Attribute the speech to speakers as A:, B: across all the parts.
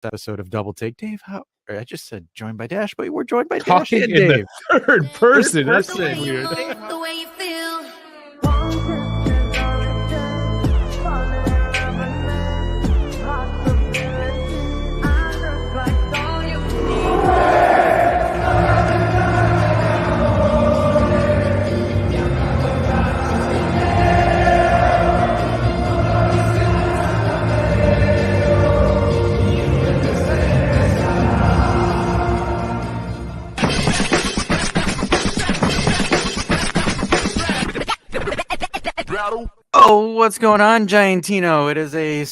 A: episode of Double Take. Dave, I just said joined by Dash, but we're joined by Dash
B: Talking
A: and
B: in
A: Dave.
B: the third person. That's so
A: person.
B: weird.
C: The way you feel.
A: Oh, what's going on, Giantino? It is a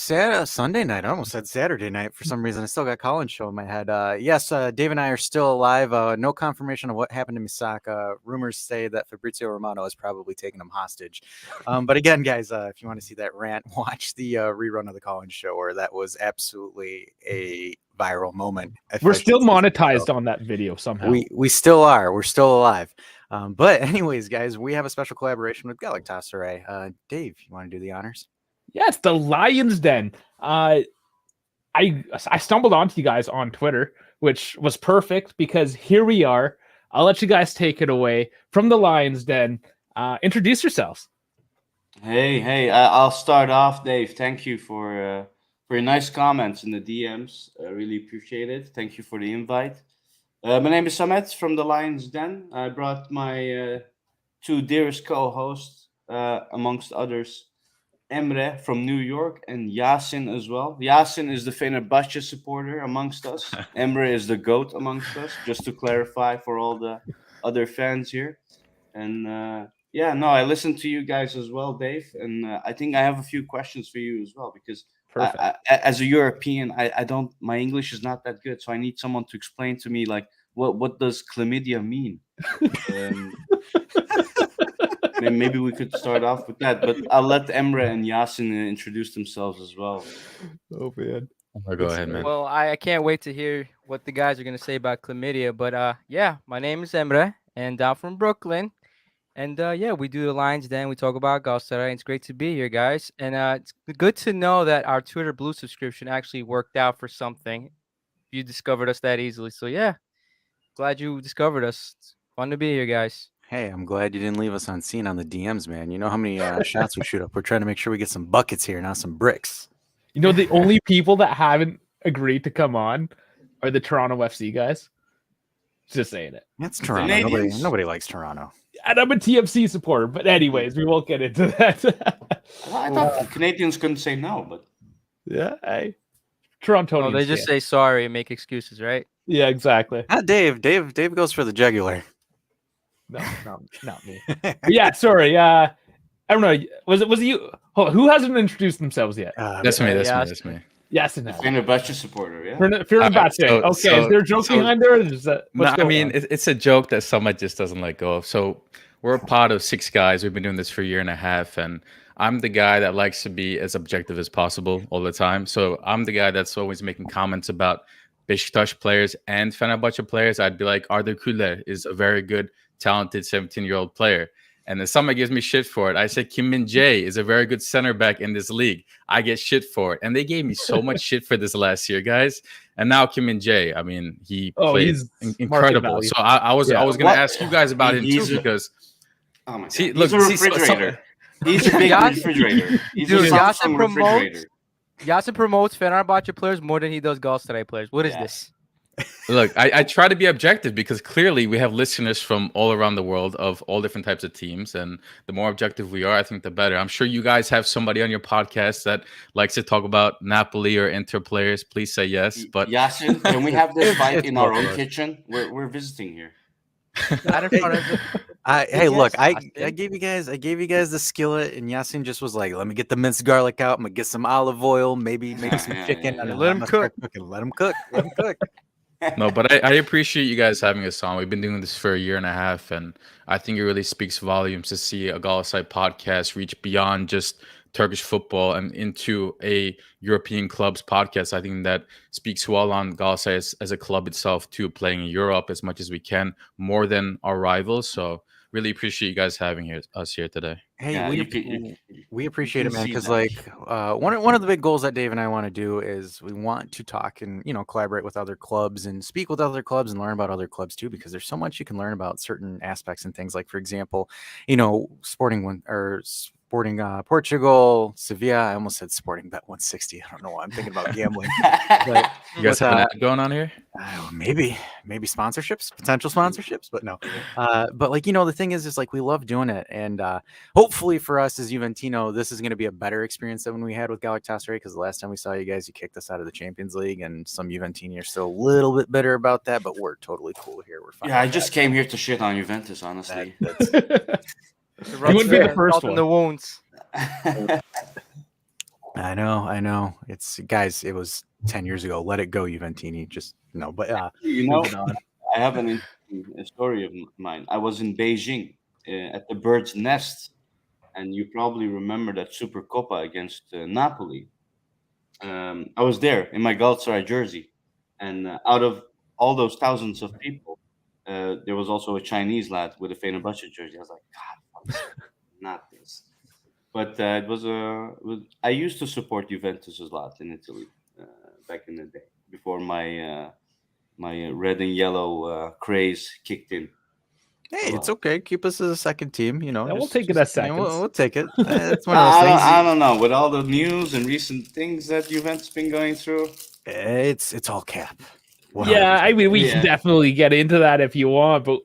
A: Sunday night. I almost said Saturday night for some reason. I still got Colin's show in my head. Yes, Dave and I are still alive. No confirmation of what happened to Misaka. Rumors say that Fabrizio Romano is probably taking him hostage. But again, guys, if you want to see that rant, watch the rerun of the Colin's show, where that was absolutely a viral moment.
B: We're still monetized on that video somehow.
A: We still are. We're still alive. But anyways, guys, we have a special collaboration with Galatasary. Dave, you want to do the honors?
B: Yeah, it's the Lion's Den. I stumbled onto you guys on Twitter, which was perfect because here we are. I'll let you guys take it away from the Lion's Den. Introduce yourselves.
D: Hey, I'll start off, Dave. Thank you for your nice comments in the DMs. I really appreciate it. Thank you for the invite. My name is Samet from the Lion's Den. I brought my two dearest co-hosts, amongst others, Emre from New York and Yasin as well. Yasin is the Fenerbahce supporter amongst us. Emre is the GOAT amongst us, just to clarify for all the other fans here. And I listened to you guys as well, Dave. And I think I have a few questions for you as well, because as a European, I don't. My English is not that good, so I need someone to explain to me, like, what does chlamydia mean? Maybe we could start off with that, but I'll let Emre and Yasin introduce themselves as well.
B: Oh man,
E: go ahead, man.
F: Well, I can't wait to hear what the guys are gonna say about chlamydia. But my name is Emre, and I'm from Brooklyn. And we do the Lines Den. We talk about Galatasaray. It's great to be here, guys. And it's good to know that our Twitter Blue subscription actually worked out for something. You discovered us that easily. So, yeah, glad you discovered us. It's fun to be here, guys.
A: Hey, I'm glad you didn't leave us on scene on the DMs, man. You know how many shots we shoot up? We're trying to make sure we get some buckets here, not some bricks.
B: You know, the only people that haven't agreed to come on are the Toronto FC guys. Just saying it.
A: It's Toronto. Nobody likes Toronto.
B: And I'm a TFC supporter, but anyways, we won't get into that.
D: I thought the Canadians couldn't say no, but
B: yeah, hey, Toronto.
F: Oh, they just say sorry and make excuses, right?
B: Yeah, exactly.
A: Dave goes for the jugular.
B: No, not me. Yeah, sorry. I don't know. Was it you? Who hasn't introduced themselves yet?
E: That's me.
B: Yes, and no.
D: Fenerbahce supporter, yeah.
B: Fenerbahce. Okay, is there a joke behind there?
E: It's a joke that someone just doesn't let go of. So we're a pod of 6 guys. We've been doing this for a year and a half, and I'm the guy that likes to be as objective as possible all the time. So I'm the guy that's always making comments about Beşiktaş players and Fenerbahce players. I'd be like, Arda Güler is a very good, talented 17-year-old player. And then somebody gives me shit for it. I said Kim Min-jae is a very good center back in this league. I get shit for it. And they gave me so much shit for this last year, guys. And now Kim Min-jae, I mean, he plays incredible. So I was going to ask you guys about him too, because
D: he's a refrigerator. He's a big refrigerator.
F: Yasin promotes Fenerbahce players more than he does Galatasaray players. What is this?
E: Look, I try to be objective because clearly we have listeners from all around the world of all different types of teams. And the more objective we are, I think the better. I'm sure you guys have somebody on your podcast that likes to talk about Napoli or Inter players. Please say yes. But
D: Yasin, can we have this fight in our own kitchen? We're visiting here.
F: Not in front of
A: I gave you guys the skillet, and Yasin just was like, let me get the minced garlic out. I'm going to get some olive oil, maybe some chicken.
F: Let him cook.
A: Let him cook.
E: No, but I appreciate you guys having us on. We've been doing this for a year and a half, and I think it really speaks volumes to see a Galatasaray podcast reach beyond just Turkish football and into a European club's podcast. I think that speaks well on Galatasaray as a club itself too, playing in Europe as much as we can, more than our rivals. So really appreciate you guys having us here today.
A: Hey,
D: Yeah,
A: we appreciate
D: can
A: it, man.
D: see
A: Because
D: that.
A: like one of the big goals that Dave and I want to do is we want to talk and collaborate with other clubs and speak with other clubs and learn about other clubs too. Because there's so much you can learn about certain aspects and things. Like for example, Sporting Portugal, Sevilla. I almost said Sporting Bet 160. I don't know why I'm thinking about gambling. But
E: You guys
A: with,
E: have an ad going on here?
A: maybe sponsorships, potential sponsorships, but no. But like the thing is like we love doing it, and hopefully for us as Juventino, this is going to be a better experience than when we had with Galatasaray. Because the last time we saw you guys, you kicked us out of the Champions League, and some Juventini are still a little bit bitter about that. But we're totally cool here. We're fine.
D: Yeah, I
A: with
D: just
A: that.
D: came here to shit on Juventus, honestly.
A: That's
B: You wouldn't be the first
F: in
B: one.
F: the wounds.
A: I know. It's guys. It was 10 years ago. Let it go, Juventini. Just no. But
B: Moving on.
D: I have an interesting story of mine. I was in Beijing at the Bird's Nest, and you probably remember that Super Copa against Napoli. I was there in my Galatasaray jersey, and out of all those thousands of people, there was also a Chinese lad with a Fenerbahce jersey. I was like, God, not this. But I used to support Juventus a lot in Italy back in the day before my red and yellow craze kicked in.
A: hey, it's okay. Keep us as a second team.
B: We'll take it as seconds.
A: We'll take it. It's one of those things.
D: I don't know. With all the news and recent things that Juventus been going through,
A: It's all cap.
B: Yeah, I mean, we
D: Yeah.
B: can definitely get into that if you want, but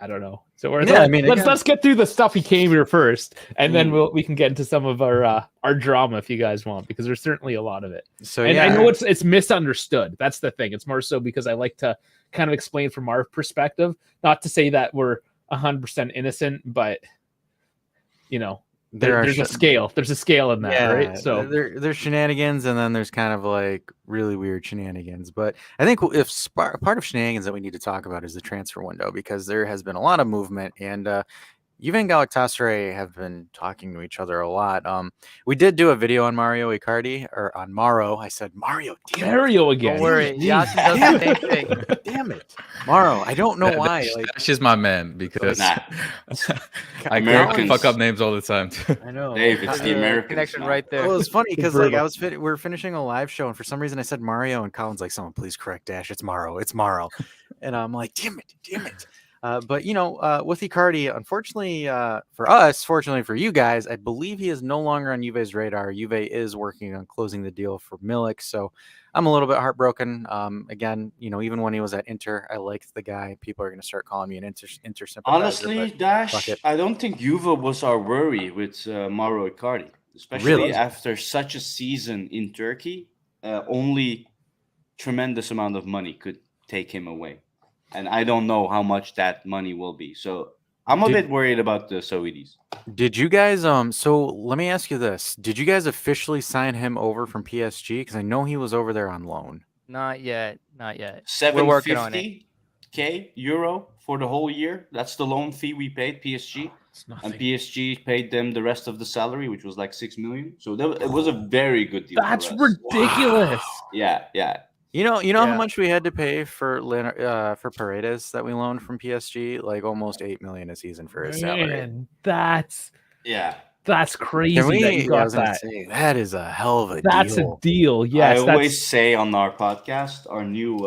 B: I don't know. So let's get through the stuff he came here first, and then we can get into some of our drama if you guys want, because there's certainly a lot of it.
A: So
B: And
A: yeah,
B: I know it's misunderstood. That's the thing. It's more so because I like to kind of explain from our perspective, not to say that we're 100% innocent, but there's a scale. There's a scale in that, right? So
A: there's shenanigans, and then there's kind of like really weird shenanigans. But I think if part of shenanigans that we need to talk about is the transfer window, because there has been a lot of movement, and Juve and Galatasaray have been talking to each other a lot. We did do a video on Mario Icardi, or on Maro. I said Mario. Damn
B: Mario again.
F: Don't worry, Yasin does the same thing.
A: it. Damn it, Maro. I don't know why. Like
E: That's just my man, because
D: Nah.
E: I
D: Americans-
E: fuck up names all the time.
A: I know.
D: Dave, it's the
F: There's a
D: Americans.
F: connection
D: man.
F: right there.
A: Well, it's funny because like
B: Brutal.
A: we're finishing a live show, and for some reason I said Mario, and Colin's like, "Someone please correct Dash. It's Maro. It's Maro," and I'm like, "Damn it." But with Icardi, unfortunately for us, fortunately for you guys, I believe he is no longer on Juve's radar. Juve is working on closing the deal for Milik, so I'm a little bit heartbroken. Again, even when he was at Inter, I liked the guy. People are going to start calling me an Inter sympathizer.
D: Honestly,
A: fuck
D: Dash,
A: it.
D: I don't think Juve was our worry with Mauro Icardi, especially
A: Really?
D: after such a season in Turkey. Only tremendous amount of money could take him away, and I don't know how much that money will be. So I'm a bit worried about the Saudis.
A: Did you guys so let me ask you this. Did you guys officially sign him over from PSG? Because I know he was over there on loan.
F: Not yet. We're working on it.
D: 750K euro for the whole year. That's the loan fee we paid PSG.
B: It's
D: And
B: nothing.
D: PSG paid them the rest of the salary, which was like 6 million. So it was a very good deal.
B: That's
D: for us.
B: ridiculous.
D: Yeah.
A: You know how
F: Yeah.
A: much we had to pay for for Paredes that we loaned from PSG? Like almost 8 million a season for his salary.
B: Man, that's
D: Yeah.
B: crazy
A: Can we,
B: that you
A: I
B: got
A: was gonna
B: that.
A: say, that is a hell of a
B: That's
A: deal.
B: a deal. Yes,
D: I always say on our podcast, our new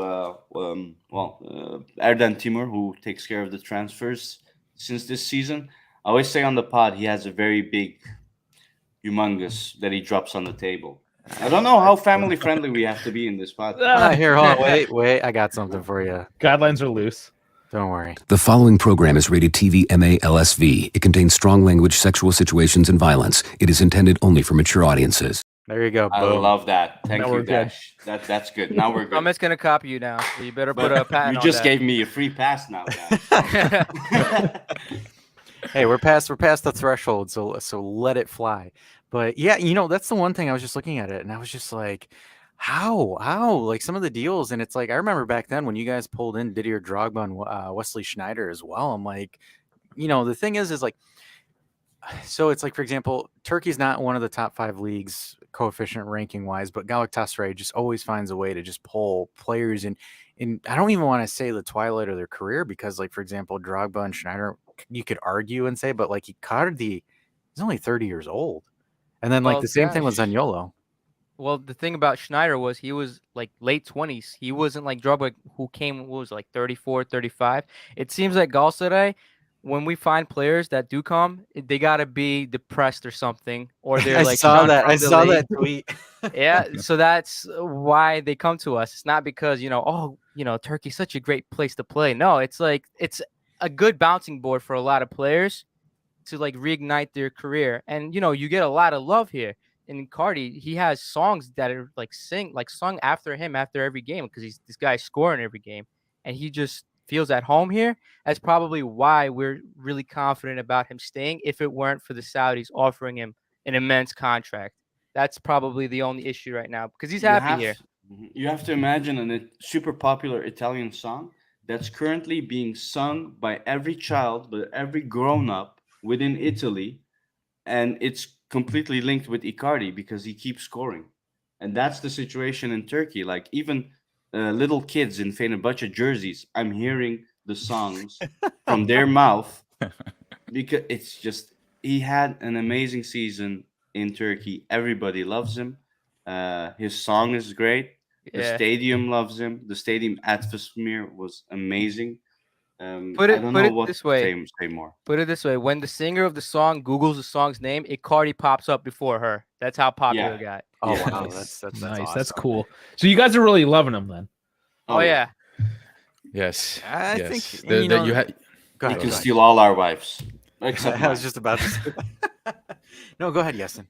D: Erden Timur, who takes care of the transfers since this season, I always say on the pod he has a very big, humongous that he drops on the table. I don't know how family friendly we have to be in this podcast.
A: Here, hold on, wait, I got something for you.
B: guidelines are loose.
A: Don't worry.
C: The following program is rated TV MA LSV. It contains strong language, sexual situations, and violence. It is intended only for mature audiences.
A: There you go.
D: I
A: Boom.
D: love that. Thank
B: Now
D: you,
B: we're good.
D: Dash. That's good. Now we're good.
F: I'm just gonna copy you now. So you better put
D: But
F: a patent
D: you
F: on
D: just
F: that.
D: gave me a free pass now, Dash.
A: Hey, we're past the threshold, so let it fly. But yeah, that's the one thing. I was just looking at it, and I was just like, how like some of the deals, and it's like I remember back then when you guys pulled in Didier Drogba and Wesley Schneider as well. I'm like, the thing is like, so it's like, for example, Turkey's not one of the top 5 leagues coefficient ranking wise, but Galatasaray just always finds a way to just pull players in I don't even want to say the twilight of their career, because like, for example, Drogba and Schneider you could argue and say, but like Icardi, he's only 30 years old. And then like
F: Well,
A: the same thing with
F: gosh.
A: Zaniolo.
F: Well, the thing about Schneider was he was like late 20s. He wasn't like Drogba who came, what was it, like 34, 35. It seems like Galatasaray, when we find players that do come, they got to be depressed or something, or they're
A: I
F: like
A: saw
F: shunned
A: that.
F: from
A: I
F: the
A: saw
F: league.
A: that tweet.
F: Yeah, so that's why they come to us. It's not because, oh, Turkey's such a great place to play. No, it's like it's a good bouncing board for a lot of players to like reignite their career. And you get a lot of love here. In Cardi, he has songs that are like sung after him after every game because this guy's scoring every game, and he just feels at home here. That's probably why we're really confident about him staying. If it weren't for the Saudis offering him an immense contract, that's probably the only issue right now because he's
D: You
F: happy
D: have
F: here.
D: you have to imagine a super popular Italian song that's currently being sung by every child, but every grown up within Italy, and it's completely linked with Icardi because he keeps scoring, and that's the situation in Turkey. Like even little kids in Fenerbahce jerseys, I'm hearing the songs from their mouth because it's just he had an amazing season in Turkey. Everybody loves him. His song is great. The
F: Yeah.
D: stadium loves him. The stadium atmosphere was amazing.
F: Put
D: I
F: it
D: don't
F: put
D: know
F: it
D: what
F: this
D: to
F: way.
D: say more.
F: Put it this way. When the singer of the song Googles the song's name, Icardi pops up before her. That's how popular
D: Yeah.
F: it got.
A: Oh
D: Yeah.
A: wow,
B: Nice.
A: that's
B: Nice.
A: awesome.
B: That's cool. So you guys are really loving him then.
F: Oh, yeah.
E: Yes.
A: I
E: yes.
A: think
E: The,
A: you
E: you
A: know.
E: had
A: Go
D: He
A: ahead.
D: can
A: Go ahead.
D: steal all our wives, except
A: I
D: mine.
A: was just about to say. No, go ahead, Yesin.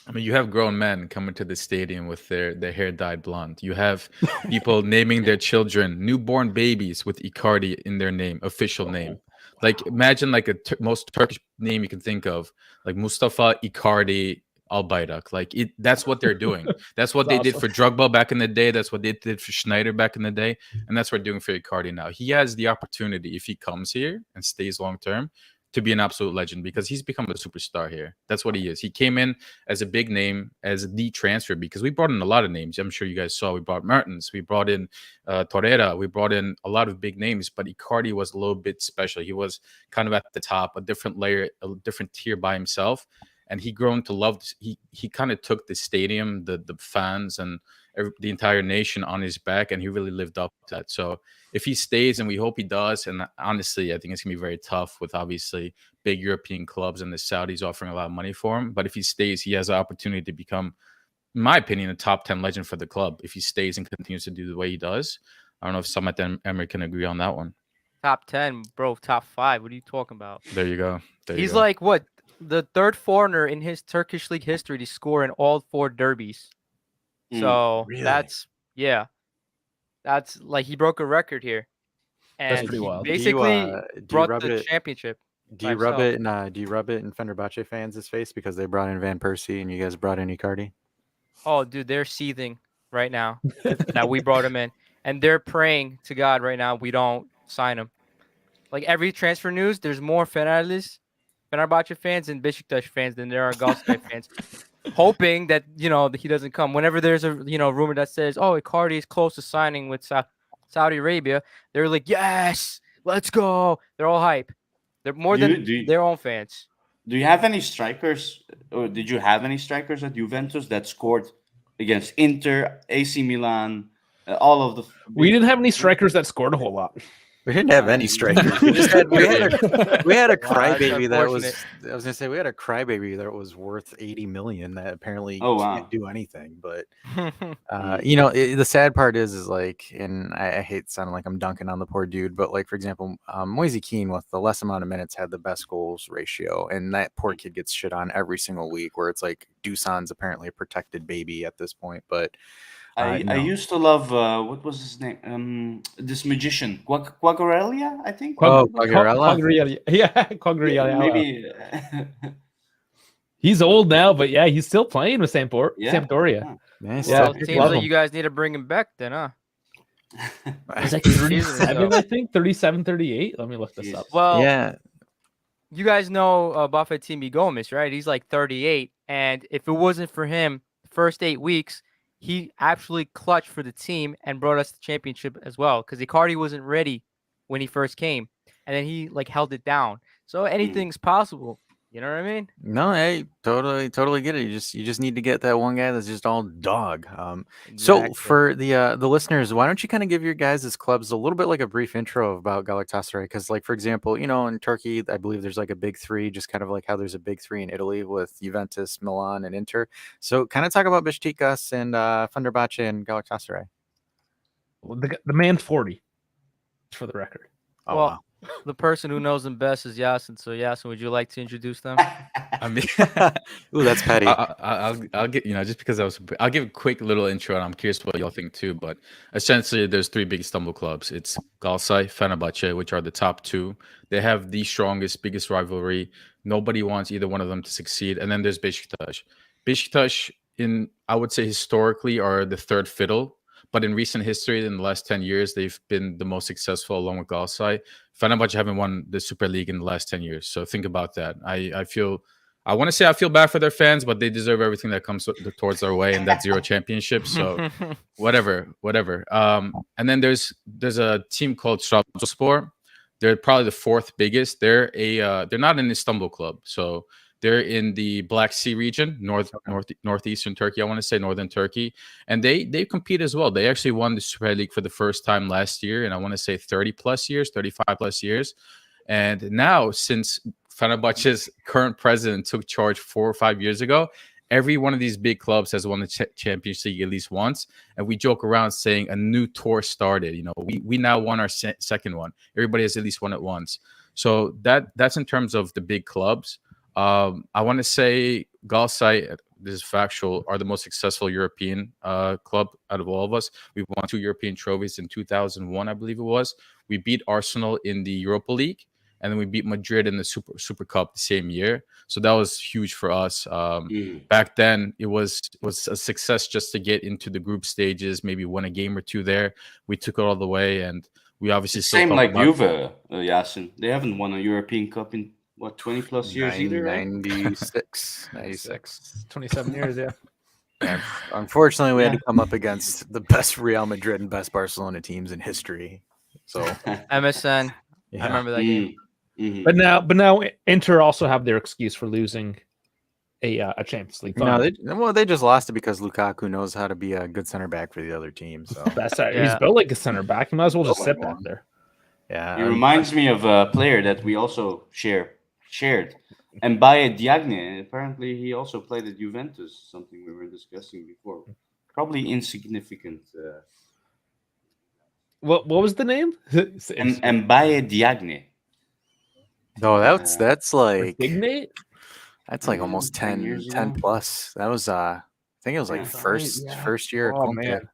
E: I mean, you have grown men coming to the stadium with their hair dyed blonde. You have people naming their children newborn babies with Icardi in their name, official name. Like imagine like most Turkish name you can think of, like Mustafa Icardi Albayrak. Like that's what they're doing. That's what they did for Drogba back in the day. That's what they did for Schneider back in the day, and that's what we're doing for Icardi now. He has the opportunity if he comes here and stays long term to be an absolute legend because he's become a superstar here. That's what he is. He came in as a big name, as the transfer, because we brought in a lot of names. I'm sure you guys saw. We brought Mertens, we brought in Torreira, we brought in a lot of big names, but Icardi was a little bit special. He was kind of at the top, a different layer, a different tier by himself. And he grown to love this. He kind of took the stadium, the fans, and the entire nation on his back, and he really lived up to that. So if he stays, and we hope he does, and honestly, I think it's gonna be very tough with obviously big European clubs and the Saudis offering a lot of money for him. But if he stays, he has an opportunity to become, in my opinion, a top 10 legend for the club if he stays and continues to do the way he does. I don't know if Samet and Emre can agree on that one.
F: Top 10, bro. Top 5. What are you talking about?
E: There you go.
F: He's like what? The third foreigner in his Turkish league history to score in all 4 derbies. So
A: Really?
F: that's like he broke a record here. And
B: pretty
F: he
B: wild.
F: basically
A: do you
F: brought
A: rub
F: the
A: it?
F: championship.
A: Do
F: by
A: you rub
F: himself.
A: it? Do you rub it in Fenerbahce fans' face because they brought in Van Persie and you guys brought in Icardi?
F: Oh, dude, they're seething right now that we brought him in, and they're praying to God right now we don't sign him. Like every transfer news, there's more Fenerbahce fans and Beşiktaş fans than there are Galatasaray fans, hoping that that he doesn't come. Whenever there's a rumor that says, "Oh, Icardi is close to signing with Saudi Arabia," they're like, "Yes, let's go!" They're all hype. They're more
D: Do you,
F: than
D: do you,
F: their own fans.
D: do you have any strikers, or did you have any strikers at Juventus that scored against Inter, AC Milan, all of the?
B: We didn't have any strikers that scored a whole lot.
A: We didn't have any strikers. We just had we had a
F: Wow, that's
A: crybaby that was.
F: unfortunate.
A: I was gonna say we had a crybaby that was worth 80 million that apparently
D: Oh,
A: can't
D: wow.
A: do anything. But
D: Mm.
A: the sad part is like, and I hate sounding like I'm dunking on the poor dude, but like for example, Moise Keane with the less amount of minutes had the best goals ratio, and that poor kid gets shit on every single week. Where it's like Dusan's apparently a protected baby at this point, but.
D: I
A: No.
D: used to love what was his name? This magician, Quagliarella, I think.
A: Quagliarella?
B: Yeah,
D: Yeah,
B: Quagliarella.
D: maybe.
B: He's old now, but yeah, he's still playing with
D: Yeah.
B: Sampdoria.
A: Yeah, he's
F: Well,
A: still-
F: it seems
B: love
F: like
B: him.
F: you guys need to bring him back then, huh?
B: He's like
F: Season
B: 37,
F: ago.
B: I think. 37, 38. Let me look this up.
D: Jesus.
F: Well,
A: yeah.
F: you guys know Buffett Timmy Gomez, right? He's like 38, and if it wasn't for him, the first 8 weeks, he actually clutched for the team and brought us the championship as well. Because Icardi wasn't ready when he first came, and then he like held it down. So anything's possible. You know what I mean?
A: No, hey, totally get it. You just need to get that one guy that's just all dog. So
F: Exactly.
A: for the listeners, why don't you kind of give your guys' clubs a little bit like a brief intro about Galatasaray? Because like for example, in Turkey, I believe there's like a big three, just kind of like how there's a big three in Italy with Juventus, Milan, and Inter. So kind of talk about Beşiktaş and Fenerbahçe and Galatasaray.
B: Well, the man's 40, for the record.
A: Oh
F: Well,
A: wow.
F: The person who knows them best is Yasin. So Yasin, would you like to introduce them?
E: I mean,
A: Ooh, that's petty.
E: I'll get just because I'll give a quick little intro, and I'm curious what y'all think too. But essentially, there's three big Istanbul clubs. It's Galatasaray, Fenerbahçe, which are the top two. They have the strongest, biggest rivalry. Nobody wants either one of them to succeed. And then there's Beşiktaş. Beşiktaş, I would say historically, are the third fiddle. But in recent history, in the last 10 years, they've been the most successful along with Galatasaray. Fenerbahçe haven't won the Super League in the last 10 years. So think about that. I feel bad for their fans, but they deserve everything that comes towards their way, and that's 0 championships. So whatever. And then there's a team called Trabzonspor. They're probably the fourth biggest. They're not an Istanbul club. So they're in the Black Sea region, northeastern Turkey. I want to say northern Turkey, and they compete as well. They actually won the Super League for the first time last year, and I want to say 35 plus years. And now, since Fenerbahçe's current president took charge 4 or 5 years ago, every one of these big clubs has won the Champions League at least once. And we joke around saying a new tour started. We now won our second one. Everybody has at least won it once. So that's in terms of the big clubs. I want to say Galatasaray, this is factual, are the most successful European club out of all of us. We won 2 European trophies in 2001, I believe it was. We beat Arsenal in the Europa League, and then we beat Madrid in the Super Cup the same year. So that was huge for us. Back then, it was a success just to get into the group stages, maybe win a game or two there. We took it all the way, and we obviously
D: Same like Juve, Yasin. They haven't won a European Cup in 20 plus years either, right?
A: 96.
B: 27 years, yeah.
A: Yeah, unfortunately, we had to come up against the best Real Madrid and best Barcelona teams in history. So
F: MSN.
A: yeah.
F: I remember that game.
D: Mm-hmm.
B: But now Inter also have their excuse for losing a Champions League final.
A: No, they just lost it because Lukaku knows how to be a good center back for the other team. So
B: That's right. He's built like a center back. He might as well just sit back there.
A: yeah,
D: It reminds me of a player that we also shared. And Boey Diagne, apparently he also played at Juventus, something we were discussing before. Probably insignificant.
B: What was the name?
D: And Boey Diagne.
A: no, that's like
B: Ignate?
A: that's like almost
D: 10
A: 10
D: years
A: 10
D: ago.
A: plus. That was I think it was like
D: Yeah.
A: first year.
B: Oh,
A: Conte.
B: man.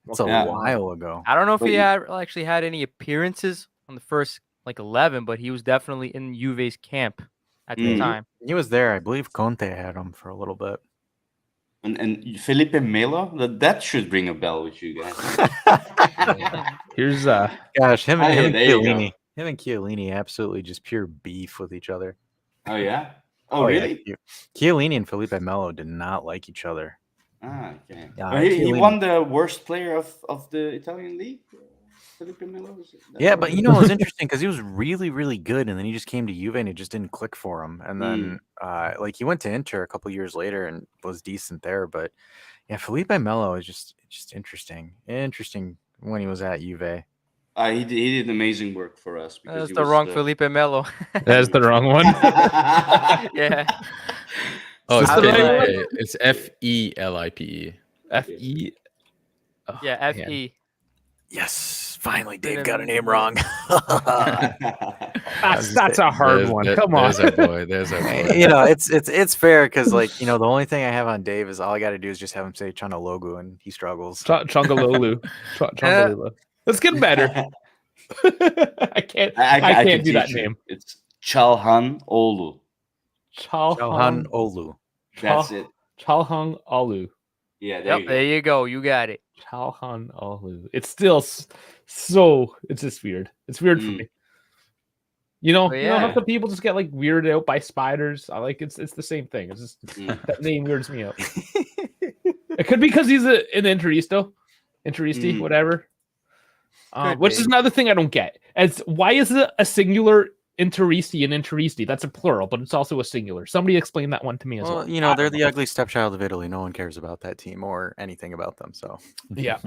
A: It's a
D: Yeah.
A: while ago.
F: I don't know if
D: But
F: he
D: you-
F: actually had any appearances on the first 11, but he was definitely in Juve's camp at the
D: Mhm.
F: time.
A: He was there. I believe Conte had him for a little bit.
D: And Felipe Melo, that should ring a bell with you guys.
B: Here's
A: Gosh, him
D: Oh, yeah,
A: and
D: there you go.
A: Chiellini. Him and Chiellini absolutely just pure beef with each other.
D: Oh yeah. Oh really?
A: Yeah. Chiellini and Felipe Melo did not like each other.
D: Ah, okay.
A: Yeah,
D: Well, he
A: Chiellini-
D: won the worst player of the Italian league. Felipe Melo.
A: Yeah, but it was interesting because he was really, really good, and then he just came to Juve and it just didn't click for him. And then, like he went to Inter a couple years later and was decent there. But yeah, Felipe Melo is just interesting when he was at Juve.
D: He did amazing work for us. Because
F: That's
D: he
F: the
D: was,
F: wrong Felipe Melo.
B: that's the wrong one.
F: Yeah.
E: Oh,
B: Is
E: it's,
B: this the right
E: Felipe. It's Felipe.
B: F-E. Oh,
F: Yeah,
B: man.
F: FE.
A: Yes, finally, Dave got a name wrong.
B: That's a hard one. Come on.
E: There's our boy. There's our boy.
A: It's fair because the only thing I have on Dave is all I got to do is just have him say Chanalogu and he struggles.
B: Chungalolu. Chungalolu. Let's get better. I can't
D: can
B: do that
D: teach you.
B: name.
D: It's Chalhan Olu.
A: Chalhan Olu.
D: That's it.
B: Chalhan Olu.
D: Yeah,
F: There you go. You got it.
B: Chalhan Olu. It's still so. It's just weird. It's weird for me. You know how some people just get like weirded out by spiders. I like it's the same thing. It's just that name weirds me out. It could be because he's an Interisti, whatever. Which is another thing I don't get. Why is it a singular Interisti and Interisti? That's a plural, but it's also a singular. Somebody explain that one to me as well.
A: Well, they're the ugly stepchild of Italy. No one cares about that team or anything about them. So
B: Yeah.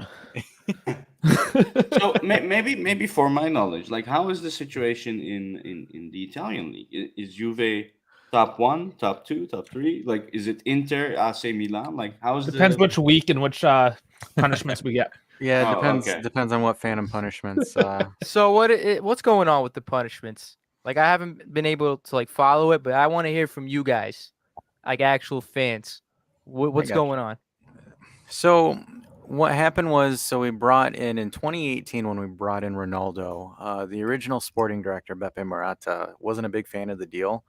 D: So maybe for my knowledge, like how is the situation in the Italian league? Is Juve top 1, top 2, top 3? Like is it Inter, AC Milan? Like how's
B: Depends
D: the
B: which week and which punishments we get.
A: yeah, it
D: Oh, okay.
A: depends on what phantom punishments.
F: So what's going on with the punishments? Like I haven't been able to like follow it, but I want to hear from you guys, like actual fans. What's
A: gotcha.
F: going on?
A: So what happened was, we brought in 2018 when we brought in Ronaldo. The original sporting director Beppe Marotta wasn't a big fan of the deal,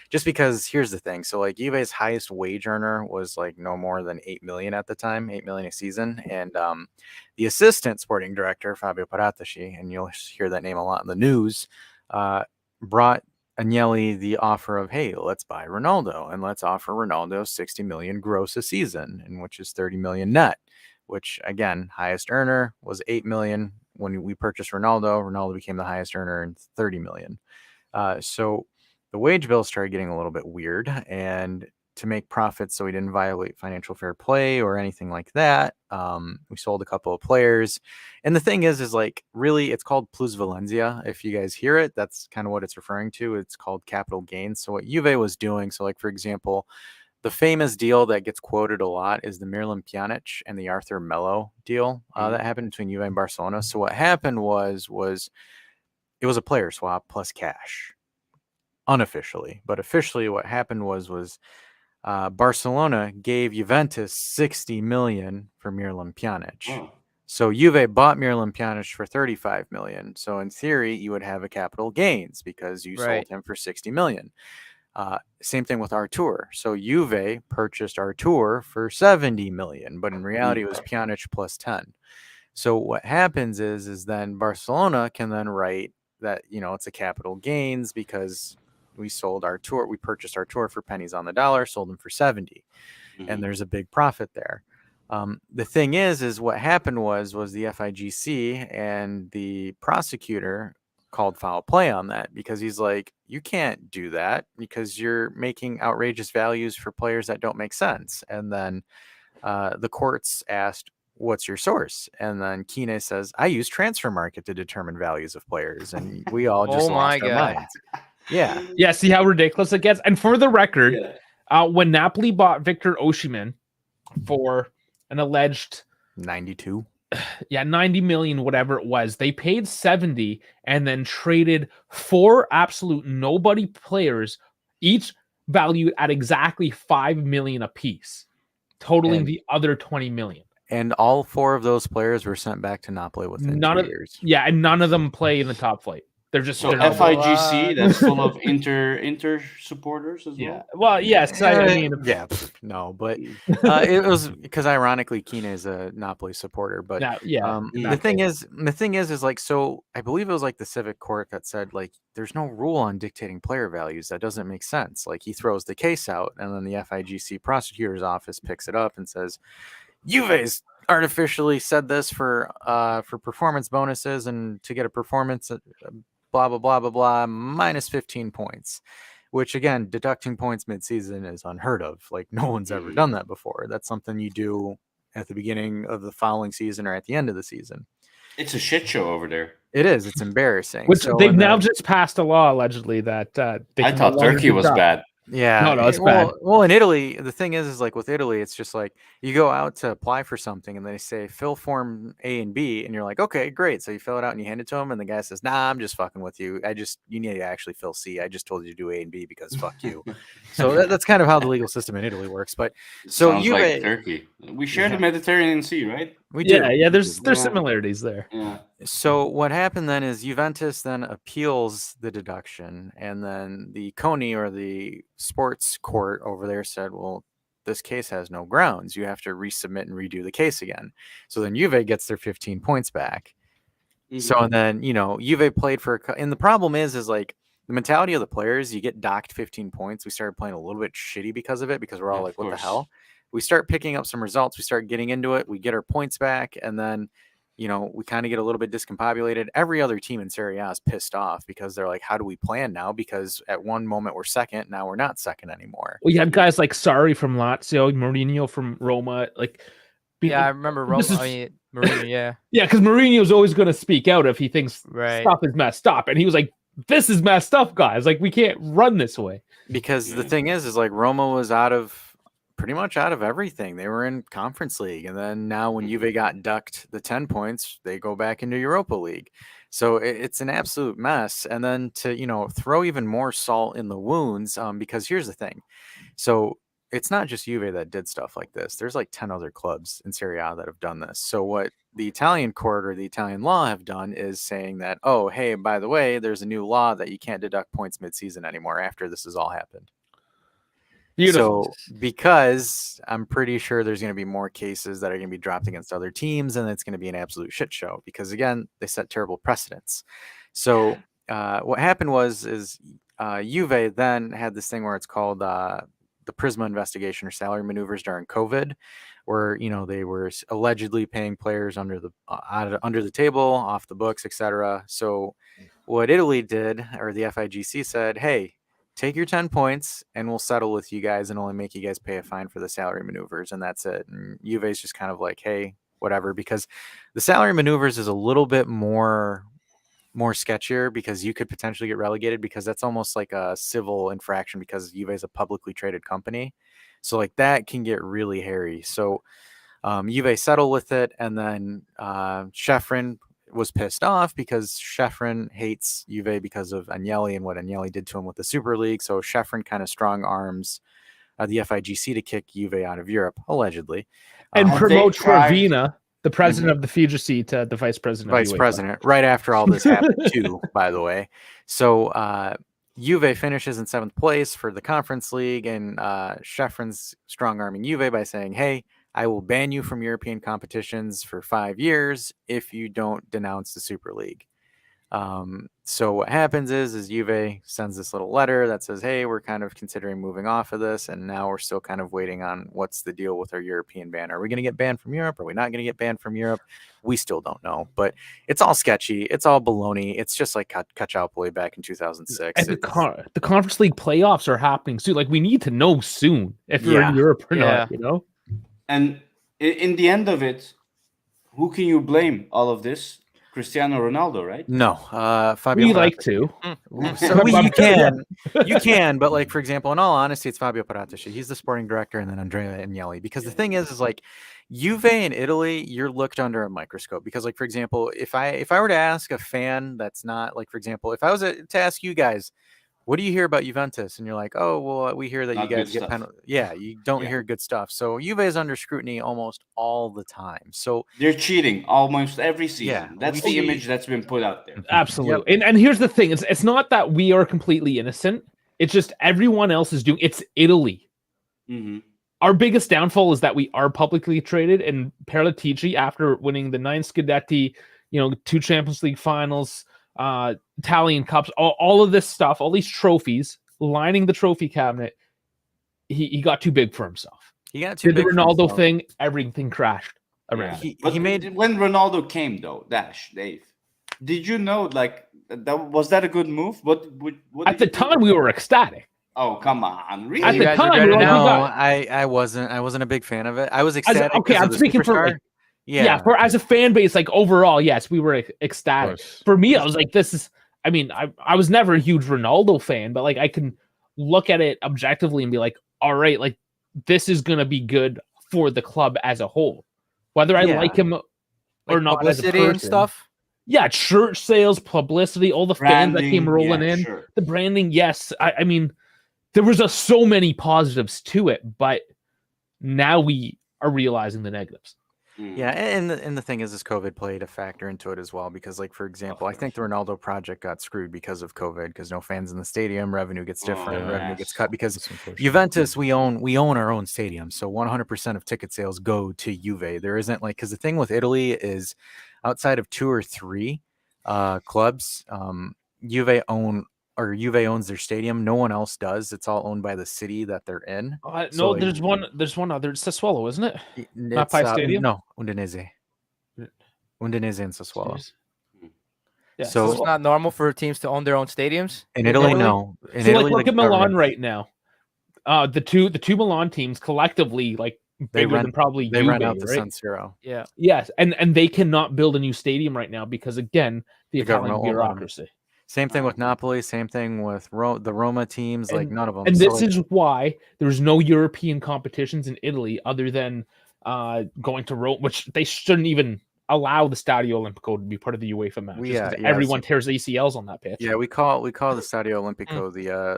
A: just because here's the thing. So like Juve's highest wage earner was like no more than 8 million at the time, 8 million a season, and the assistant sporting director Fabio Paratici, and you'll hear that name a lot in the news, brought Agnelli the offer of, hey, let's buy Ronaldo and let's offer Ronaldo 60 million gross a season, and which is 30 million net, which again, highest earner was 8 million. When we purchased Ronaldo, Ronaldo became the highest earner in 30 million. So the wage bill started getting a little bit weird, and to make profits so we didn't violate financial fair play or anything like that, we sold a couple of players. And the thing is like, really, it's called plusvalenza. If you guys hear it, that's kind of what it's referring to. It's called capital gains. So what Juve was doing, so like, for example, the famous deal that gets quoted a lot is the Miralem Pjanic and the Arthur Melo deal that happened between Juve and Barcelona. So what happened was it was a player swap plus cash, unofficially. But officially what happened was Barcelona gave Juventus 60 million for Miralem Pjanic.
D: Oh.
A: So Juve bought Miralem Pjanic for 35 million. So in theory, you would have a capital gains because you sold him for 60 million. Same thing with Artur. So Juve purchased Artur for 70 million, but in reality it was Pjanic plus 10. So what happens is then Barcelona can then write that, it's a capital gains because we sold Artur, we purchased Artur for pennies on the dollar, sold him for 70, and there's a big profit there. The thing is what happened was the FIGC and the prosecutor called foul play on that, because he's like, you can't do that because you're making outrageous values for players that don't make sense. And then the courts asked, what's your source? And then Kine says, I use Transfer Market to determine values of players. And we all just lost our minds. Yeah.
B: Yeah, see how ridiculous it gets? And for the record, when Napoli bought Victor Osimhen for an alleged
A: 92,
B: 90 million, whatever it was, they paid 70 and then traded 4 absolute nobody players, each valued at exactly 5 million apiece, totaling the other 20 million.
A: And all 4 of those players were sent back to Napoli within 2 years.
B: Yeah, and none of them play in the top flight. They're just
D: FIGC. That's full of Inter supporters as well.
B: Yeah. Well, yes. I mean,
A: no, but it was because ironically, Kine is a Napoli supporter. But the thing is like, so I believe it was like the Civic Court that said like, there's no rule on dictating player values. That doesn't make sense. Like he throws the case out, and then the FIGC prosecutor's office picks it up and says, Juve's artificially said this for performance bonuses and to get a performance. Blah, blah, blah, blah, blah, minus 15 points, which again, deducting points mid-season is unheard of. Like no one's ever done that before. That's something you do at the beginning of the following season or at the end of the season.
D: It's a shit show over there.
A: It is. It's embarrassing.
B: Which they've now just passed a law, allegedly, that
D: I thought Turkey was bad.
A: Yeah.
B: No, it's bad.
A: Well, in Italy, the thing is like with Italy, it's just like you go out to apply for something and they say fill form A and B, and you're like, okay, great. So you fill it out and you hand it to him, and the guy says, nah, I'm just fucking with you. You need to actually fill C. I just told you to do A and B because fuck you. So that's kind of how the legal system in Italy works. But so
D: sounds like Turkey. We share the Mediterranean Sea, right?
A: We do.
B: Yeah. There's similarities there.
D: Yeah.
A: So what happened then is Juventus then appeals the deduction, and then the CONI, or the sports court over there, said, well, this case has no grounds. You have to resubmit and redo the case again. So then Juve gets their 15 points back. So and then, Juve played for, and the problem is like the mentality of the players, you get docked 15 points. We started playing a little bit shitty because of it, because we're all like, what the hell? We start picking up some results. We start getting into it. We get our points back. And then we kind of get a little bit discombobulated. Every other team in Serie A is pissed off because they're like, how do we plan now? Because at one moment we're second, now we're not second anymore.
B: Well, you had guys like Sarri from Lazio, Mourinho from Roma. Like,
F: Yeah, I remember Mourinho. Yeah,
B: yeah, because Mourinho's always going to speak out if he thinks
F: Right.
B: stuff is messed up, and he was like, "This is messed up, guys. Like, we can't run this way."
A: Because the
D: Yeah.
A: thing is like Roma was pretty much out of everything. They were in Conference League, and then now when Juve got ducked the 10 points, they go back into Europa League. So it's an absolute mess. And then to throw even more salt in the wounds, because here's the thing. So it's not just Juve that did stuff like this. There's like 10 other clubs in Serie A that have done this. So what the Italian court or the Italian law have done is saying that, oh, hey, by the way, there's a new law that you can't deduct points mid-season anymore after this has all happened.
B: Beautiful.
A: So because I'm pretty sure there's going to be more cases that are going to be dropped against other teams, and it's going to be an absolute shit show because, again, they set terrible precedents. So what happened is Juve then had this thing where it's called the Prisma investigation or salary maneuvers during COVID, where they were allegedly paying players under the table, off the books, etc. So what Italy did, or the FIGC said, hey, take your 10 points and we'll settle with you guys and only make you guys pay a fine for the salary maneuvers, and that's it. And Juve's just kind of like, hey, whatever, because the salary maneuvers is a little bit more sketchier because you could potentially get relegated because that's almost like a civil infraction because Juve is a publicly traded company. So like that can get really hairy. So Juve settled with it, and then Sheffield was pissed off because Sheffield hates Juve because of Agnelli and what Agnelli did to him with the Super League. So Sheffield kind of strong arms the FIGC to kick Juve out of Europe, allegedly.
B: And
D: They
B: promote
D: tried-
B: Corvina, the president of the FIGC, to the vice president.
A: Vice
B: of UEFA.
A: president, right after all this happened too, by the way. So Juve finishes in 7th place for the Conference League, and Sheffrin's strong-arming Juve by saying, hey, I will ban you from European competitions for 5 years if you don't denounce the Super League. So what happens is Juve sends this little letter that says, hey, we're kind of considering moving off of this, and now we're still kind of waiting on what's the deal with our European ban. Are we going to get banned from Europe? Are we not going to get banned from Europe? We still don't know, but it's all sketchy. It's all baloney. It's just like Calciopoli back in 2006.
B: And the Conference League playoffs are happening soon. Like, we need to know soon if you're in Europe or not,
D: And in the end of it, who can you blame all of this? Cristiano Ronaldo, right?
A: No, Fabio.
B: We like to.
A: So you can, but like, for example, in all honesty, it's Fabio Paratici. He's the sporting director, and then Andrea Agnelli. Because the thing is like, Juve in Italy, you're looked under a microscope. Because, like, for example, if I were to ask a fan that's not, like, for example, if I was to ask you guys, what do you hear about Juventus? And you're like, oh, well, we hear that
D: Not
A: you guys
D: good
A: get
D: stuff.
A: penalty. Yeah, you don't hear good stuff. So Juve is under scrutiny almost all the time. So
D: They're cheating almost every season.
A: Yeah,
D: That's
A: we
D: the
A: see-
D: image that's been put out there.
B: Absolutely. And here's the thing. It's not that we are completely innocent. It's just everyone else is doing. It's Italy.
D: Mhm.
B: Our biggest downfall is that we are publicly traded, and Paratici, after winning the 9 Scudetti, 2 Champions League finals, Italian Cups, all of this stuff, all these trophies, lining the trophy cabinet, he got too big for himself.
A: he got too
B: Did the
A: big for
B: Ronaldo
A: himself.
B: thing, everything crashed around.
D: Yeah.
B: it.
D: But
A: he made
D: when Ronaldo came though, Dave, did you know like that a good move? What
B: At
D: did
B: the
D: you think?
B: time, we were ecstatic.
D: Oh come on, really?
B: At
F: You
B: the
F: guys
B: time,
F: regret
B: we
F: it
B: were like,
F: now?
B: we
A: No,
B: got-
A: I wasn't a big fan of it. I was ecstatic.
B: okay,
A: because
B: I'm
A: of the
B: speaking for
A: superstar.
B: like, yeah, for as a fan base, like overall, yes, we were ecstatic.
E: course.
B: For me, I was like, this is. I mean, I was never a huge Ronaldo fan, but like I can look at it objectively and be like, all right, like this is gonna be good for the club as a whole, whether I
A: Yeah.
B: like him or
F: Like
B: not as a
F: publicity
B: person.
F: and stuff.
B: Yeah, church sales, publicity, all the fans that came
D: Branding,
B: rolling
D: yeah,
B: in,
D: sure.
B: the branding. Yes, I mean, there was so many positives to it, but now we are realizing the negatives.
D: Mm.
A: Yeah, and the thing is COVID played a factor into it as well because, like, for example, I think the Ronaldo project got screwed because of COVID because no fans in the stadium, revenue gets different,
D: Oh,
A: revenue
D: yes.
A: gets cut because
E: That's unfortunate.
A: Juventus, we own our own stadium, so 100% of ticket sales go to Juve. There isn't like because the thing with Italy is outside of 2 or 3 clubs, Juve owns their stadium. No one else does. It's all owned by the city that they're in.
B: No,
A: So, like,
B: there's one other. It's Sassuolo, isn't it?
A: It's,
B: Pie Stadium?
A: No, Udinese. Udinese and Sassuolo.
B: Jeez. Yeah,
A: So-
F: So it's not normal for teams to own their own stadiums
A: In Italy, no. In
B: so
A: Italy,
B: look
A: the
B: at Milan
A: government-
B: right now. The two Milan teams collectively bigger than probably
A: they
B: Juve,
A: rent out the
B: right?
A: San Siro.
F: yeah.
B: Yes, and they cannot build a new stadium right now because again, the
A: The government
B: Italian
A: won't let 'em.
B: bureaucracy.
A: Same thing with Napoli. Same thing with the Roma teams. Like none of them.
B: And
A: So,
B: this is why there's no European competitions in Italy other than going to Rome, which they shouldn't even allow the Stadio Olimpico to be part of the UEFA matches.
A: Yeah,
B: 'Cause
A: yeah,
B: everyone
A: so-
B: tears ACLs on that pitch.
A: yeah, we call the Stadio Olimpico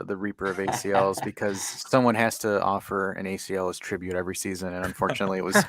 A: the Reaper of ACLs because someone has to offer an ACL as tribute every season, and unfortunately, it was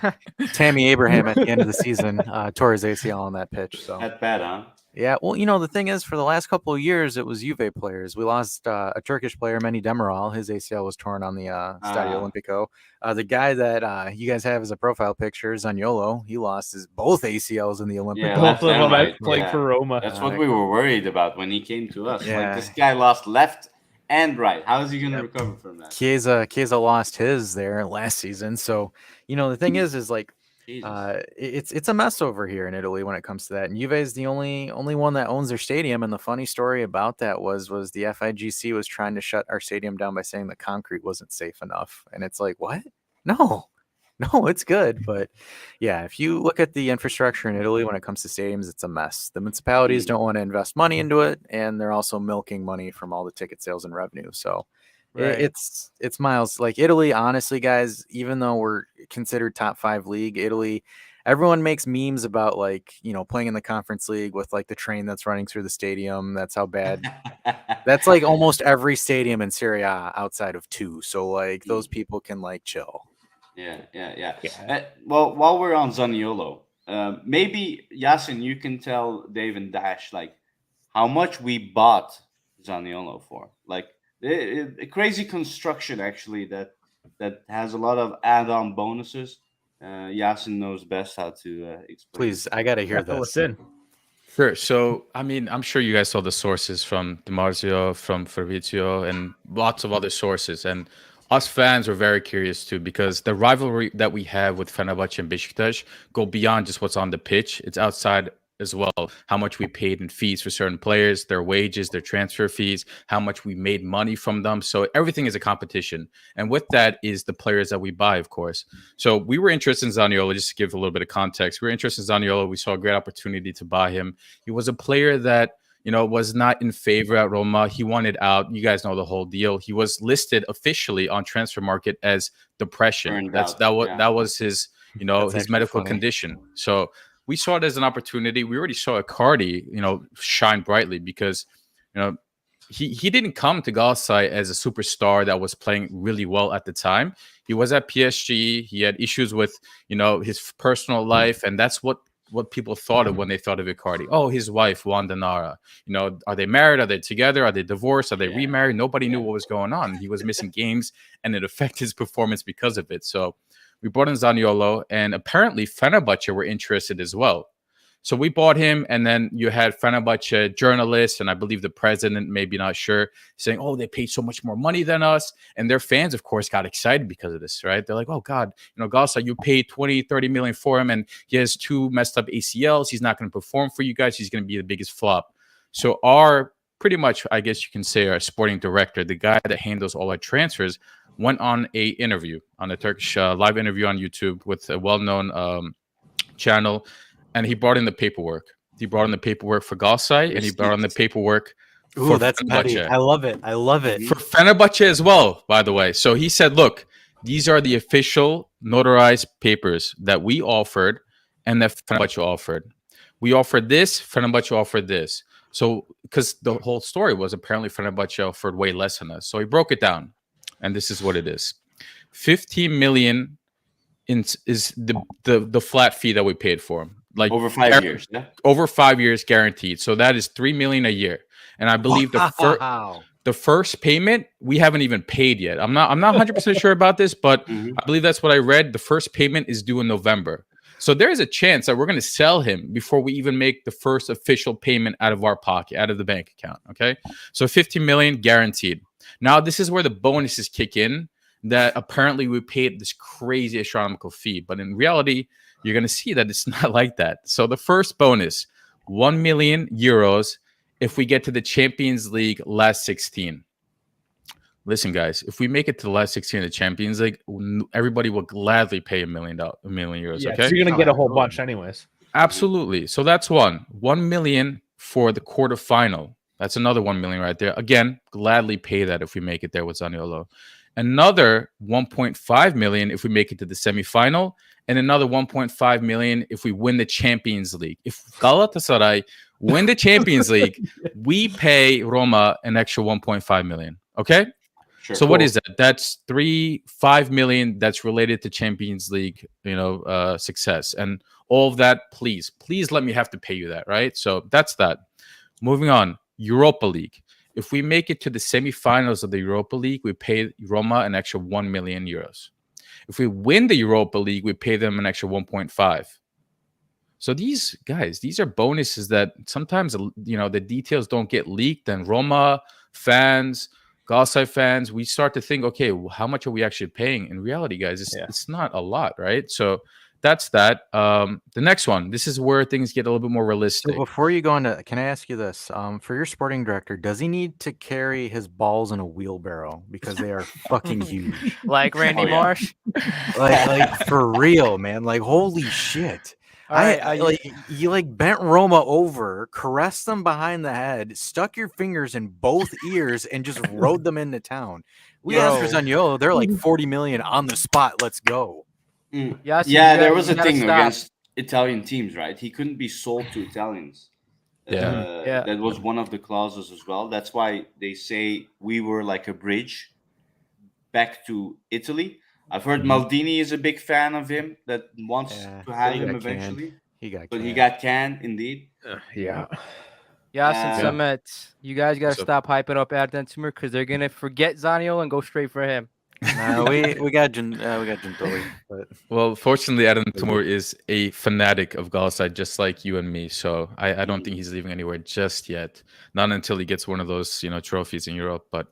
A: Tammy Abraham at the end of the season tore his ACL on that pitch. So
D: That bad, huh?
A: yeah, well, the thing is, for the last couple of years, it was Juve players. We lost a Turkish player, Meni Demiral. His ACL was torn on the Stadio Olimpico. The guy that you guys have as a profile picture, Zaniolo, he lost both ACLs in the Olimpico.
D: Yeah,
B: Both
D: left
B: of them
D: and right.
B: playing
D: Yeah.
B: for Roma.
D: That's what we were worried about when he came to us.
A: Yeah.
D: Like, this guy lost left and right. How is he going to recover from that?
A: Chiesa lost his there last season. So, the thing is like,
D: Jesus.
A: it's a mess over here in Italy when it comes to that. And Juve is the only one that owns their stadium. And the funny story about that was the FIGC was trying to shut our stadium down by saying the concrete wasn't safe enough. And it's like, what? No, it's good. But yeah, if you look at the infrastructure in Italy when it comes to stadiums, it's a mess. The municipalities don't want to invest money into it, and they're also milking money from all the ticket sales and revenue. So
F: Right.
A: it's miles. Like Italy, honestly, guys, even though we're considered top 5 league, Italy, everyone makes memes about playing in the Conference League with like the train that's running through the stadium. That's how bad. That's like almost every stadium in Serie A outside of 2. So like those people can chill.
D: Yeah. Well, while we're on Zaniolo, maybe Yasin, you can tell Dave and Dash how much we bought Zaniolo for. A crazy construction actually that has a lot of add-on bonuses. Yasin knows best how to explain.
A: Please, I gotta hear
B: Fill
A: this.
B: us in.
E: Sure. So, I mean, I'm sure you guys saw the sources from DiMarzio, from Fabrizio, and lots of other sources. And us fans were very curious too, because the rivalry that we have with Fenerbahce and Besiktas go beyond just what's on the pitch. It's outside as well. How much we paid in fees for certain players, their wages, their transfer fees, how much we made money from them. So everything is a competition. And with that is the players that we buy, of course. So we were interested in Zaniolo, just to give a little bit of context. We were interested in Zaniolo. We saw a great opportunity to buy him. He was a player that was not in favor at Roma. He wanted out. You guys know the whole deal. He was listed officially on transfer market as depression. That was his, his medical condition. So we saw it as an opportunity. We already saw Icardi, shine brightly because, he didn't come to Galatasaray as a superstar that was playing really well at the time. He was at PSG. He had issues with, his personal life, and that's what people thought of when they thought of Icardi. Oh, his wife, Wanda Nara. Are they married? Are they together? Are they divorced? Are they remarried? Nobody knew what was going on. He was missing games, and it affected his performance because of it. So we brought in Zaniolo, and apparently Fenerbahce were interested as well. So we bought him, and then you had Fenerbahce journalists, and I believe the president, maybe not sure, saying, oh, they paid so much more money than us. And their fans, of course, got excited because of this, right? They're like, oh, God, Galatasaray, you paid 20, 30 million for him, and he has 2 messed up ACLs. He's not going to perform for you guys. He's going to be the biggest flop. So pretty much, I guess you can say our sporting director, the guy that handles all our transfers, went on a Turkish live interview on YouTube with a well-known channel, and he brought in the paperwork. He brought in the paperwork for Galatasaray, and he brought in the paperwork for
A: that's petty. I love it.
E: For Fenerbahce as well, by the way. So he said, look, these are the official notarized papers that we offered and that Fenerbahce offered. We offered this, Fenerbahce offered this. So, because the whole story was apparently Fenerbahce offered way less than us. So he broke it down. And this is what it is: 15 million is the flat fee that we paid for him,
D: over 5 years. Yeah,
E: over 5 years guaranteed. So that is 3 million a year. And I believe the first payment we haven't even paid yet. I'm not 100% sure about this, but I believe that's what I read. The first payment is due in November. So there is a chance that we're going to sell him before we even make the first official payment out of our pocket, out of the bank account. Okay, so 15 million guaranteed. Now, this is where the bonuses kick in, that apparently we paid this crazy astronomical fee. But in reality, you're going to see that it's not like that. So the first bonus, 1 million euros if we get to the Champions League last 16. Listen, guys, if we make it to the last 16 of the Champions League, everybody will gladly pay $1 million euros.
B: Yeah,
E: Okay,
B: so you're gonna get a whole bunch anyways.
E: absolutely. So that's 1 million for the quarterfinal. That's another 1 million right there. Again, gladly pay that if we make it there with Zaniolo. Another 1.5 million if we make it to the semifinal, and another 1.5 million if we win the Champions League. If Galatasaray win the Champions League, we pay Roma an extra 1.5 million. Okay.
D: Sure,
E: So
D: cool.
E: what is that? That's 5 million that's related to Champions League, success. And all of that, please let me have to pay you that, right? So that's that. Moving on, Europa League. If we make it to the semifinals of the Europa League, we pay Roma an extra 1 million euros. If we win the Europa League, we pay them an extra 1.5. So these guys, these are bonuses that sometimes, the details don't get leaked, and Roma fans, Galatasaray fans, we start to think, okay, how much are we actually paying? In reality, guys, it's not a lot, right? So that's that. The next one, this is where things get a little bit more realistic.
A: So before you go into, can I ask you this? For your sporting director, does he need to carry his balls in a wheelbarrow because they are fucking huge?
F: Like Randy
D: Oh, yeah.
F: Marsh.
A: like for real, man. Like holy shit.
F: All right,
A: You bent Roma over, caressed them behind the head, stuck your fingers in both ears, and just rode them into town. We asked for
F: Yo.
A: Zaniolo, they're like 40 million on the spot. Let's go.
F: Yeah, so
D: Yeah,
F: you
D: there
F: gotta-
D: was
F: you
D: a
F: gotta
D: thing
F: stop.
D: against Italian teams, right? He couldn't be sold to Italians.
E: Yeah.
F: Yeah.
D: That was one of the clauses as well. That's why they say we were like a bridge back to Italy. I've heard Maldini is a big fan of him, that wants
A: Yeah,
D: to have
A: he
D: him
A: got
D: eventually.
A: He got
D: But he
A: canned.
D: got canned, indeed.
B: Yeah.
F: Yasin
D: Yeah.
F: Samet, you guys gotta
E: So-
F: stop hyping up Erden Timur because they're gonna forget Zaniolo and go straight for him.
A: we got Gentoli, but
E: Well, fortunately, Adam Timur is a fanatic of Galatasaray, just like you and me. So I don't think he's leaving anywhere just yet. Not until he gets one of those, trophies in Europe. But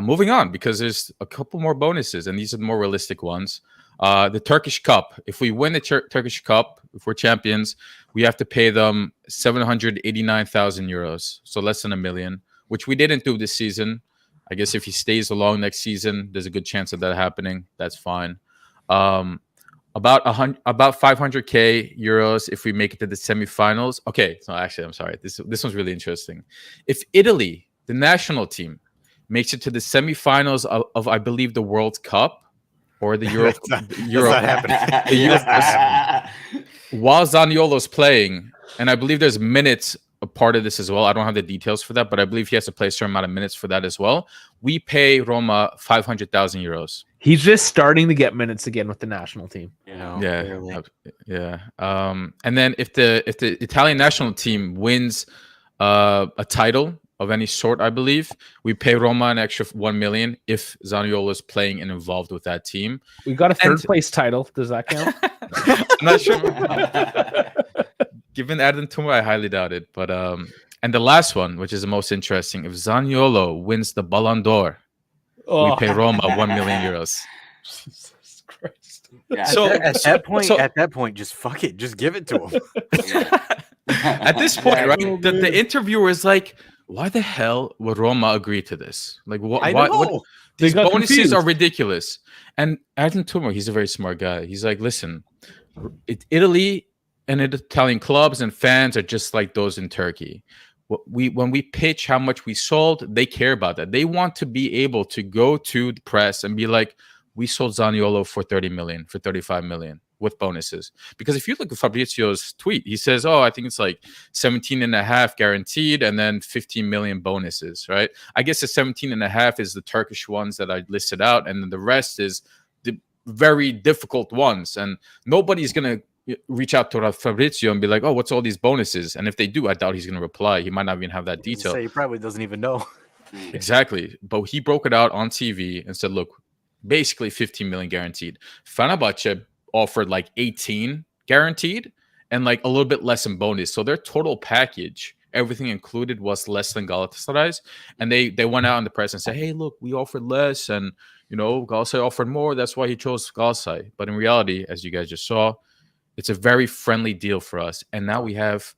E: moving on, because there's a couple more bonuses, and these are the more realistic ones. The Turkish Cup. If we win the Turkish Cup, if we're champions, we have to pay them 789,000 euros. So less than $1 million, which we didn't do this season. I guess if he stays along next season, there's a good chance of that happening. That's fine. About 500k euros if we make it to the semifinals. Okay, so actually, I'm sorry. This one's really interesting. If Italy, the national team, makes it to the semifinals of I believe the World Cup or the Euro,
A: not happening.
E: while Zaniolo's playing, and I believe there's minutes a part of this as well. I don't have the details for that, but I believe he has to play a certain amount of minutes for that as well. We pay Roma 500,000 euros.
B: He's just starting to get minutes again with the national team.
E: Yeah. And then if the Italian national team wins a title of any sort, I believe we pay Roma an extra 1 million if Zaniolo is playing and involved with that team.
B: We got a third place title. Does that count?
E: I'm not sure. Given Erden Timur, I highly doubt it. But and the last one, which is the most interesting, if Zaniolo wins the Ballon d'Or, we pay Roma 1 million euros.
B: Jesus Christ.
D: Yeah.
E: So
A: at that point, just fuck it, just give it to him.
E: at this point, right? The interviewer is like, "Why the hell would Roma agree to this? Like,
A: I
E: why?
A: know.
E: These
B: got
E: bonuses
B: confused.
E: are ridiculous." And Erden Timur, he's a very smart guy. He's like, "Listen, Italy and Italian clubs and fans are just like those in Turkey. When we pitch how much we sold, they care about that. They want to be able to go to the press and be like, we sold Zaniolo for 30 million, for 35 million with bonuses. Because if you look at Fabrizio's tweet, he says, I think it's like 17 and a half guaranteed and then 15 million bonuses, right? I guess the 17 and a half is the Turkish ones that I listed out. And then the rest is the very difficult ones. And nobody's going to reach out to Fabrizio and be like, what's all these bonuses? And if they do, I doubt he's going to reply. He might not even have that detail.
A: He probably doesn't even know.
E: Exactly. But he broke it out on TV and said, look, basically 15 million guaranteed. Fenerbahce offered like 18 guaranteed and like a little bit less in bonus. So their total package, everything included, was less than Galatasaray's. And they went out in the press and said, hey, look, we offered less. And, Galatasaray offered more. That's why he chose Galatasaray. But in reality, as you guys just saw, It's a very friendly deal for us. And now we have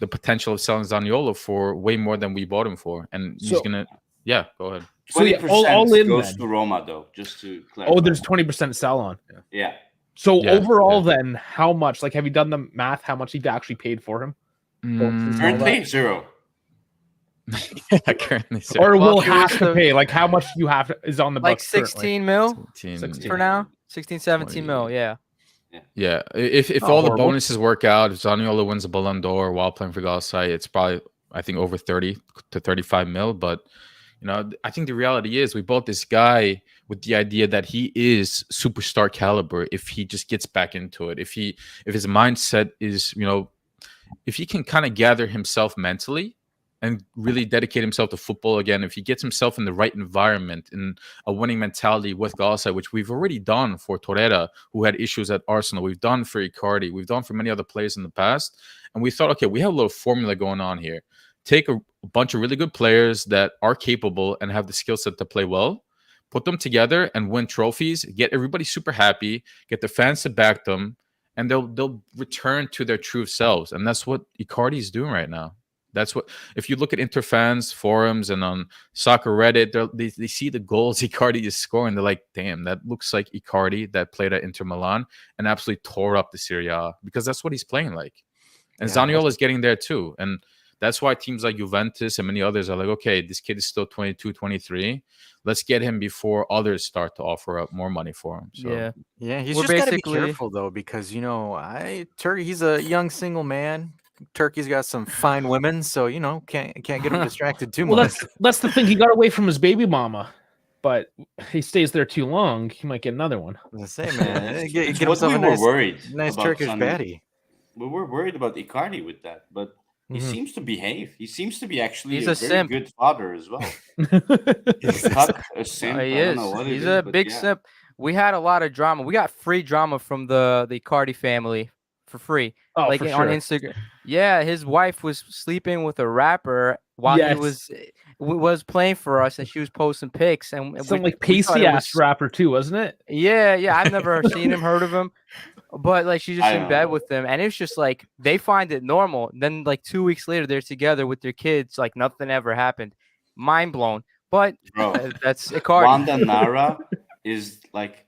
E: the potential of selling Zaniolo for way more than we bought him for. And he's
B: So-
E: going to, yeah, go ahead.
B: So yeah,
D: 20%
B: all in
D: goes
B: then.
D: to Roma, though, just to clarify.
B: Oh, there's 20% sell on.
D: Yeah.
B: So
E: Yeah,
B: overall,
E: yeah.
B: then, how much? Like, have you done the math? How much he actually paid for him?
D: Currently, 0.
E: Currently,
B: Or
F: Well,
B: will
F: if it was
B: have to
F: the-
B: pay? Like, how much you have is on the
F: Like
B: books currently?
F: 16 mil
E: 17.
F: for now. 16, 17 mil. Yeah.
E: Yeah, if
B: Not
E: all the
B: horrible.
E: bonuses work out, if Zaniolo wins the Ballon d'Or while playing for Galatasaray, it's probably, I think, over 30 to 35 mil. But, I think the reality is we bought this guy with the idea that he is superstar caliber if he just gets back into it. If his mindset is, if he can kind of gather himself mentally and really dedicate himself to football again, if he gets himself in the right environment, in a winning mentality with Galatasaray, which we've already done for Torreira, who had issues at Arsenal, we've done for Icardi, we've done for many other players in the past, and we thought, okay, we have a little formula going on here. Take a bunch of really good players that are capable and have the skill set to play well, put them together and win trophies, get everybody super happy, get the fans to back them, and they'll return to their true selves. And that's what Icardi is doing right now. That's what, if you look at Inter fans forums and on soccer Reddit, they see the goals Icardi is scoring. They're like, damn, that looks like Icardi that played at Inter Milan and absolutely tore up the Serie A, because that's what he's playing like. And Zaniolo is getting there too. And that's why teams like Juventus and many others are like, okay, this kid is still 22, 23. Let's get him before others start to offer up more money for him. So,
F: Yeah.
A: He's
F: We're
A: just got to be
F: basically-
A: careful though, because Turkey. He's a young single man. Turkey's got some fine women, so can't get him distracted too
B: Well,
A: much.
B: that's the thing. He got away from his baby mama, but he stays there too long. He might get another one.
A: I was gonna say, man, get
D: What
A: himself
D: we
A: a
D: were
A: nice,
D: worried
A: nice
D: about
A: Turkish
D: Sonny.
A: baddie.
D: We were worried about Icardi with that, but he
B: Mhm.
D: seems to behave. He seems to be actually
F: He's
D: a
F: a
D: very
F: simp.
D: good father as well.
A: He's a
D: Cut, a simp,
F: He
D: I don't
F: is.
D: know what it
F: He's
D: is,
F: a
D: but
F: big
D: yeah.
F: simp. We had a lot of drama. We got free drama from the Icardi family for free.
B: Oh,
F: Like
B: for
F: on
B: sure.
F: Instagram. Yeah, his wife was sleeping with a rapper while he
B: Yes.
F: was playing for us, and she was posting pics. And
B: Some like
F: we thought
B: pasty
F: it
B: ass
F: was-
B: rapper too, wasn't it?
F: Yeah. I've never seen him, heard of him, but like she's just
D: I
F: in
D: don't
F: bed
D: know.
F: with him, and it's just like they find it normal. Then like 2 weeks later, they're together with their kids, like nothing ever happened. Mind blown. But
D: Bro,
F: that's Icardi.
D: Wanda Nara is like,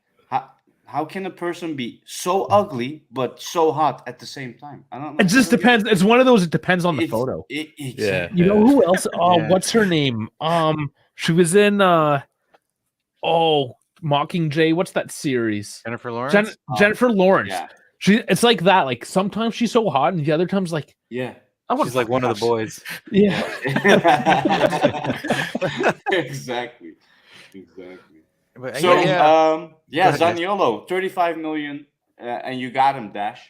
D: how can a person be so ugly but so hot at the same time? I don't know.
B: It just
D: I don't get
B: depends. It's one of those. It depends on the
D: It's-
B: photo.
D: Exactly.
B: You know who else? Oh,
A: Yeah.
B: what's her name? She was in Mockingjay. What's that series?
A: Jennifer Lawrence.
B: Jennifer Lawrence.
D: Yeah.
B: It's like that. Like sometimes she's so hot, and the other times like
D: Yeah.
B: I want
A: She's like one of the boys.
B: yeah.
D: Exactly.
A: But,
D: So,
A: yeah,
F: yeah.
D: yeah,
A: Go ahead, guys.
D: Zaniolo, 35 million, and you got him, Dash.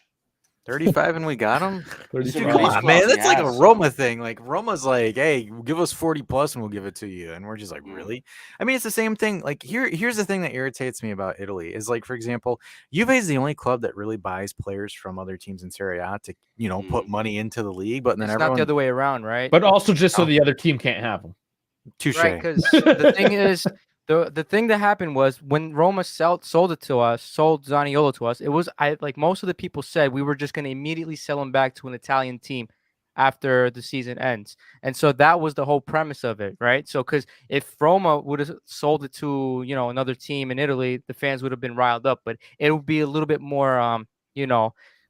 A: 35 and we got him.
D: It's a
A: Dude,
D: release
A: come on,
D: clause
A: man.
D: he
A: That's like a
D: has.
A: Roma thing. Like Roma's like, hey, give us 40 plus and we'll give it to you. And we're just like,
D: Mm.
A: really? I mean, it's the same thing. Like here's the thing that irritates me about Italy is like, for example, Juve is the only club that really buys players from other teams in Serie A to, put money into the league. But then
F: It's not
A: everyone
F: the other way around, right?
B: But also just so the other team can't have them.
A: touche.
F: Right, because the thing is, the thing that happened was when Roma sold Zaniolo to us. It was like most of the people said we were just going to immediately sell him back to an Italian team after the season ends, and so that was the whole premise of it, right? So because if Roma would have sold it to another team in Italy, the fans would have been riled up, but it would be a little bit more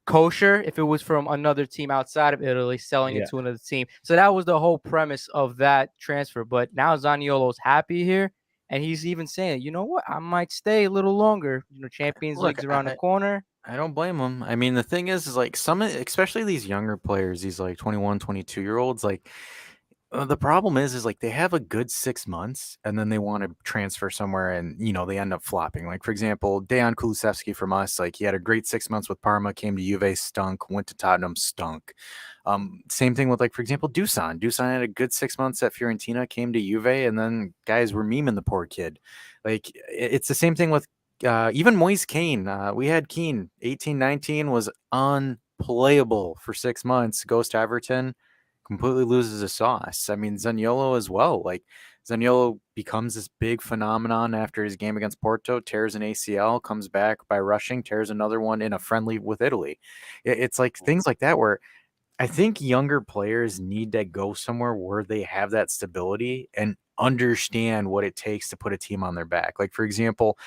F: kosher if it was from another team outside of Italy selling it to another team. So that was the whole premise of that transfer. But now Zaniolo's happy here, and he's even saying, you know what, I might stay a little longer. Champions
A: Look,
F: League's around the corner.
A: I don't blame him. I mean, the thing is like some, especially these younger players, these like 21, 22-year-olds, like the problem is like they have a good 6 months and then they want to transfer somewhere and, they end up flopping. Like, for example, Dejan Kulusevski from us, like he had a great 6 months with Parma, came to Juve, stunk, went to Tottenham, stunk. Same thing with like, for example, Dusan. Dusan had a good 6 months at Fiorentina, came to Juve, and then guys were memeing the poor kid. Like it's the same thing with even Moise Kean. We had Kean, 18, 19, was unplayable for 6 months, goes to Everton, completely loses the sauce. I mean, Zaniolo as well. Like Zaniolo becomes this big phenomenon after his game against Porto, tears an ACL, comes back by rushing, tears another one in a friendly with Italy. It's like things like that where I think younger players need to go somewhere where they have that stability and understand what it takes to put a team on their back. Like, for example,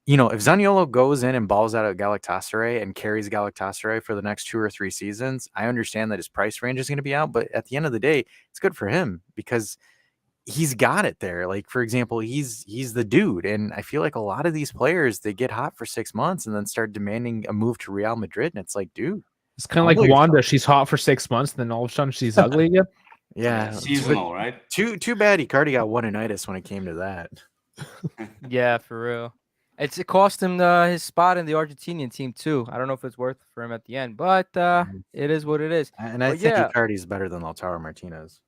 A: if Zaniolo goes in and balls out at Galatasaray and carries Galatasaray for the next 2 or 3 seasons, I understand that his price range is going to be out, but at the end of the day, it's good for him because he's got it there. Like, for example, he's the dude, and I feel like a lot of these players, they get hot for 6 months and then start demanding a move to Real Madrid, and it's like, dude,
B: It's kind of like Wanda. She's hot for 6 months, and then all of a sudden she's ugly again.
A: yeah,
D: seasonal, right?
A: Too bad Icardi got one-anitis when it came to that.
F: Yeah, for real. It cost him his spot in the Argentinian team too. I don't know if it's worth it for him at the end, but it is what it is.
A: And I
F: But
A: think
F: yeah.
A: Icardi's better than Lautaro Martinez.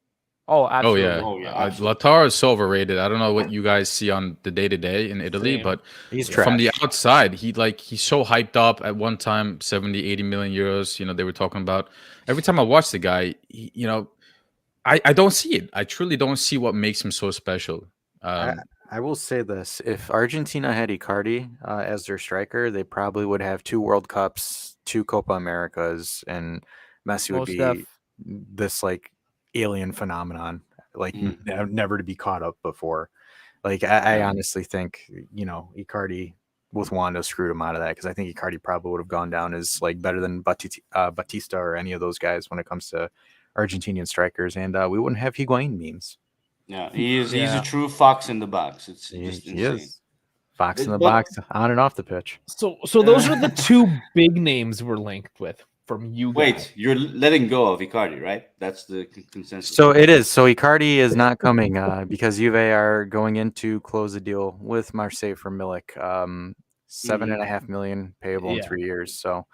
F: Oh,
E: Oh
F: absolutely.
E: yeah,
D: Oh, yeah, absolutely.
E: Lautaro is so overrated. I don't know what you guys see on the day-to-day in Italy,
B: Same.
E: but
A: He's
E: from the
A: trash.
E: outside, he's so hyped up. At one time, 70, 80 million euros. They were talking about. Every time I watch the guy, I don't see it. I truly don't see what makes him so special.
A: I will say this: if Argentina had Icardi as their striker, they probably would have 2 World Cups, 2 Copa Americas, and Messi would
F: Most
A: be
F: def.
A: this like alien phenomenon, like
D: Mm.
A: never to be caught up before. Like I
D: Yeah.
A: honestly think Icardi with Wanda screwed him out of that because I think Icardi probably would have gone down as like better than Batista or any of those guys when it comes to Argentinian strikers, and we wouldn't have Higuain memes.
D: Yeah, he's a
F: Yeah.
D: true fox in the box. It's
A: He,
D: just
A: he
D: insane.
A: is fox in the
D: But-
A: box on and off the pitch.
B: So those are the 2 big names we're linked with from you guys.
D: Wait, you're letting go of Icardi, right? That's the consensus.
A: So it is. So Icardi is not coming because Juve are going in to close a deal with Marseille for Milik. 7.5 million payable in
B: Yeah.
A: 3 years. So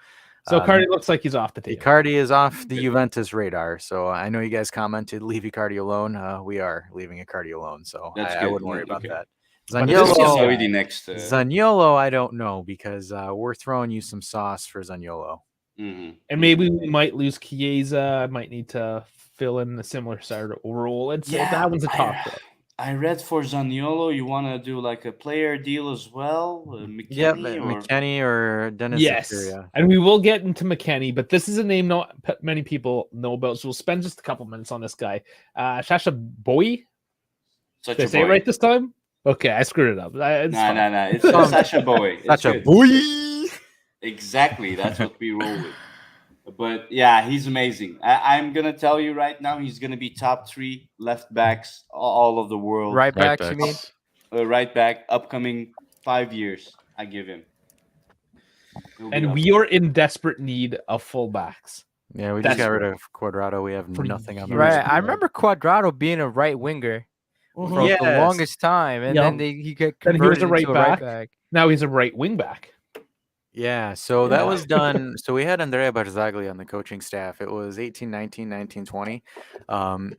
B: Cardi looks like he's off the table.
A: Icardi is off the Juventus radar. So I know you guys commented, leave Icardi alone. We are leaving Icardi alone. So
D: That's
A: I
D: good.
A: wouldn't worry
D: Yeah,
A: about
D: okay.
A: that.
B: But
D: This is
B: Zaniolo-
D: already next.
A: Zaniolo, I don't know because we're throwing you some sauce for Zaniolo.
D: Mhm.
B: And maybe we might lose Chiesa. I might need to fill in a similar sort of role. That one's a top.
D: I read for Zaniolo, you want to do like a player deal as well,
A: Yep,
D: McKennie or
A: McKennie or Dennis
B: Yes,
A: Zakaria.
B: and we will get into McKennie, but this is a name not many people know about, so we'll spend just a couple minutes on this guy. Sasha Boey.
D: such
B: Did I
D: a
B: say it
D: boy.
B: right this time? Okay, I screwed it up. It's fine.
D: No. It's Sasha Boey. It's
A: Such a
D: good.
A: boy.
D: Exactly. That's what we roll with. But yeah, he's amazing. I'm gonna tell you right now, he's gonna be top 3 left backs all of the world.
F: Right
E: Right
F: backs, you
E: backs.
F: mean?
D: Right back, upcoming 5 years. I give him. He'll be
B: And
D: up.
B: we are in desperate need of fullbacks.
A: Yeah, we just got rid
B: Desperate.
A: of Quadrado. We have
B: For
A: nothing on the
B: years.
F: Right.
A: right.
F: I remember Cuadrado being a right winger for the
A: Yes.
F: longest time, and
B: Yeah.
F: then he got
B: Then he was
F: converted
B: a right
F: into a right
B: back.
F: back.
B: Now he's a right wing back.
A: Yeah, so that
B: Yeah.
A: was done. So we had Andrea Barzagli on the coaching staff. It was 18-19, 19-20.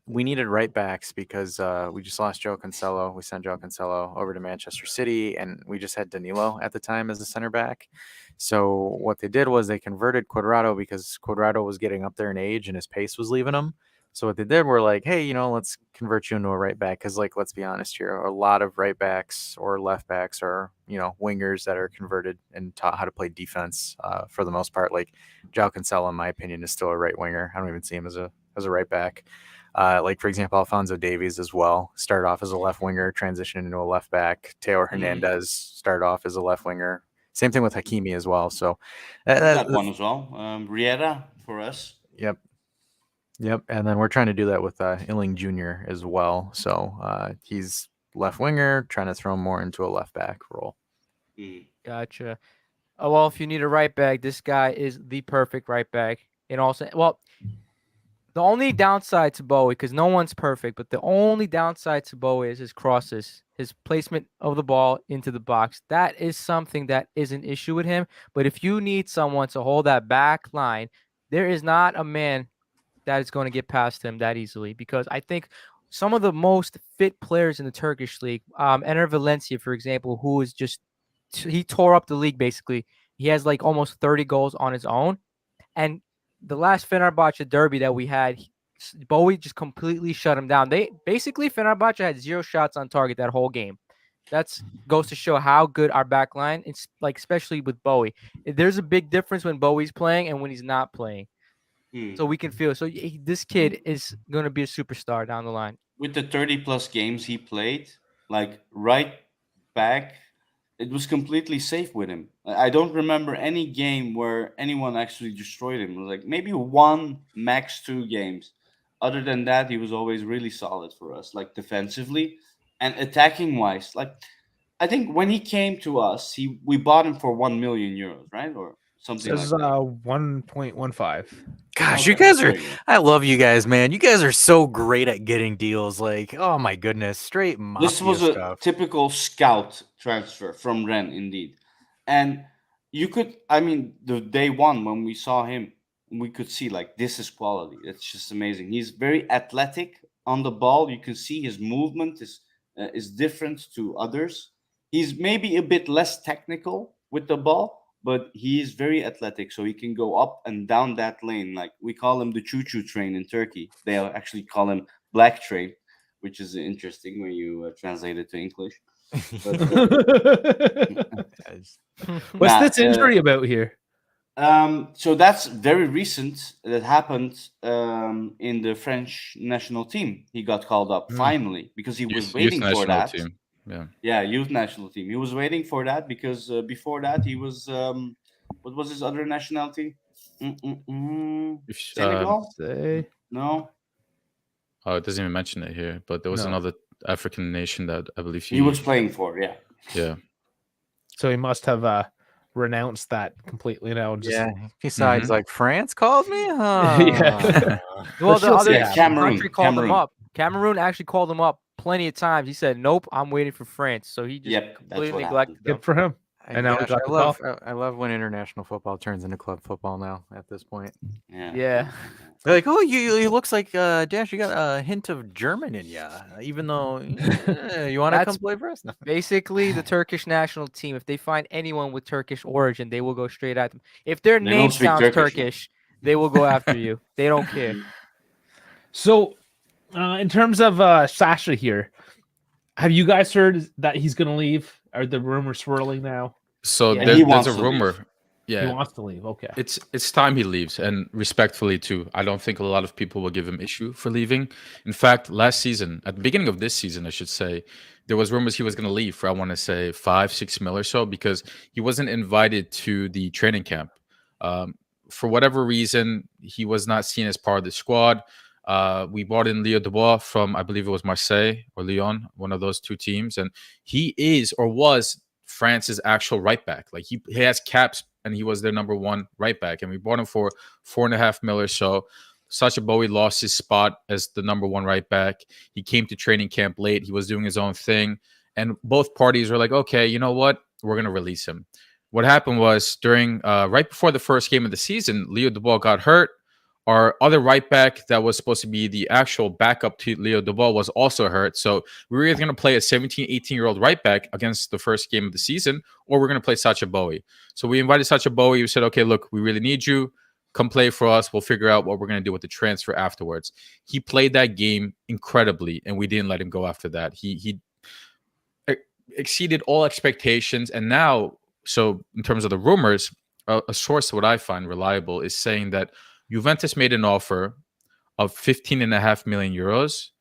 A: We needed right backs because we just lost Joe Cancelo. We sent Joe Cancelo over to Manchester City, and we just had Danilo at the time as the center back. So what they did was they converted Cuadrado because Cuadrado was getting up there in age and his pace was leaving him. So what they did were like, hey, let's convert you into a right back because, like, let's be honest here, a lot of right backs or left backs are, wingers that are converted and taught how to play defense for the most part. Like, João Cancelo, in my opinion, is still a right winger. I don't even see him as a right back. Like, for example, Alphonso Davies as well started off as a left winger, transitioned into a left back. Teo Hernandez started off as a left winger. Same thing with Hakimi as well. So
D: that one as well. Riera for us.
A: Yep, and then we're trying to do that with Illing Jr. as well. So he's left winger, trying to throw him more into a left back role.
D: Mhm.
F: Gotcha. Oh, well, if you need a right back, this guy is the perfect right back. In all sense, well, the only downside to Boey, because no one's perfect, but the only downside to Boey is his crosses, his placement of the ball into the box. That is something that is an issue with him. But if you need someone to hold that back line, there is not a man that is going to get past him that easily, because I think some of the most fit players in the Turkish league, Ener Valencia, for example, who is just he tore up the league basically. He has like almost 30 goals on his own, and the last Fenerbahce derby that we had, Bowie just completely shut him down. They basically Fenerbahce had 0 shots on target that whole game. That's goes to show how good our back line, it's like especially with Bowie. There's a big difference when Bowie's playing and when he's not playing. So we can feel. So this kid is going to be a superstar down the line.
D: With the 30+ games he played, like right back, it was completely safe with him. I don't remember any game where anyone actually destroyed him. It was like maybe 1, max 2 games. Other than that, he was always really solid for us, like defensively and attacking wise. Like I think when he came to us, we bought him for 1 million euros, right? Or something
B: Says
D: like that.
B: 1.15.
A: Gosh,
D: Okay,
A: you guys are.
D: there you go.
A: I love you guys, man. You guys are so great at getting deals. Like, oh my goodness, straight mafia
D: This was a
A: stuff.
D: typical scout transfer from Ren, indeed. And you could, I mean, the day one when we saw him, we could see like this is quality. It's just amazing. He's very athletic on the ball. You can see his movement is different to others. He's maybe a bit less technical with the ball, but he is very athletic, so he can go up and down that lane. Like we call him the choo-choo train in Turkey. They actually call him Black Train, which is interesting when you translate it to English. But,
B: What's
D: Nah,
B: this injury about here?
D: so that's very recent. That happened in the French national team. He got called up finally because he was
E: Youth
D: waiting for
E: national
D: that.
E: team. Yeah.
D: Yeah, youth national team. He was waiting for that because before that he was what was his other nationality? Senegal?
B: Say
D: No,
E: Oh, it doesn't even mention it here, but there was
B: No.
E: another African nation that I believe
D: he was playing for. Yeah,
E: Yeah.
B: so. He must have renounced that completely now. Just
A: Yeah. Besides, like France called me.
B: Yeah.
F: Well,
B: But
F: the
B: she'll
F: other
B: say
D: Yeah, Cameroon,
F: country called him
D: Cameroon.
F: up. Cameroon actually called him up plenty of times. He said, "Nope, I'm waiting for France." So he just
D: Yep, that's
F: completely
D: what
F: neglected them.
B: good for him. And now we got the call.
A: I love when international football turns into club football now. At this point,
D: Yeah.
F: Yeah.
A: they're like, "Oh, you looks like Dash. You got a hint of German in you, even though you want to
F: That's
A: come play for us." No.
F: Basically, the Turkish national team, if they find anyone with Turkish origin, they will go straight at them. If their
D: They
F: name
D: don't speak
F: sounds
D: Turkish.
F: Turkish, they will go after you. They don't care.
B: So, in terms of Sasha here, have you guys heard that he's going to leave? Are the rumors swirling now?
E: So
F: Yeah.
E: there's,
D: He
E: there's
D: wants
E: a
D: to leave.
E: rumor. Yeah.
B: He wants to leave. Okay.
E: It's time he leaves, and respectfully too. I don't think a lot of people will give him issue for leaving. In fact, last season, at the beginning of this season, I should say, there was rumors he was going to leave for I want to say 5-6 mil or so because he wasn't invited to the training camp. For whatever reason, he was not seen as part of the squad. We brought in Leo Dubois from I believe it was Marseille or Lyon, one of those two teams, and he is or was France's actual right back. Like he has caps and he was their number one right back. And we bought him for 4.5 mil or so. Sacha Boey lost his spot as the number one right back. He came to training camp late. He was doing his own thing. And both parties were like, okay, you know what? We're going to release him. What happened was during right before the first game of the season, Leo Dubois got hurt. Our other right back that was supposed to be the actual backup to Leo Dubois was also hurt. So we were either going to play a 17, 18-year-old right back against the first game of the season, or we're going to play Sacha Boey. So we invited Sacha Boey. We said, okay, look, we really need you. Come play for us. We'll figure out what we're going to do with the transfer afterwards. He played that game incredibly, and we didn't let him go after that. He exceeded all expectations. And now, so in terms of the rumors, a source what I find reliable is saying that Juventus made an offer of 15.5 million euros,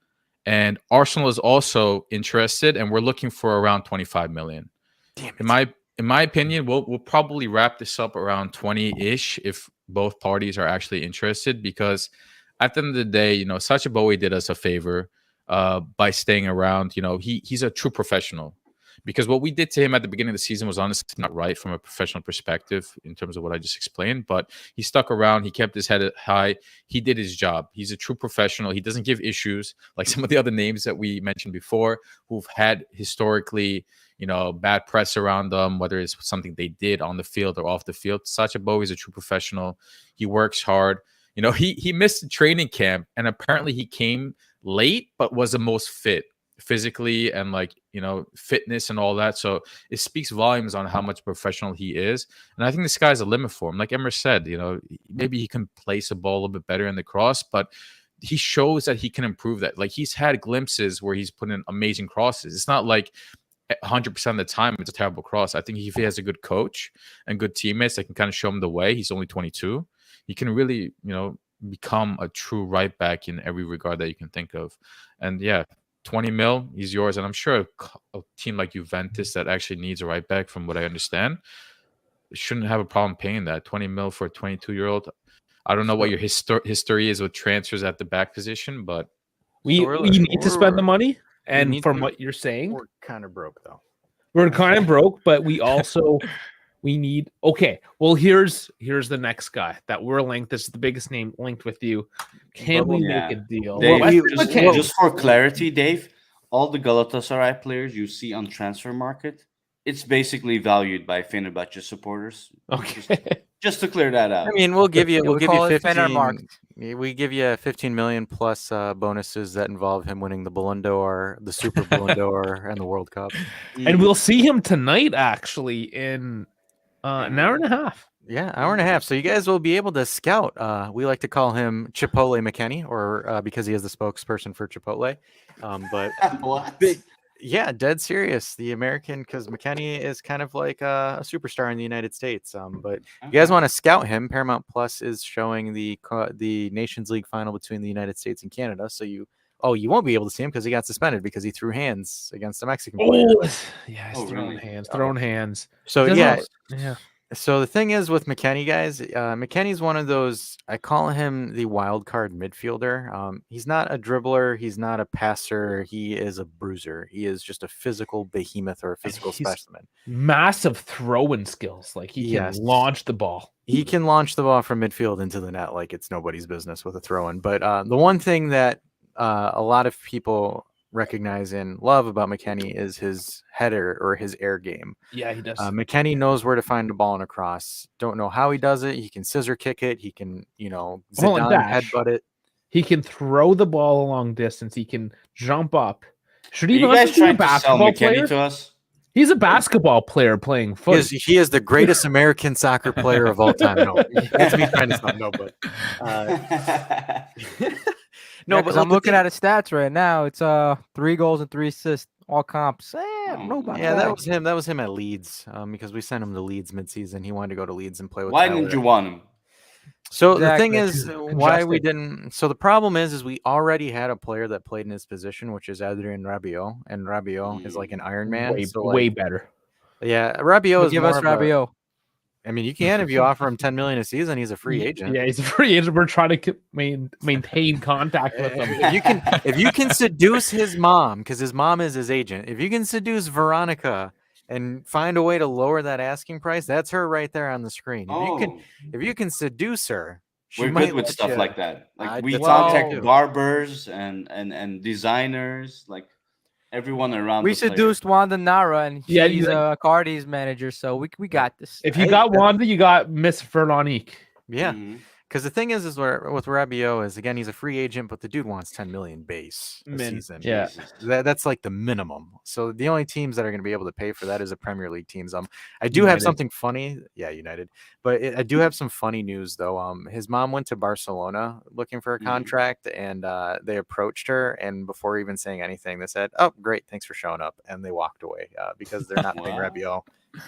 E: and Arsenal is also interested, and we're looking for around 25 million.
A: Damn it.
E: In my opinion, we'll probably wrap this up around 20-ish if both parties are actually interested, because at the end of the day, you know, Sacha Boey did us a favor by staying around. You know, he's a true professional. Because what we did to him at the beginning of the season was honestly not right from a professional perspective in terms of what I just explained. But he stuck around. He kept his head high. He did his job. He's a true professional. He doesn't give issues like some of the other names that we mentioned before who've had historically, you know, bad press around them, whether it's something they did on the field or off the field. Sacha Boey is a true professional. He works hard. You know, he missed the training camp, and apparently he came late, but was the most fit physically and like, you know, fitness and all that. So it speaks volumes on how much professional he is. And I think the sky's the limit for him. Like Emmer said, you know, maybe he can place a ball a little bit better in the cross, but he shows that he can improve that. Like, he's had glimpses where he's put in amazing crosses. It's not like 100% of the time it's a terrible cross. I think if he has a good coach and good teammates that can kind of show him the way, he's only 22. He can really, become a true right back in every regard that you can think of. And yeah, 20 mil, he's yours. And I'm sure a team like Juventus that actually needs a right back, from what I understand, shouldn't have a problem paying that 20 mil for a 22-year-old. I don't know what your history is with transfers at the back position, but
B: we need to spend the money. And from what you're saying,
A: we're kind of broke though.
B: We're kind of broke, but we also we need. Okay, well, here's the next guy that we're linked. This is the biggest name linked with you. Can we make a deal?
D: Dave, just for clarity, Dave, all the Galatasaray players you see on transfer market, it's basically valued by Fenerbahce supporters.
B: Okay.
D: Just to clear that out.
A: I mean, we'll give you
F: 15.
A: We give you 15 million plus bonuses that involve him winning the Ballon d'Or, the Super Ballon d'Or, and the World Cup.
B: And we'll see him tonight, actually, in an hour and a half.
A: Yeah, hour and a half. So you guys will be able to scout. We like to call him Chipotle McKennie, or because he is the spokesperson for Chipotle. But
D: what?
A: Yeah, dead serious. The American, because McKennie is kind of like a superstar in the United States. But you guys want to scout him, Paramount Plus is showing the Nations League final between the United States and Canada. So you won't be able to see him because he got suspended because he threw hands against a Mexican player.
B: Yeah, he's throwing hands.
A: So
B: yeah.
A: So the thing is with McKennie, guys, McKennie's one of those, I call him the wild card midfielder. He's not a dribbler. He's not a passer. He is a bruiser. He is just a physical behemoth or a physical specimen.
B: Massive throwing skills. Like he can launch the ball.
A: He can launch the ball from midfield into the net like it's nobody's business with a throw-in. But the one thing that a lot of people recognize and love about McKennie is his header or his air game.
B: Yeah, he does.
A: McKennie knows where to find the ball in a cross. Don't know how he does it. He can scissor kick it. He can, Zidane headbutt it.
B: He can throw the ball a long distance. He can jump up.
D: Should he not be a basketball player? To us?
B: He's a basketball player playing football.
A: He is the greatest American soccer player of all time. No, it's me trying to stop. No, but
F: no, but I'm looking at his stats right now. It's 3 goals and 3 assists, all comps.
A: That was him. That was him at Leeds, because we sent him to Leeds midseason. He wanted to go to Leeds and play with.
D: Why didn't you want him?
A: So the thing is, why we didn't. So the problem is we already had a player that played in his position, which is Adrien Rabiot, and Rabiot is like an Iron Man,
B: way better.
A: Yeah, Rabiot is.
F: Give us Rabiot.
A: I mean, you can if you offer him 10 million a season. He's a free agent.
B: Yeah, he's a free agent. We're trying to maintain contact with him.
A: If you can seduce his mom, because his mom is his agent. If you can seduce Veronica and find a way to lower that asking price, that's her right there on the screen. If you can seduce her,
D: we're good with stuff like that. Like we contact barbers and designers, like everyone around.
F: We seduced Wanda Nara, and she's Icardi's manager, so we got this.
B: If you got Wanda, you got Miss Veronique.
A: Yeah. Because the thing is with Rabiot is, again, he's a free agent, but the dude wants 10 million base a season.
B: Yeah,
A: that's like the minimum. So the only teams that are going to be able to pay for that is the Premier League teams. I do have something funny. Yeah, United. But I do have some funny news though. His mom went to Barcelona looking for a contract, and they approached her, and before even saying anything, they said, "Oh, great, thanks for showing up," and they walked away because they're not paying Rabiot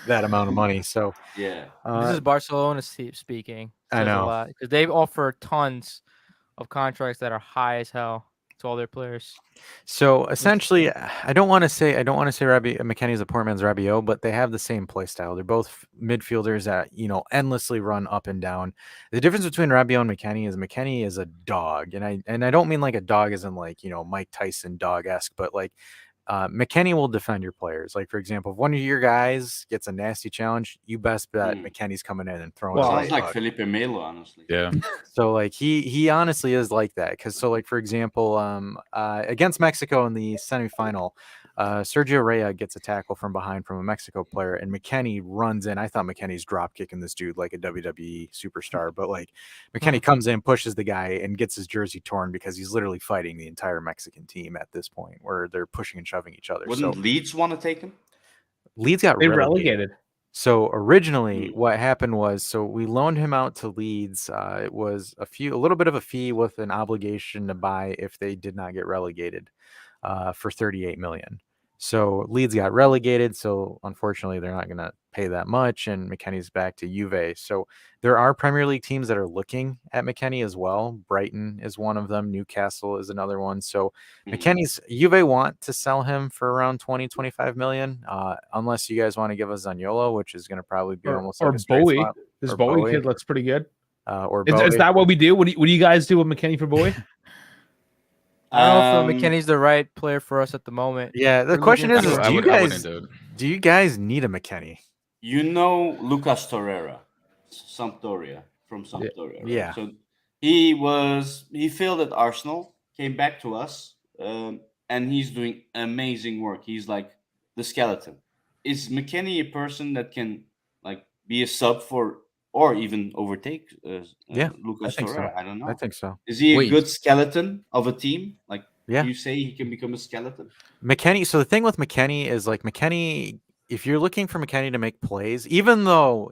A: that amount of money. So
D: yeah,
F: this is Barcelona speaking.
A: I know,
F: because they offer tons of contracts that are high as hell to all their players.
A: So essentially, I don't want to say McKennie's a poor man's Rabiot, but they have the same play style. They're both midfielders that endlessly run up and down. The difference between Rabiot and McKennie is a dog, and I don't mean like a dog as in like Mike Tyson dog-esque, but like McKennie will defend your players. Like, for example, if one of your guys gets a nasty challenge, you best bet McKennie's coming in and throwing.
D: Sounds like Felipe Melo, honestly.
E: Yeah.
A: So like he honestly is like that, because so like for example, against Mexico in the semifinal, Sergio Reyes gets a tackle from behind from a Mexico player, and McKennie runs in. I thought McKennie's drop kicking this dude like a WWE superstar, but like McKennie comes in, pushes the guy, and gets his jersey torn because he's literally fighting the entire Mexican team at this point, where they're pushing and shoving each other.
D: Wouldn't Leeds want to take him?
A: Leeds got relegated. So originally, what happened was, so we loaned him out to Leeds. It was a little bit of a fee with an obligation to buy if they did not get relegated, for 38 million. So Leeds got relegated. So unfortunately, they're not going to pay that much, and McKennie's back to Juve. So there are Premier League teams that are looking at McKennie as well. Brighton is one of them. Newcastle is another one. So McKennie's Juve want to sell him for around 20-25 million, unless you guys want to give us Zaniolo, which is going to probably be almost like a straight
B: Boey.
A: swap.
B: This
A: Or
B: Boey
A: Boey.
B: kid looks pretty good.
A: Or
B: Is
A: Boey.
B: that what we do? What do you guys do with McKennie for Boey?
F: I don't know if McKennie's the right player for us at the moment.
A: Yeah, the
F: We're
A: question
F: looking
A: is,
F: for-
A: do you guys need a McKennie?
D: You know Lucas Torreira, Sampdoria, from Sampdoria. Right?
A: Yeah.
D: So he failed at Arsenal, came back to us, and he's doing amazing work. He's like the skeleton. Is McKennie a person that can like be a sub for or even overtake Lucas Torreira? I don't know.
A: I think so.
D: Is he a
E: Wait.
D: good skeleton of a team? Like,
A: Yeah.
D: you say he can become a skeleton?
A: McKennie. So the thing with McKennie is like McKennie, if you're looking for McKennie to make plays, even though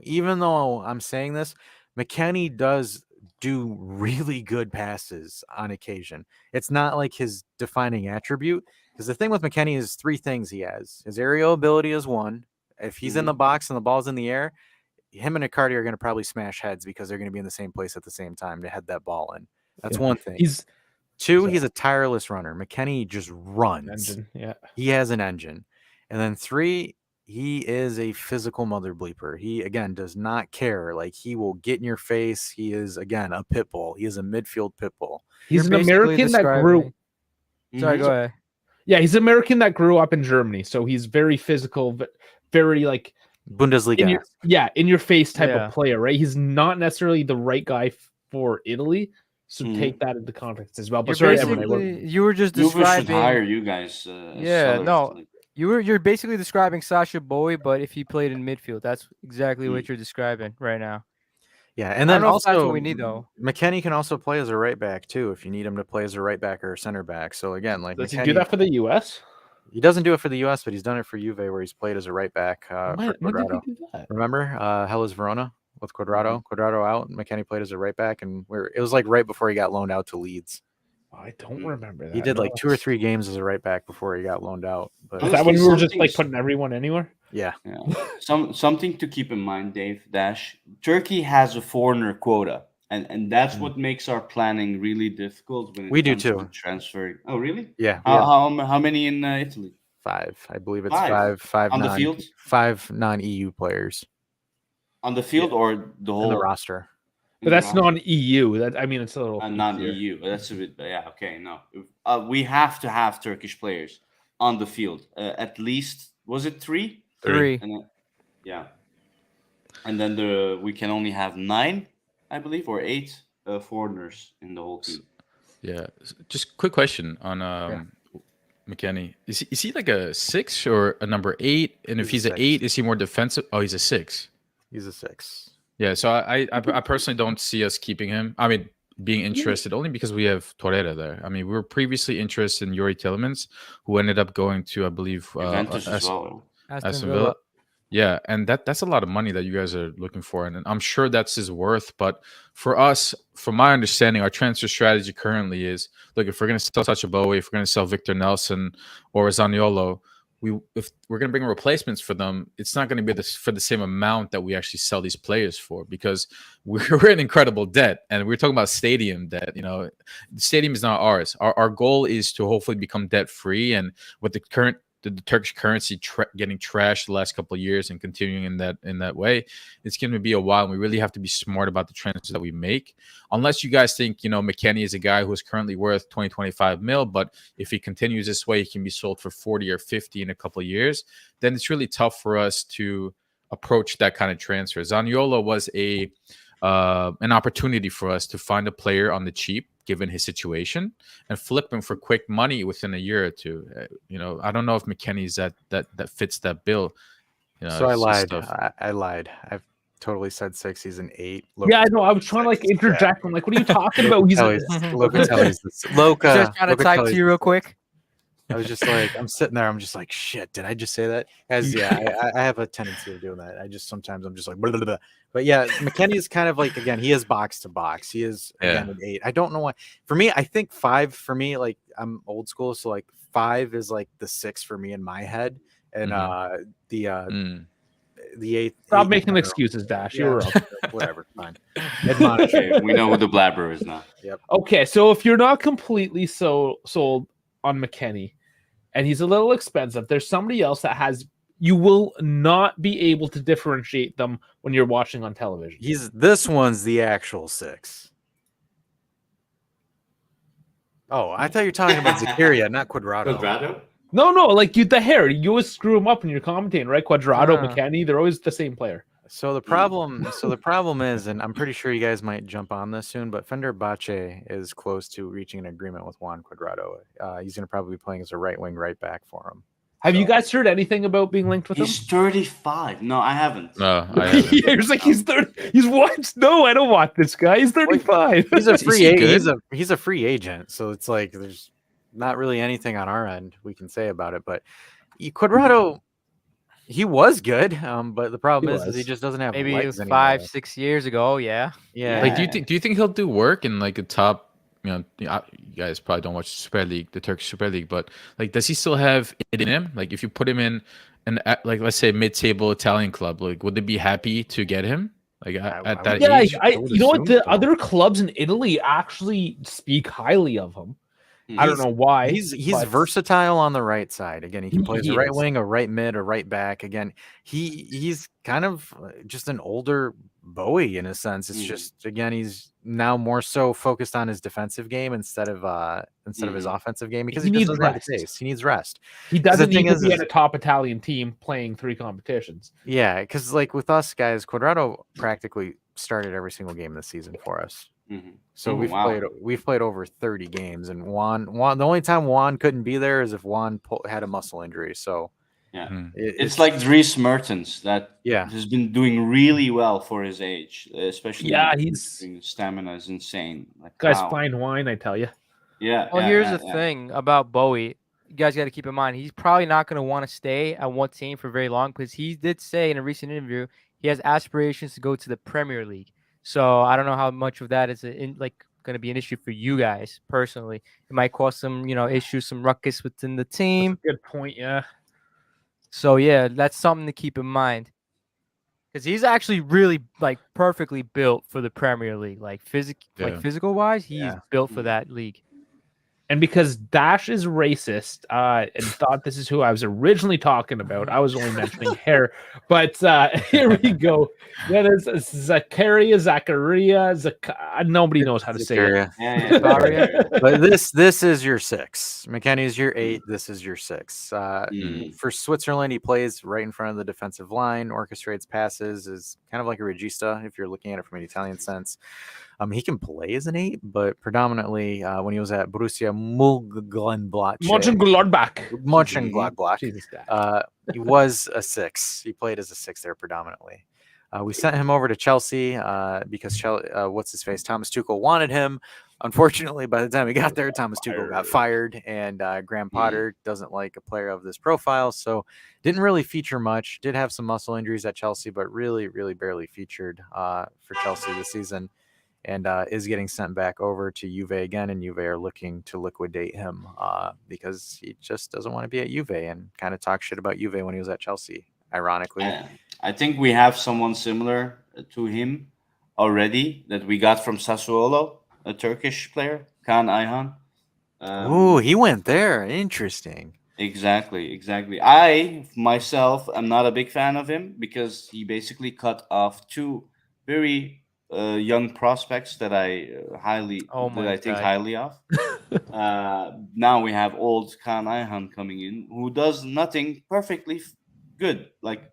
A: I'm saying this, McKennie does do really good passes on occasion. It's not like his defining attribute, because the thing with McKennie is three things he has. His aerial ability is one. If he's in the box and the ball's in the air, him and Icardi are going to probably smash heads because they're going to be in the same place at the same time to head that ball in. That's one thing. Two, he's a tireless runner. McKennie just runs.
B: Engine, yeah.
A: He has an engine. And then three, he is a physical mother bleeper. He, again, does not care. Like, he will get in your face. He is, again, a pit bull. He is a midfield pit bull.
B: He's an American that grew.
F: Sorry, go ahead.
B: Yeah, he's an American that grew up in Germany, so he's very physical, very like
A: Bundesliga.
B: in your face type of player, right? He's not necessarily the right guy for Italy, so take that into context as well. But sorry,
F: you were just describing.
D: Should hire you guys.
F: You're basically describing Sasha Boey, but if he played in midfield, that's exactly what you're describing right now.
A: Yeah, and then also
F: that's what we need though.
A: McKennie can also play as a right back too, if you need him to play as a right back or a center back. So again, like,
B: does he do that for the US?
A: He doesn't do it for the US, but he's done it for Juve, where he's played as a right back. For
B: when did
A: Cuadrado.
B: he do that?
A: Remember Hellas Verona with Cuadrado? Cuadrado out, McKennie played as a right back, and it was like right before he got loaned out to Leeds.
B: I don't remember that.
A: He did like 2 or 3 games as a right back before he got loaned out. But
B: is that when we were just like putting everyone anywhere?
A: Yeah.
D: Something to keep in mind, Dave Dash. Turkey has a foreigner quota, and that's what makes our planning really difficult. When it comes to transferring. Oh, really?
A: Yeah.
D: How many in Italy?
A: 5. I believe it's 5
D: on the field.
A: 5 non-EU players
D: on the field, or the whole
A: in the roster.
B: But that's non-EU. That, I mean, it's a little
D: non-EU. That's a bit, okay. No, we have to have Turkish players on the field. At least, was it 3?
F: 3.
D: And then, and then we can only have 9, I believe, or 8 foreigners in the whole team.
E: Yeah, just quick question on McKennie. Is he like a 6 or a number 8? And if he's an 8, is he more defensive? Oh, he's a 6.
A: He's a 6.
E: Yeah, so I personally don't see us keeping him. I mean, being interested only because we have Torreira there. I mean, we were previously interested in Yuri Tielemans, who ended up going to, I believe,
D: Aston
E: Villa. Yeah, and that's a lot of money that you guys are looking for, and I'm sure that's his worth. But for us, from my understanding, our transfer strategy currently is, look, if we're going to sell Sacha Boey, if we're going to sell Victor Nelson or Zaniolo, if we're going to bring replacements for them, it's not going to be for the same amount that we actually sell these players for, because we're in incredible debt, and we're talking about stadium debt. You know, the stadium is not ours. Our goal is to hopefully become debt free, and with the Turkish currency getting trashed the last couple of years and continuing in that way, it's going to be a while, and we really have to be smart about the transfers that we make. Unless you guys think, McKennie is a guy who is currently worth 20-25 mil, but if he continues this way, he can be sold for 40 or 50 in a couple of years, then it's really tough for us to approach that kind of transfer. Zaniolo was an opportunity for us to find a player on the cheap, given his situation, and flip him for quick money within a year or two. I don't know if McKennie's that fits that bill.
A: So I lied. I lied. I've totally said 6. He's an 8.
B: Yeah, I know. I was trying to interject. I'm like, what are you talking about? He's
A: Locatelli's
F: Just trying to type to you real quick.
A: I was just like, I'm sitting there, I'm just like, shit, did I just say that? As I have a tendency of doing that. I just sometimes I'm just like, blah, blah, blah. But yeah, McKennie is kind of like, again, he is box to box. He is again an 8. I don't know why. For me, I think 5 for me, like I'm old school, so like 5 is like the 6 for me in my head, and the 8.
B: Stop making excuses, Dash. You were up.
A: Whatever, fine.
D: Okay, we know who the blabber is now.
A: Yep.
B: Okay, so if you're not completely sold on McKennie, and he's a little expensive, there's somebody else that has. You will not be able to differentiate them when you're watching on television.
A: This one's the actual 6. Oh, I thought you were talking about Zakaria, not Cuadrado.
D: Cuadrado?
B: No, like the hair. You always screw them up when you're commentating, right? Cuadrado, McKennie, they're always the same player.
A: So the problem is, and I'm pretty sure you guys might jump on this soon, but Fender Bache is close to reaching an agreement with Juan Cuadrado. He's going to probably be playing as a right wing, right back for him.
B: Have you guys heard anything about being linked with him?
D: He's 35. No, I haven't.
E: No, I haven't.
B: Yeah, he's like, he's 30. He's what? No, I don't want this guy. He's 35.
A: He's a free
E: he
A: agent. He's a free agent, so it's like there's not really anything on our end we can say about it. But Cuadrado, he was good, but the problem is he just doesn't have
F: maybe
A: legs
F: 5-6 years ago. Yeah.
E: Like, do you think he'll do work in like a top? You guys probably don't watch Super League, the Turkish Super League, but like, does he still have it in him? Like, if you put him in like, let's say, mid-table Italian club, like, would they be happy to get him? Like at that age?
B: You know what? The other clubs in Italy actually speak highly of him. I don't know why.
A: He's versatile on the right side. Again, he can play as a right wing, a right mid, a right back. Again, he's kind of just an older Boey in a sense. It's just, again, he's now more so focused on his defensive game instead of his offensive game, because he
B: needs
A: doesn't have the pace. He needs rest.
B: He doesn't need to be at a top Italian team playing 3 competitions.
A: Yeah, because like with us guys, Cuadrado practically started every single game this season for us. So we've played over 30 games, and Juan the only time Juan couldn't be there is if Juan had a muscle injury. So
D: it's like Dries Mertens that has been doing really well for his age, especially
B: his
D: stamina is insane. Like,
B: guy's fine wine, I tell you.
F: Well, here's the thing about Boey. You guys got to keep in mind, he's probably not going to want to stay at one team for very long, because he did say in a recent interview he has aspirations to go to the Premier League. So I don't know how much of that is going to be an issue for you guys personally. It might cause some, issues, some ruckus within the team.
B: That's a good point, yeah.
F: So yeah, that's something to keep in mind, because he's actually really perfectly built for the Premier League, physical wise, he's built for that league.
B: And because Dash is racist and thought this is who I was originally talking about, I was only mentioning hair. But here we go. Yeah, there's Zakaria. Nobody knows how to say it.
A: But this is your 6. McKennie is your 8. This is your 6. For Switzerland, he plays right in front of the defensive line, orchestrates passes, is kind of like a regista if you're looking at it from an Italian sense. He can play as an 8, but predominantly when he was at Borussia Mönchengladbach, he was a 6. He played as a 6 there predominantly. We sent him over to Chelsea because Thomas Tuchel wanted him. Unfortunately, by the time he got there, Thomas Tuchel got fired, and Graham Potter doesn't like a player of this profile, so didn't really feature much. Did have some muscle injuries at Chelsea, but really, really barely featured for Chelsea this season. And is getting sent back over to Juve again, and Juve are looking to liquidate him because he just doesn't want to be at Juve, and kind of talk shit about Juve when he was at Chelsea, ironically.
D: I think we have someone similar to him already that we got from Sassuolo, a Turkish player, Kaan Ayhan.
A: He went there. Interesting.
D: Exactly. I, myself, am not a big fan of him because he basically cut off 2 very young prospects that I think highly of. Now we have old Kaan Ayhan coming in, who does nothing perfectly good. Like,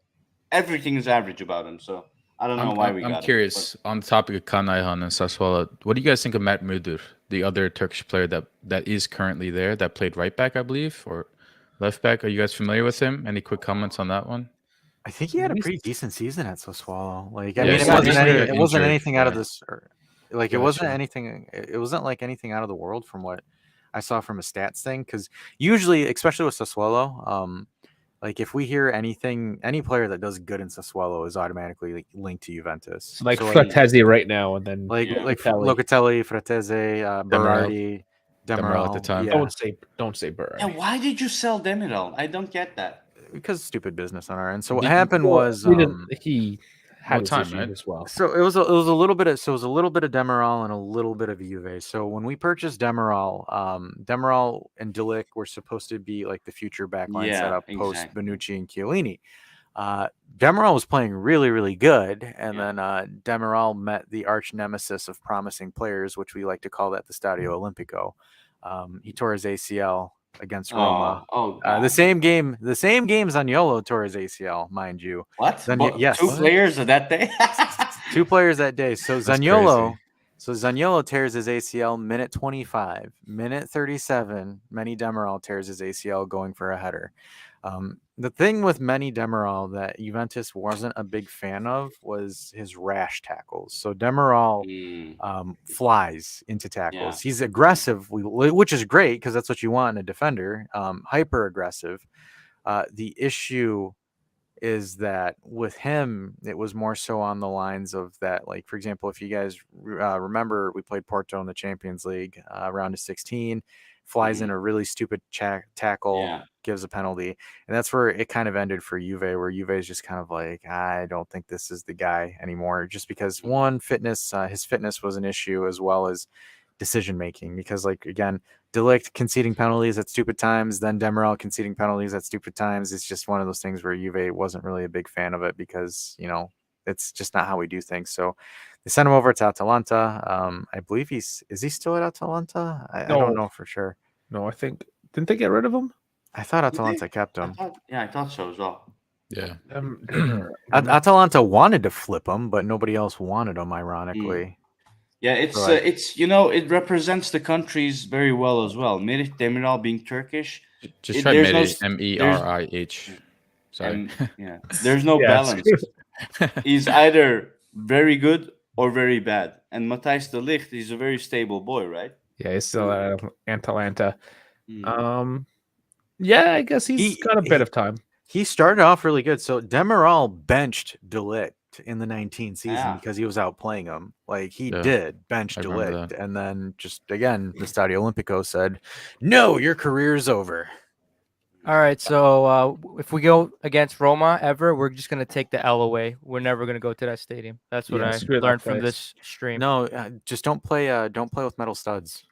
D: everything is average about him. So I don't know why we got him.
E: I'm curious, on the topic of Kaan Ayhan and Sassuolo, what do you guys think of Mert Müldür, the other Turkish player that is currently there, that played right back, I believe, or left back? Are you guys familiar with him? Any quick comments on that one?
A: I think he had a pretty decent season at Sassuolo. It wasn't anything out of this. It wasn't anything. It wasn't like anything out of the world from what I saw from a stats thing, because usually, especially with Sassuolo, like if we hear anything, any player that does good in Sassuolo is automatically like, linked to Juventus.
B: So like
A: So
B: Fratesi right now, and then
A: like
B: Locatelli.
A: Locatelli, Fratese, Berardi,
E: Demiral at the
A: Demiral.
E: time.
A: Yeah,
B: Don't say Berardi.
D: And why did you sell Demiral? I don't get that.
A: because stupid business on our end. So what
E: Did-
A: happened
B: Well,
A: was
B: he had
E: No
B: his
E: time,
B: issues
E: right?
B: as well.
A: so it was a little bit of Demiral and a little bit of Juve. So when we purchased Demiral, Demiral and De Ligt were supposed to be like the future backline
D: Yeah,
A: setup post
D: exactly.
A: Bonucci and Chiellini. Demiral was playing really, really good, and
D: Yeah.
A: then Demiral met the arch nemesis of promising players, which we like to call that the Stadio Olimpico. He tore his ACL against Roma.
D: Oh, God.
A: The same game Zaniolo tore his ACL, mind you.
D: What?
A: Yes,
D: Two players of that day?
A: 2 players that day. So
E: That's
A: Zaniolo,
E: crazy.
A: Zaniolo tears his ACL minute 25, minute 37. Many Demiral tears his ACL going for a header. The thing with Many Demiral that Juventus wasn't a big fan of was his rash tackles. So Demiral flies into tackles.
D: Yeah.
A: He's aggressive, which is great because that's what you want in a defender. Hyper aggressive. The issue is that with him, it was more so on the lines of that, like, for example, if you guys remember, we played Porto in the Champions League round of 16, flies in a really stupid tackle,
D: Yeah.
A: gives a penalty. And that's where it kind of ended for Juve, where Juve is just kind of like, I don't think this is the guy anymore, just because one, his fitness was an issue, as well as decision making, because like again, De Ligt conceding penalties at stupid times, then Demiral conceding penalties at stupid times. It's just one of those things where Juve wasn't really a big fan of it because, you know, it's just not how we do things. So they sent him over to Atalanta. I believe is he still at Atalanta? I don't know for sure.
B: No, I think didn't they get rid of him?
A: I thought Atalanta kept him.
D: I thought so as well.
E: Yeah.
A: Atalanta wanted to flip him, but nobody else wanted him, ironically.
D: Yeah, it's it represents the countries very well as well. Merih Demiral being Turkish,
E: Just try Merih, M-E-R-I-H. Sorry.
D: Yeah, there's no balance. He's either very good or very bad. And Matthijs de Ligt, he's a very stable boy, right?
B: Yeah, he's still at Atalanta. Yeah, I guess he's got a bit of time.
A: He started off really good. So Demiral benched De Ligt in the 19 season because he was out playing him. Like he did bench De Ligt, and then just again the Stadio Olimpico said, "No, your career's over."
F: All right, so if we go against Roma ever, we're just gonna take the L away. We're never gonna go to that stadium. That's what I learned from this stream.
A: No, just don't play with metal studs,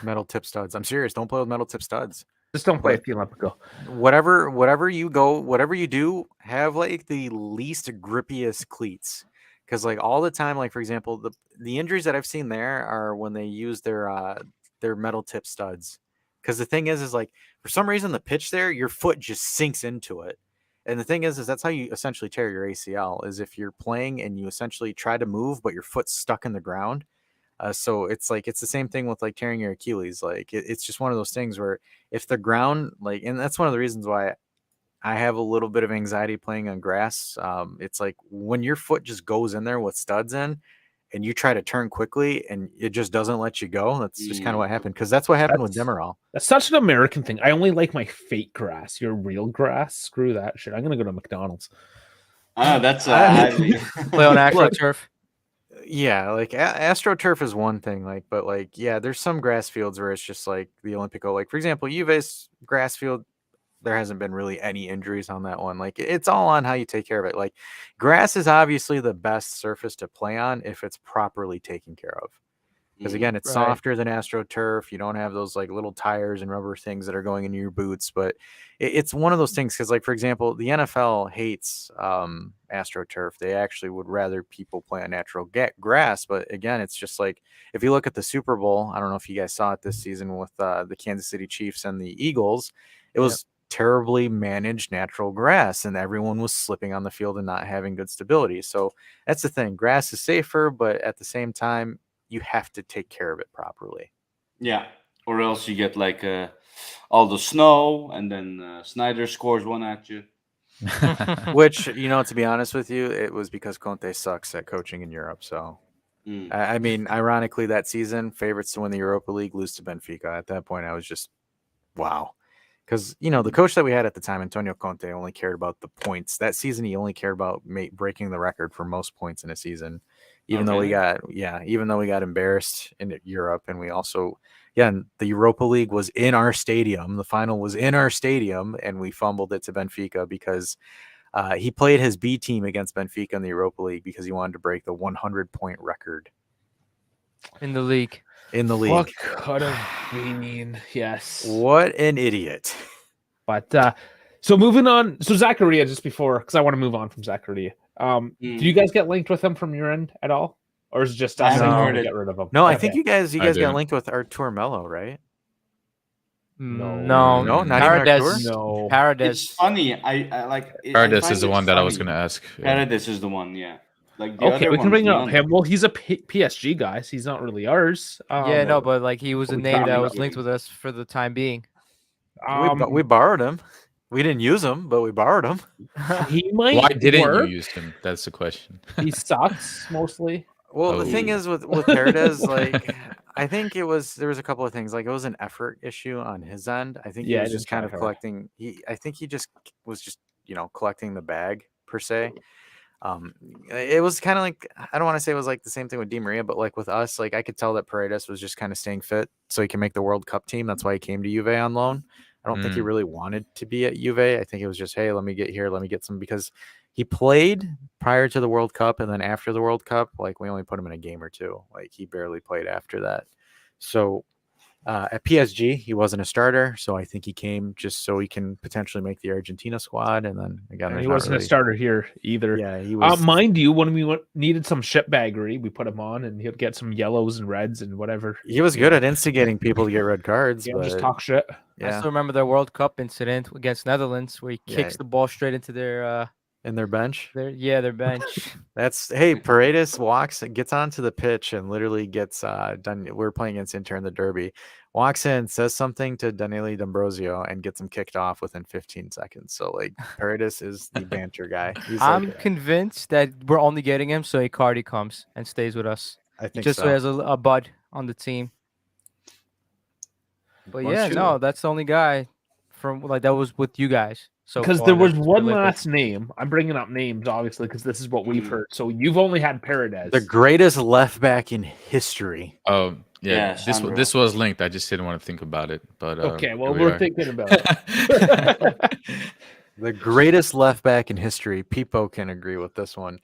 A: metal tip studs. I'm serious. Don't play with metal tip studs.
B: Just don't play at the Olimpico.
A: Whatever you do, have like the least grippiest cleats, because like all the time, like for example, the injuries that I've seen there are when they use their metal tip studs. Because the thing is like for some reason the pitch there, your foot just sinks into it, and the thing is that's how you essentially tear your ACL. Is if you're playing and you essentially try to move, but your foot's stuck in the ground. So it's like it's the same thing with like tearing your Achilles. Like it's just one of those things where if the ground like, and that's one of the reasons why I have a little bit of anxiety playing on grass. It's like when your foot just goes in there with studs in, and you try to turn quickly and it just doesn't let you go. That's just kind of what happened, because that's what happened with Demiral.
B: That's such an American thing. I only like my fake grass. Your real grass, screw that shit. I'm gonna go to McDonald's.
D: That's
F: play on AstroTurf.
A: Yeah, like AstroTurf is one thing, like, but like, yeah, there's some grass fields where it's just like the Olimpico. Like, for example, Juve's grass field, there hasn't been really any injuries on that one. Like, it's all on how you take care of it. Like, grass is obviously the best surface to play on if it's properly taken care of. Because again, it's softer than AstroTurf. You don't have those like little tires and rubber things that are going into your boots. But it's one of those things because, like, for example, the NFL hates AstroTurf. They actually would rather people play on natural grass. But again, it's just like if you look at the Super Bowl, I don't know if you guys saw it this season with the Kansas City Chiefs and the Eagles. It was terribly managed natural grass, and everyone was slipping on the field and not having good stability. So that's the thing. Grass is safer, but at the same time, you have to take care of it properly.
D: Yeah, or else you get like all the snow, and then Snyder scores one at you.
A: Which, you know, to be honest with you, it was because Conte sucks at coaching in Europe. So I mean, ironically, that season, favorites to win the Europa League, lose to Benfica. At that point, I was just, wow. Because, the coach that we had at the time, Antonio Conte, only cared about the points. That season, he only cared about breaking the record for most points in a season. Even though we got embarrassed in Europe, and we also, and the Europa League was in our stadium. The final was in our stadium, and we fumbled it to Benfica because he played his B team against Benfica in the Europa League because he wanted to break the 100-point record
F: In the league.
B: What could have been? Yes.
A: What an idiot.
B: But so moving on. So Zakaria, just before, because I want to move on from Zakaria. Do you guys get linked with him from your end at all, or is it just us saying to get rid of him?
A: No,
B: okay.
A: I think you guys got linked with Artur Melo, right?
F: No,
A: not even Artur?
B: No.
F: Paradise.
D: It's funny. I like.
E: Paradise is the one that I was going to ask.
D: Paradise is the one. Yeah. Like the
B: Okay,
D: other
B: we can
D: one's
B: bring up
D: none.
B: him. Well, he's a PSG guy. So he's not really ours.
F: Yeah, no, but like he was a
B: we
F: name that
B: can't-
F: was linked with us for the time being.
A: We borrowed him. We didn't use him, but we borrowed him.
B: He might.
E: Why didn't
B: work.
E: you use him? That's the question.
B: He sucks mostly.
A: Well, the thing is with Paredes, like I think there was a couple of things. Like it was an effort issue on his end. I think he was just kind of collecting. I think he just was just collecting the bag per se. It was kind of like, I don't want to say it was like the same thing with Di Maria, but like with us, like I could tell that Paredes was just kind of staying fit so he can make the World Cup team. That's why he came to Juve on loan. I don't think he really wanted to be at Juve. I think it was just, hey, let me get here, let me get some, because he played prior to the World Cup, and then after the World Cup, like we only put him in a game or two. Like he barely played after that. So at PSG, he wasn't a starter, so I think he came just so he can potentially make the Argentina squad. And then again,
B: he wasn't a starter here either.
A: Yeah, he was.
B: Mind you, when we needed some shitbaggery, we put him on, and he'll get some yellows and reds and whatever.
A: He was good at instigating people to get red cards.
B: Yeah,
A: but
B: just talk shit.
F: I still remember their World Cup incident against Netherlands where he kicks the ball straight into their
A: in their bench.
F: Their bench.
A: Paredes gets onto the pitch and literally gets done. We're playing against Inter in the derby. Walks in, says something to Daniele D'Ambrosio, and gets him kicked off within 15 seconds. So like Paredes is the banter guy.
F: I'm convinced that we're only getting him so Icardi comes and stays with us.
A: I think
F: just so he has a bud on the team. But that's the only guy from like that was with you guys. So
B: because there was one last name. I'm bringing up names obviously because this is what we've heard. So you've only had Paredes,
A: the greatest left back in history.
E: Oh yeah, this was linked. I just didn't want to think about it. But
B: okay, well we're thinking about it.
A: The greatest left back in history. Pipo can agree with this one.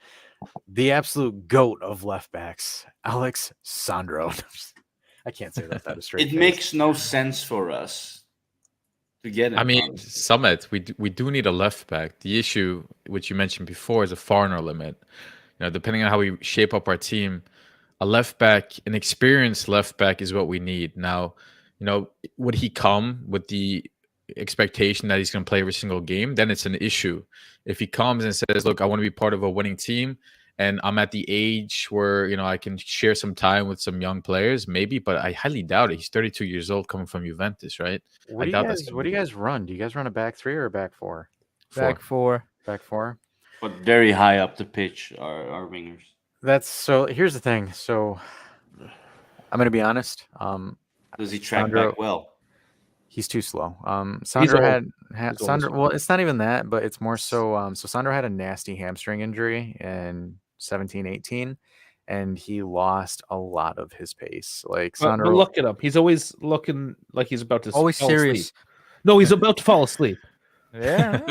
A: The absolute goat of left backs, Alex Sandro. I can't say that a straight.
D: It makes no sense for us to get him.
E: I mean, Summit, we do need a left back. The issue, which you mentioned before, is a foreigner limit. Depending on how we shape up our team, a left back, an experienced left back, is what we need. Now, would he come with the expectation that he's going to play every single game? Then it's an issue. If he comes and says, "Look, I want to be part of a winning team," and I'm at the age where, I can share some time with some young players, maybe, but I highly doubt it. He's 32 years old coming from Juventus, right?
A: What do you guys run? Do you guys run a back three or a back four?
F: Back four.
A: Back four.
D: But very high up the pitch are wingers.
A: Here's the thing. So I'm going to be honest.
D: Does he track back well?
A: He's too slow. Sandro well, it's not even that, but it's more so. So Sandro had a nasty hamstring injury in 17-18, and he lost a lot of his pace. Like Sandro,
B: but look at him. He's always looking like he's about to
F: always
B: fall
F: serious.
B: Asleep. No, he's about to fall asleep.
F: Yeah,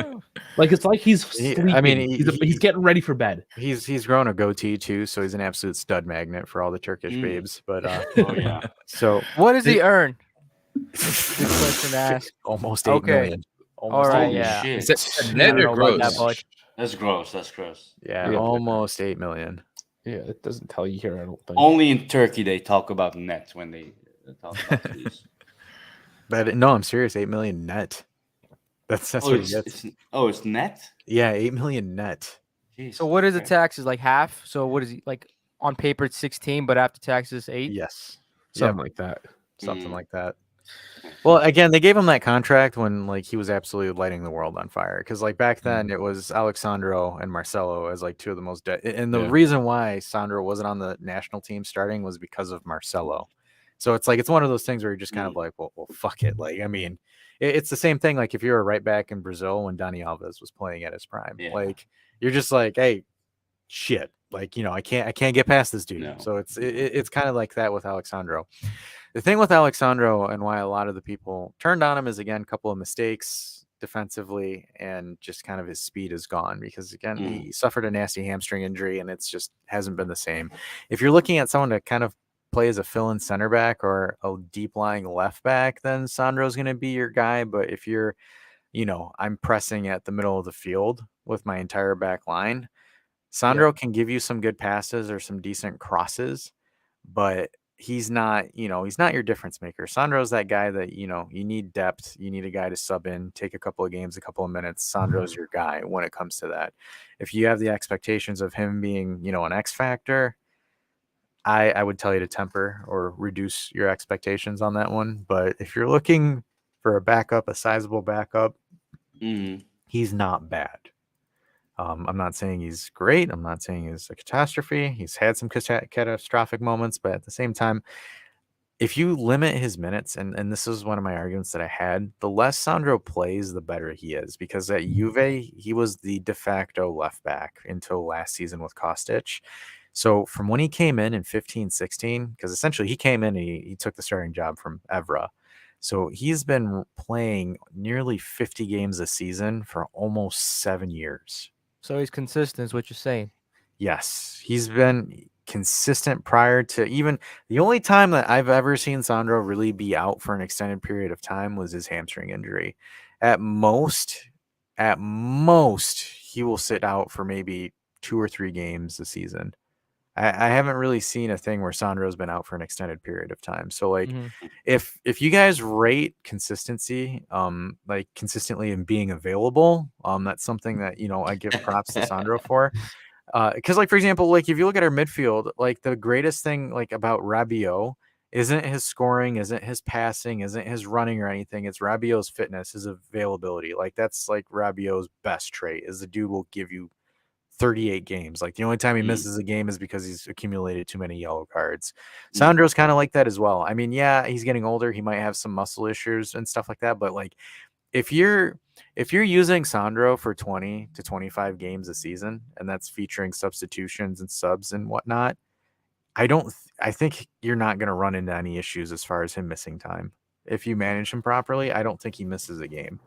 B: it's like he's sleeping.
A: I mean,
B: he's getting ready for bed.
A: He's grown a goatee too, so he's an absolute stud magnet for all the Turkish babes. But
D: oh yeah.
A: So
F: what does he earn? Good question to ask.
A: Almost 8 million.
F: All right,
D: yeah.
E: Is that net or gross?
D: That's gross.
A: Yeah, almost 8 million.
B: Yeah, it doesn't tell you here. I don't think.
D: Only in Turkey they talk about net when they talk about these.
A: But no, I'm serious. 8 million net. That's what he gets.
D: It's net?
A: Yeah, 8 million net.
D: Jeez,
F: so what is the taxes? Like half? So what is he like on paper it's 16, but after taxes 8?
A: Yes.
B: Something like that.
A: Something like that. Well, again, they gave him that contract when like he was absolutely lighting the world on fire. Because like back then it was Alexandro and Marcelo as like two of the most. And the
E: Yeah.
A: reason why Sandro wasn't on the national team starting was because of Marcelo. So it's like it's one of those things where you're just kind of like, well, fuck it. Like, I mean, it's the same thing. Like if you were right back in Brazil when Dani Alves was playing at his prime,
D: Yeah.
A: like you're just like, hey, shit. Like I can't get past this dude.
D: No.
A: So it's kind of like that with Alexandro. The thing with Alexandro and why a lot of the people turned on him is again a couple of mistakes defensively and just kind of his speed is gone because again he suffered a nasty hamstring injury and it's just hasn't been the same. If you're looking at someone to kind of play as a fill-in center back or a deep lying left back, then Sandro's going to be your guy. But if you're, I'm pressing at the middle of the field with my entire back line, Sandro can give you some good passes or some decent crosses, but he's not your difference maker. Sandro's that guy that, you need depth. You need a guy to sub in, take a couple of games, a couple of minutes. Sandro's your guy when it comes to that. If you have the expectations of him being, an X factor, I would tell you to temper or reduce your expectations on that one. But if you're looking for a backup, a sizable backup, he's not bad. I'm not saying he's great. I'm not saying he's a catastrophe. He's had some catastrophic moments, but at the same time, if you limit his minutes, and this is one of my arguments that I had, the less Sandro plays, the better he is. Because at Juve, he was the de facto left back until last season with Kostic. So from when he came in 15-16, because essentially he came in and he took the starting job from Evra. So he's been playing nearly 50 games a season for almost 7 years.
F: So he's consistent, is what you're saying.
A: Yes, he's been consistent prior to even the only time that I've ever seen Sandro really be out for an extended period of time was his hamstring injury. At most, he will sit out for maybe 2 or 3 games a season. I haven't really seen a thing where Sandro's been out for an extended period of time. So like if you guys rate consistency, like consistently and being available, that's something that, I give props to Sandro for. Because like, for example, like if you look at our midfield, like the greatest thing like about Rabiot isn't his scoring, isn't his passing, isn't his running or anything. It's Rabiot's fitness, his availability. Like that's like Rabiot's best trait is the dude will give you 38 games. Like the only time he misses a game is because he's accumulated too many yellow cards. Sandro's kind of like that as well. I mean, yeah, he's getting older. He might have some muscle issues and stuff like that. But like if you're using Sandro for 20 to 25 games a season, and that's featuring substitutions and subs and whatnot, I think you're not going to run into any issues as far as him missing time. If you manage him properly, I don't think he misses a game.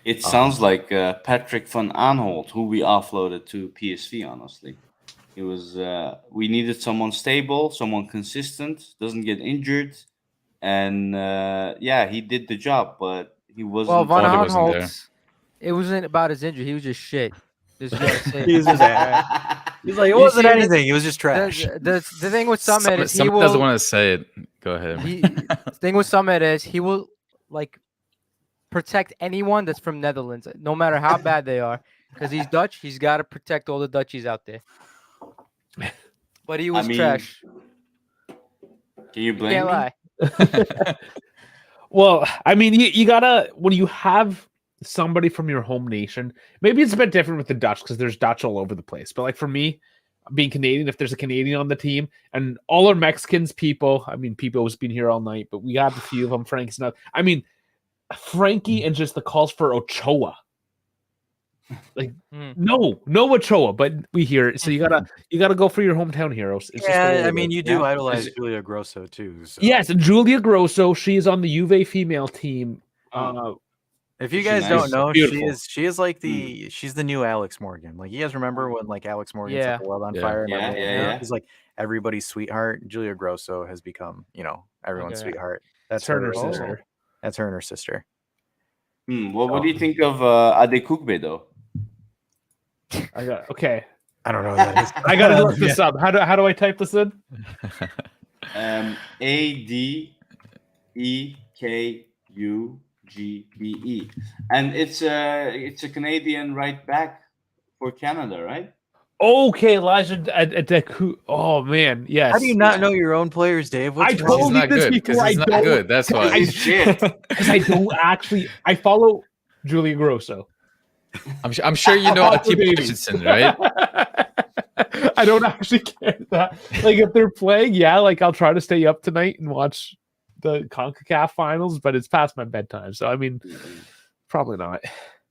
D: It sounds like Patrick van Aanholt, who we offloaded to PSV, honestly. It was we needed someone stable, someone consistent, doesn't get injured. And he did the job, but he wasn't.
F: Well, Van
E: Quality wasn't there.
F: Aanholt, it wasn't about his injury. He was just shit. Just gotta say
A: He was just He's like, it
F: You
A: wasn't
F: see,
A: anything. He was just trash.
F: the thing with Summit is he
E: Summit
F: will.
E: doesn't want to say it. Go ahead.
F: The thing with Summit is he will like protect anyone that's from Netherlands, no matter how bad they are, because he's Dutch. He's got to protect all the Dutchies out there. But he was trash.
D: Can you blame me?
F: Can't lie.
B: Well, I mean, you gotta, when you have somebody from your home nation, maybe it's a bit different with the Dutch because there's Dutch all over the place. But like for me, being Canadian, if there's a Canadian on the team and all our Mexicans people, I mean, people has been here all night, but we got a few of them. Frank's not. I mean, Frankie and just the calls for Ochoa. Like no Ochoa, but we hear it. So you gotta go for your hometown heroes. It's
A: yeah, I mean, you do idolize Julia Grosso too. So.
B: Yes, and Julia Grosso, she is on the Juve female team.
A: If you guys don't know, she is like she's the new Alex Morgan. Like you guys remember when like Alex Morgan set the world on fire?
D: Yeah.
A: He's like everybody's sweetheart. Julia Grosso has become, everyone's sweetheart. That's
B: her
A: her
B: and her
A: sister.
B: sister.
A: That's her and her sister.
D: What do you think of Adekugbe though?
B: Okay.
A: I don't know what that is.
B: I gotta look this up. How do I type this in?
D: Adekugbe, and it's a Canadian right back for Canada, right?
B: Okay, Elijah Deku. Oh man, yes.
A: How do you not know your own players, Dave? What's
B: I
A: wrong?
B: told
E: He's
B: you
E: not
B: this
E: good because
B: before.
E: he's
B: I
E: not
B: don't-
E: good. That's why.
D: He's shit.
B: Because I don't actually. I follow Julian Grosso.
E: I'm sure you know
B: Otto
E: Atiba
B: Davies.
E: Hutchinson, right?
B: I don't actually care that. Like if they're playing, yeah, like I'll try to stay up tonight and watch the CONCACAF finals, but it's past my bedtime, so I mean, probably not.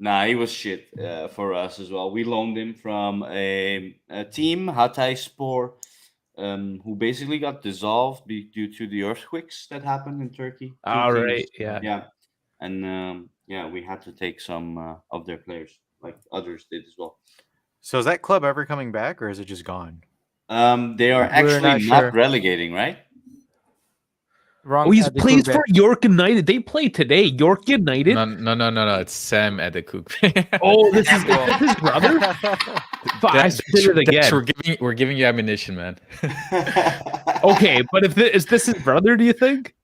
D: Nah, he was shit for us as well. We loaned him from a team, Hatayspor, who basically got dissolved due to the earthquakes that happened in Turkey. Two
B: All
D: teams,
B: right, yeah.
D: yeah, and we had to take some of their players, like others did as well.
A: So is that club ever coming back, or is it just gone?
D: They are
F: We're
D: actually
F: not
D: not
F: sure.
D: relegating, right?
F: Wrong.
B: Oh, he's
F: at the
B: plays
F: Coupe.
B: for York United. They play today. York United.
E: No. It's Sam at the cook.
B: Oh, this is his brother. Fuck, I spit it again.
E: We're giving you ammunition, man.
B: Okay, but if is this his brother? Do you think?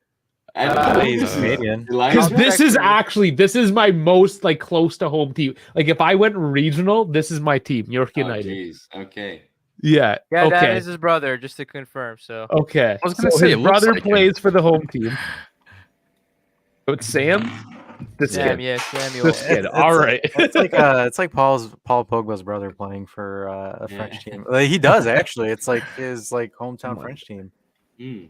D: I don't know.
A: He's
D: This is
A: Canadian.
B: Because
D: Elijah?
B: this is my most like close to home team. Like if I went regional, this is my team, York
D: Oh,
B: United.
D: jeez. Okay.
B: Yeah.
F: Yeah, that
B: Okay.
F: is his brother, just to confirm. So
B: Okay.
E: I was gonna
B: So
E: say,
B: his
E: it looks
B: brother
E: like him.
B: plays for the home team. So it's Sam. This
F: Sam,
B: kid.
F: yeah, Samuel.
B: This kid. All right.
A: It's like Paul Pogba's brother playing for a
D: Yeah.
A: French team. Like, he does actually. It's like his hometown
B: Come on.
A: French team.
D: Hmm.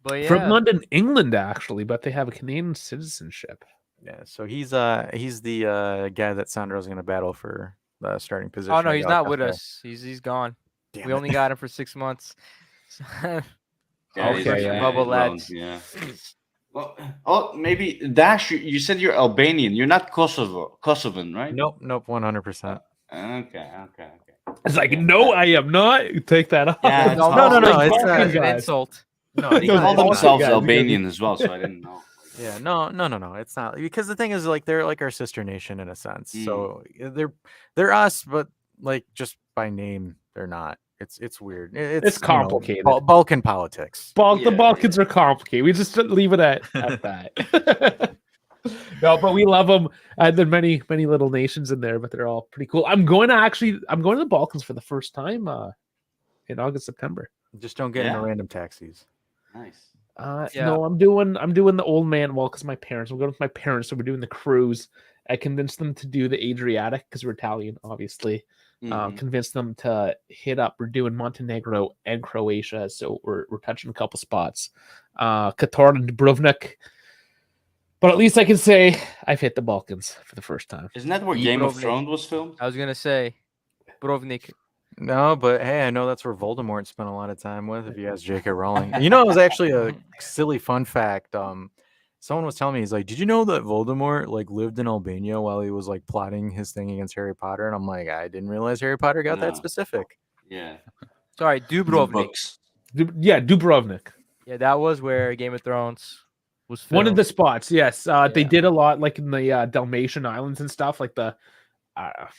F: But yeah,
B: From London, England, actually, but they have a Canadian citizenship.
A: Yeah, so he's the guy that Sandro's going to battle for the starting position.
F: oh no,
A: at
F: he's not with
A: Galatasaray.
F: us. He's gone.
A: Damn
F: We
A: it.
F: only got him for 6 months.
D: Yeah,
B: Okay,
D: he's-
B: yeah.
F: Bubble
D: he's
F: lads.
D: loaned, yeah. Well, oh, maybe Dash. You said you're Albanian. You're not Kosovan, right?
A: Nope, 100%.
D: Okay.
B: It's like,
D: Yeah.
B: no, I am not. Take that off.
D: Yeah,
F: It's
D: it's
F: almost
A: no, no,
F: like
A: it's
F: Balkan
A: not.
F: an
B: guys.
F: insult.
A: No,
D: They
B: No,
D: call
B: it's
D: themselves
B: guys,
D: Albanian as well, so I didn't know.
A: Yeah, no. It's not, because the thing is, like, they're like our sister nation in a sense. So they're us, but like just by name, they're not. It's weird. It's
B: complicated.
A: Balkan politics.
B: The
D: Yeah,
B: Balkans are complicated. We just leave it at that. No, but we love them. And there are many little nations in there, but they're all pretty cool. I'm going to the Balkans for the first time in August, September.
A: Just don't get into
D: Yeah.
A: random taxis.
D: Nice.
F: Yeah.
B: No, I'm doing the old man walk because my parents. I'm going with my parents, so we're doing the cruise. I convinced them to do the Adriatic because we're Italian, obviously.
D: Mhm.
B: Convinced them to hit up. We're doing Montenegro and Croatia, so we're touching a couple spots. Qatar and Dubrovnik. But at least I can say I've hit the Balkans for the first time.
D: Isn't that where
F: Dubrovnik.
D: Game of Thrones was filmed?
F: I was gonna say, Brovnik.
A: No, but hey, I know that's where Voldemort spent a lot of time with. If you ask J.K. Rowling, you know, it was actually a silly fun fact. Someone was telling me, he's like, "Did you know that Voldemort like lived in Albania while he was like plotting his thing against Harry Potter?" And I'm like, I didn't realize Harry Potter got
D: No.
A: that specific.
D: Yeah.
F: Sorry,
D: The
F: Dubrovnik.
D: books.
B: Dubrovnik.
F: Yeah, that was where Game of Thrones was filmed.
B: One of the spots, yes. They
F: Yeah.
B: did a lot like in the Dalmatian Islands and stuff. Like the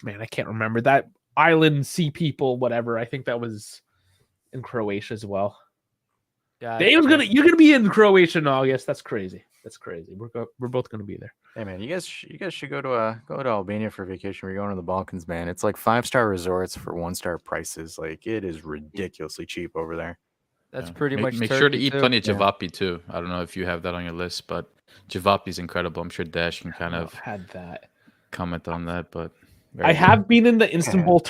B: man, I can't remember that island, sea people, whatever. I think that was in Croatia as well.
F: Gotcha.
B: You're gonna be in Croatia in August. That's crazy. That's crazy. We're both gonna be there.
A: Hey man, you guys should go to Albania for vacation. We're going to the Balkans, man. It's like 5-star resorts for 1-star prices. Like, it is ridiculously cheap over there.
F: That's
E: Yeah.
F: pretty much.
E: Make sure to
F: Turkey,
E: eat
F: too.
E: plenty of
A: Yeah.
E: javapi too. I don't know if you have that on your list, but javapi is incredible. I'm sure Dash can kind of
B: had that.
E: comment on that, but
B: I
E: very good.
B: have been in the Istanbul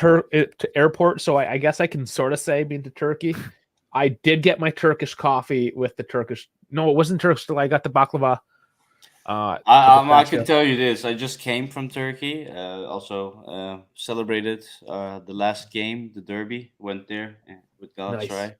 B: airport, so I guess I can sort of say been to Turkey. I did get my Turkish coffee with the Turkish. No, it wasn't Turkish. I got the baklava.
D: I can tell you this. I just came from Turkey. Also celebrated the last game, the derby. Went there with Galatasaray.
B: Nice.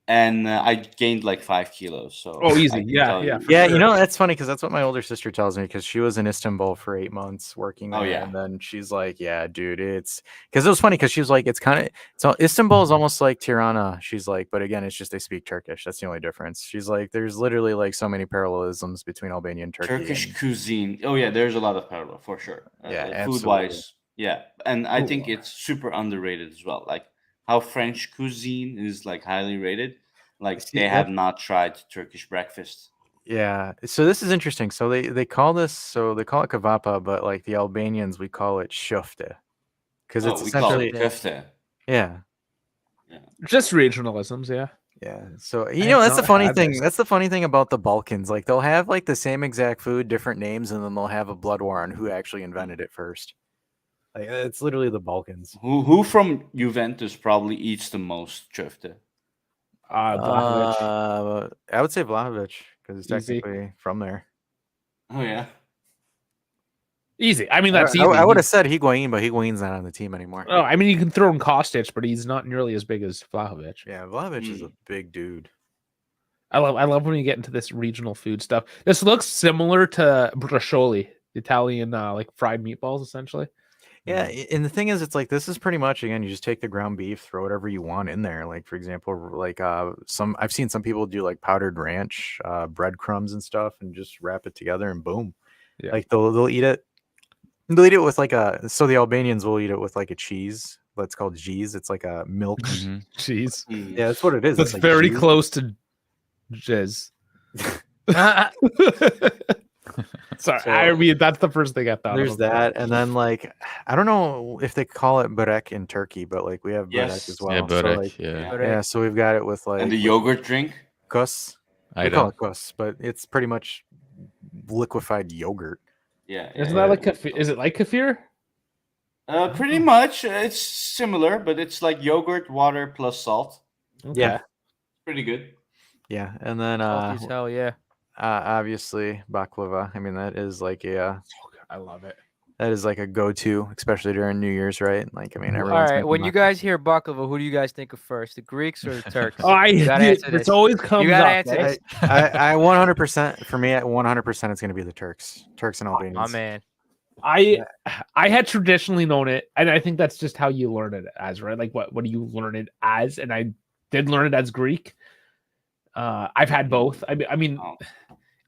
D: And I gained like 5 kilos. So
B: Oh, easy.
D: I can
B: Yeah,
D: tell
B: yeah.
D: you for
A: Yeah,
D: sure.
A: you know, that's funny because that's what my older sister tells me, because she was in Istanbul for 8 months working there.
D: Oh, yeah.
A: And then she's like, yeah, dude, it's because it was funny because she was like, it's kind of, so Istanbul is almost like Tirana. She's like, but again, it's just they speak Turkish. That's the only difference. She's like, there's literally like so many parallelisms between Albania and Turkey.
D: Turkish
A: and-
D: cuisine. Oh yeah, there's a lot of parallel for sure.
A: Yeah,
D: Food wise, yeah, and I think it's super underrated as well. Like how French cuisine is like highly rated. Like
A: See,
D: they have not tried Turkish breakfast.
A: Yeah. So this is interesting. So they call it kavapa, but like the Albanians, we call it shofte. because it's
D: we call it
A: essentially
D: köfte.
A: yeah.
B: Just regionalisms, yeah.
A: Yeah. So
B: I have
A: that's the
B: not
A: funny
B: had
A: thing.
B: this.
A: That's the funny thing about the Balkans. Like they'll have like the same exact food, different names, and then they'll have a blood war on who actually invented it first. Like it's literally the Balkans.
D: Who from Juventus probably eats the most köfte?
B: Vlahovic.
A: I would say Vlahovic because he's
B: Easy.
A: technically from there.
D: Oh yeah.
B: Easy. I mean, that's easy.
A: I would have said Higuain, but Higuain's not on the team anymore.
B: Oh, I mean, you can throw in Kostic, but he's not nearly as big as Vlahovic.
A: Yeah, Vlahovic is a big dude.
B: I love when you get into this regional food stuff. This looks similar to brocioli, Italian like fried meatballs, essentially.
A: Yeah, and the thing is, it's like this is pretty much again. You just take the ground beef, throw whatever you want in there. Like for example, like I've seen some people do like powdered ranch, breadcrumbs and stuff, and just wrap it together and boom.
B: Yeah.
A: Like they'll eat it. They'll eat it with like so the Albanians will eat it with like a cheese that's called cheese. It's like a milk.
B: Cheese.
A: Yeah, that's what it is.
B: That's
A: It's like
B: very
A: cheese.
B: close to jizz. Sorry,
A: So,
B: I mean that's the first thing I thought.
A: There's
B: of.
A: that, and then like I don't know if they call it burek in Turkey, but like we have burek
D: Yes.
A: as well.
E: Yeah,
A: So,
E: Burek,
A: like,
E: yeah.
A: yeah, so we've got it with like
D: And the yogurt drink.
A: kus.
E: I
A: We call
E: don't.
A: it kus, but it's pretty much liquefied yogurt.
D: Yeah.
B: Isn't that like kefir? Is it like kefir?
D: Pretty much. It's similar, but it's like yogurt, water plus salt.
B: Okay.
A: Yeah,
D: Pretty good.
A: yeah, and then
F: Salty as hell, yeah.
A: obviously baklava. I mean that is like
B: I love it.
A: that is like a go-to, especially during New Year's, right? Like I mean,
B: All
F: All
A: everyone's
F: right,
A: making
F: when you
A: baklava.
F: guys hear baklava, who do you guys think of first, the Greeks or the Turks?
B: Oh,
F: You gotta answer
B: it's
F: this.
B: always comes
F: You gotta
B: up.
F: answer
B: right?
F: this.
A: I 100% for me at 100% it's going to be the Turks and Albanians.
F: My man.
B: I had traditionally known it, and I think that's just how you learn it as, right? Like what do you learn it as? And I did learn it as Greek. I've had both. I mean,
D: Oh.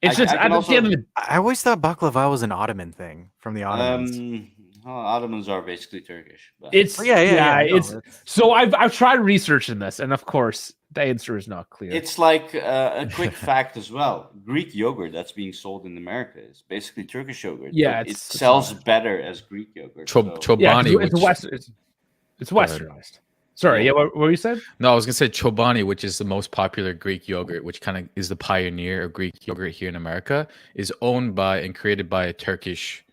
B: it's
D: I
B: just
D: can
B: at the end of the
A: I always thought baklava was an Ottoman thing from the Ottomans.
D: Ottomans are basically Turkish. But
B: it's
A: Oh, yeah, no,
B: it's so I've tried researching this, and of course the answer is not clear.
D: it's like a quick fact as well. Greek yogurt that's being sold in America is basically Turkish yogurt.
B: Yeah,
D: but it
B: it's
D: sells better as Greek yogurt.
E: Cho-
D: so-
B: yeah,
E: Chobani,
B: it's
E: which,
B: it's westernized. Sorry, yeah. What were you said?
E: no, I was gonna say Chobani, which is the most popular Greek yogurt, which kind of is the pioneer of Greek yogurt here in America, is owned by and created by a Turkish,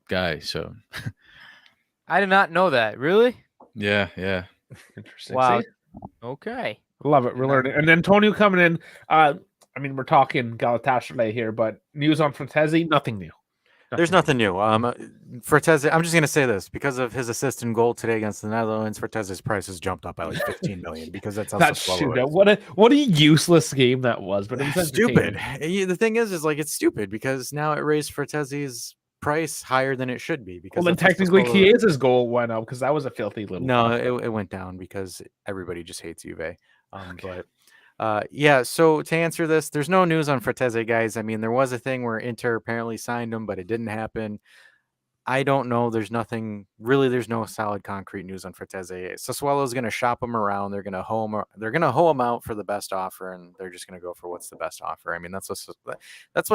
E: guy. So
F: I did not know that. Really?
E: yeah.
B: Interesting.
F: Wow.
B: See?
F: Okay.
B: Love it. We're learning. And Antonio coming in. I mean, we're talking Galatasaray here, but news on Fratesi, nothing new.
A: There's nothing new. Fratesi, I'm just going to say this because of his assist and goal today against the Netherlands. Fratesi's price has jumped up by like 15 million because that's how
B: That
A: Sassuolo
B: shootout.
A: is.
B: What a useless game that was, but it was
A: Stupid.
B: entertaining.
A: The thing is like it's stupid because now it raised Fratesi's price higher than it should be. Because
B: Well, then
A: that's what
B: technically
A: Sassuolo-
B: Chiesa's goal went up because that was a filthy little.
A: No, it went down because everybody just hates Juve. But yeah, so to answer this, there's no news on Fratesi, guys. I mean, there was a thing where Inter apparently signed him, but it didn't happen. I don't know. There's no solid concrete news on Fratesi. Sassuolo is going to shop him around. They're going to hoe him out for the best offer, and they're just going to go for what's the best offer. I mean, that's what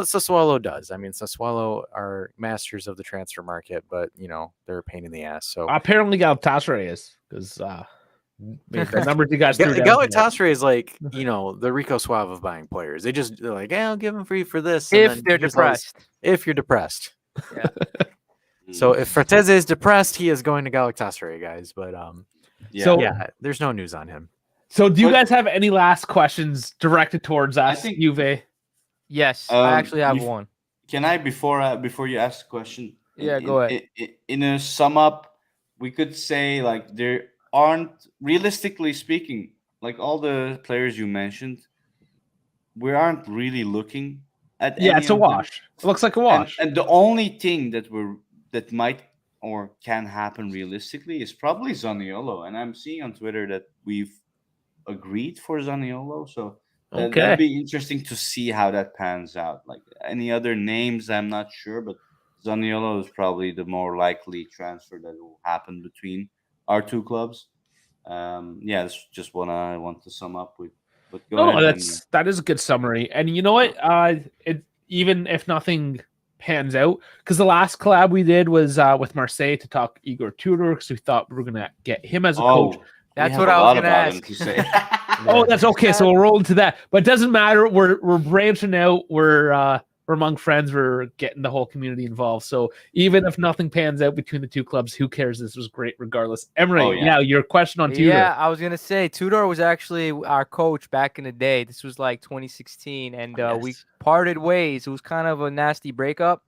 A: Sassuolo does. I mean, Sassuolo are masters of the transfer market, but they're a pain in the ass. So
B: Apparently Galatasaray is because the numbers you guys threw down.
A: Galatasaray is like the Rico Suave of buying players. They're like, I'll give them free for this. and
F: If
A: then
F: they're
A: here's all this-
F: depressed.
A: If you're depressed.
F: Yeah.
A: So if Fratesi is depressed, he is going to Galatasaray, guys. But
D: Yeah.
B: So-
A: yeah, there's no news on him.
B: So, do you
D: But-
B: guys have any last questions directed towards us,
D: think-
B: Juve?
F: Yes, I actually have
D: you-
F: one.
D: Can I before you ask the question?
F: Yeah, go ahead.
D: In a sum up, we could say like there aren't, realistically speaking, like all the players you mentioned, we aren't really looking at.
B: Yeah,
D: any
B: it's a
D: of them.
B: wash. It looks like a wash.
D: And the only thing that might or can happen realistically is probably Zaniolo. And I'm seeing on Twitter that we've agreed for Zaniolo. So
B: Okay.
D: that'd be interesting to see how that pans out. Like any other names, I'm not sure, but Zaniolo is probably the more likely transfer that will happen between our two clubs. Yeah, that's just what I want to sum up with. But go
B: No,
D: ahead.
B: that is a good summary. And you know what? Even if nothing pans out. Because the last collab we did was with Marseille to talk Igor Tudor, because we thought we were going to get him as a coach.
F: That's
D: we
F: what
D: have
F: I
D: a
F: was
D: lot
F: gonna
D: about
F: ask.
D: him to say.
B: Oh, that's okay. So we'll roll into that. But it doesn't matter. We're branching out. We're among friends. We're getting the whole community involved. So even if nothing pans out between the two clubs, who cares? This was great regardless. Emery,
D: Oh, yeah.
B: your question on Tudor.
F: Yeah, I was gonna say Tudor was actually our coach back in the day. This was like 2016, and we parted ways. It was kind of a nasty breakup.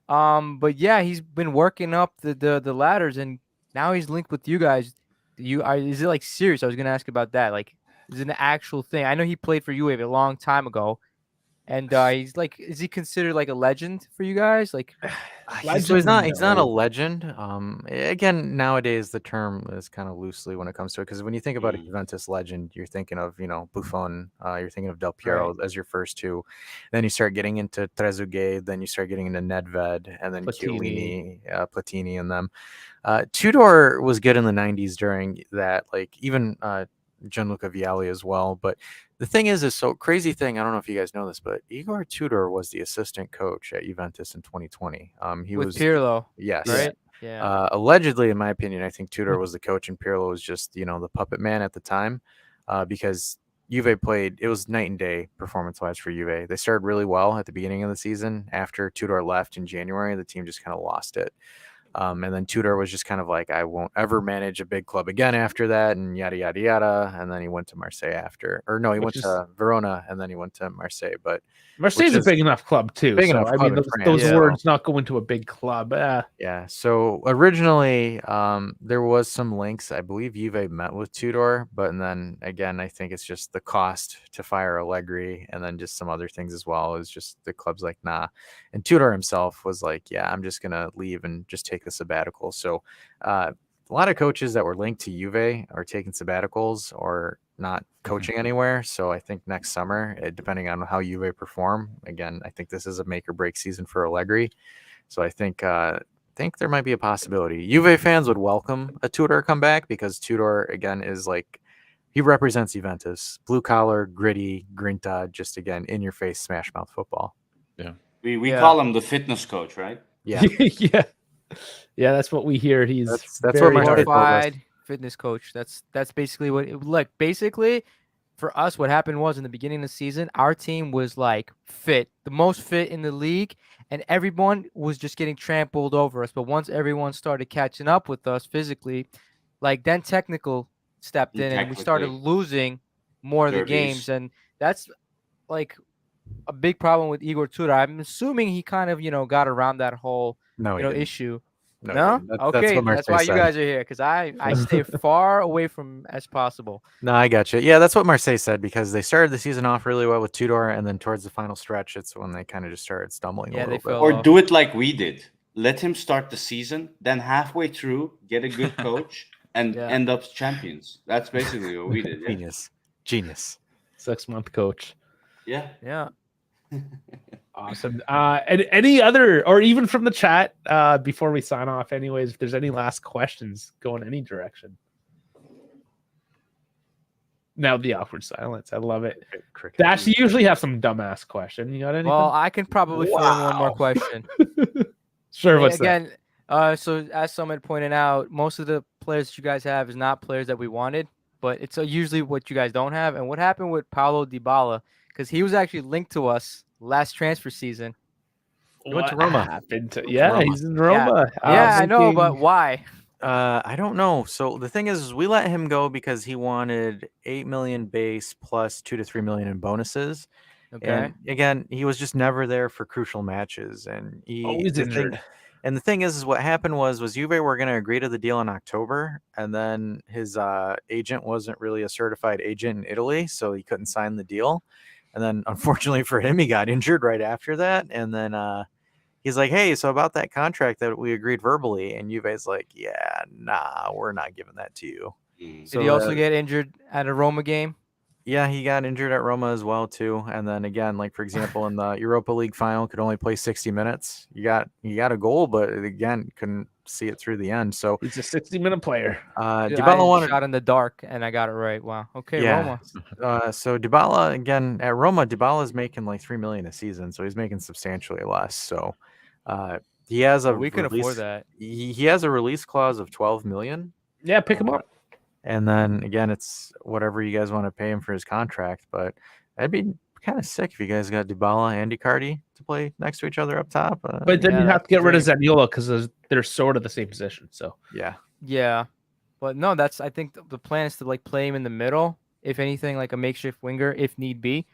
F: But yeah, he's been working up the ladders, and now he's linked with you guys. Is it like serious? I was gonna ask about that. Like, is it an actual thing? I know he played for UAV a long time ago, and he's like, is he considered like a legend for you guys? Like,
A: So he's not a
B: no.
A: legend. Again, nowadays the term is kind of loosely when it comes to it, because when you think about a Juventus legend, you're thinking of Buffon, you're thinking of Del Piero as your first two. Then you start getting into Trezeguet, then you start getting into Nedved, and then
B: Platini.
A: Chiellini, Platini, and them. Tudor was good in the 90s during that, like even Gianluca Vialli as well. But the thing is so crazy thing. I don't know if you guys know this, but Igor Tudor was the assistant coach at Juventus in 2020. He
F: with
A: was
F: Pirlo,
A: yes,
F: right? Yeah.
A: Allegedly, in my opinion, I think Tudor was the coach and Pirlo was just the puppet man at the time, because Juve played. It was night and day performance-wise for Juve. They started really well at the beginning of the season. After Tudor left in January, the team just kind of lost it. And then Tudor was just kind of like, I won't ever manage a big club again after that, and yada, yada, yada. And then he went to Marseille after. Or no, he went to Verona, and then he went to Marseille. But
B: Marseille's a big enough club, too.
A: Big
B: so,
A: enough
B: I
A: club
B: mean,
A: in
B: those
A: France,
B: words not going to a big club.
A: Yeah. So originally, there was some links. I believe Juve met with Tudor, but then again, I think it's just the cost to fire Allegri, and then just some other things as well. Is just the club's like, nah. And Tudor himself was like, yeah, I'm just gonna leave and just take a sabbatical. So, a lot of coaches that were linked to Juve are taking sabbaticals or not coaching anywhere. So I think next summer, depending on how Juve perform, again, I think this is a make or break season for Allegri. So I think there might be a possibility. Juve fans would welcome a Tudor comeback, because Tudor, again, is like, he represents Juventus. Blue collar, gritty, grinta, just again, in your face, smash mouth football.
E: Yeah.
D: We call him the fitness coach, right?
A: Yeah.
B: Yeah, that's what we hear. He's
A: that's
B: very
A: what my
F: glorified fitness coach. That's basically what it, like. Basically, for us, what happened was in the beginning of the season, our team was like fit, the most fit in the league, and everyone was just getting trampled over us. But once everyone started catching up with us physically, like then technical stepped in, and we started losing more of the games, and that's like a big problem with Igor Tudor. I'm assuming he kind of got around that whole issue. No? Okay, that's why you guys are here, because I stay far away from as possible.
A: No, I got you. Yeah, that's what Marseille said, because they started the season off really well with Tudor, and then towards the final stretch, it's when they kind of just started stumbling a little bit.
D: Or do it like we did. Let him start the season, then halfway through, get a good coach, and end up champions. That's basically what we did. Yeah.
A: Genius.
B: 6-month coach.
F: Yeah.
B: Awesome. And any other, or even from the chat, before we sign off, anyways, if there's any last questions going any direction. Now the awkward silence. I love it. Dash, you usually have some dumbass question. You got anything?
F: Well, I can probably fill in one more question.
B: Sure. What's
F: that? So as Summit pointed out, most of the players that you guys have is not players that we wanted, but it's usually what you guys don't have. And what happened with Paulo Dybala? Because he was actually linked to us last transfer season.
A: He went to Roma.
B: He's in Roma.
F: Yeah, I know, but why?
A: I don't know. So the thing is we let him go because he wanted 8 million base plus 2 to 3 million in bonuses.
F: Okay.
A: And again, he was just never there for crucial matches, and he
B: always injured.
A: And the thing is what happened was Juve were going to agree to the deal in October, and then his agent wasn't really a certified agent in Italy, so he couldn't sign the deal. And then, unfortunately for him, he got injured right after that. And then he's like, hey, so about that contract that we agreed verbally. And Juve's like, yeah, nah, we're not giving that to you.
F: So did he also get injured at a Roma game?
A: Yeah, he got injured at Roma as well, too. And then again, like, for example, in the Europa League final, could only play 60 minutes. You got a goal, but again, couldn't see it through the end. So
B: he's a 60-minute player.
A: Dybala wanted
F: shot in the dark, and I got it right. Wow. Okay,
A: yeah.
F: Roma.
A: So Dybala, again, at Roma, Dybala is making like 3 million a season, so he's making substantially less. So He has a
F: Well, we can afford
A: release.
F: that.
A: He has a release clause of 12 million.
B: Yeah, pick him up.
A: And then again, it's whatever you guys want to pay him for his contract. But that'd be kind of sick if you guys got Dybala and Icardi to play next to each other up top.
B: But then
F: Yeah,
B: you have to
F: that's
B: get rid of
F: great.
B: Zaniolo because they're sort of the same position. So
A: yeah,
F: Yeah, but no, I think the plan is to like play him in the middle, if anything, like a makeshift winger if need be.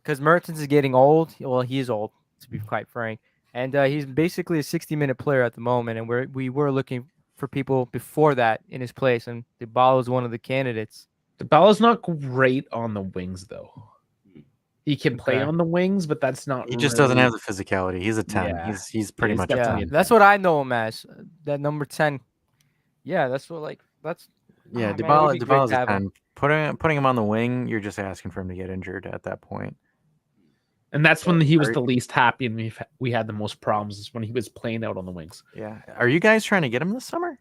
F: Because Mertens is getting old. Well, he is old, to be quite frank, and he's basically a 60-minute player at the moment. And we were looking for people before that in his place, and Dybala is one of the candidates.
B: Dybala's not great on the wings, though. He can play
F: Okay.
B: on the wings, but that's not.
A: he just doesn't
B: really-
A: have the physicality. He's a 10.
B: Yeah.
A: He's pretty
B: He's
A: much a
B: definitely
A: 10.
B: a
F: That's what I know him as. That number 10. Yeah, that's what that's.
A: Yeah,
F: Ah, man, it would be great
A: Dybala's
F: to
A: a
F: have him.
A: 10. Putting him on the wing, you're just asking for him to get injured at that point.
B: And that's when he was
A: Right.
B: the least happy, and we had the most problems. Is when he was playing out on the wings.
A: Yeah. Are you guys trying to get him this summer?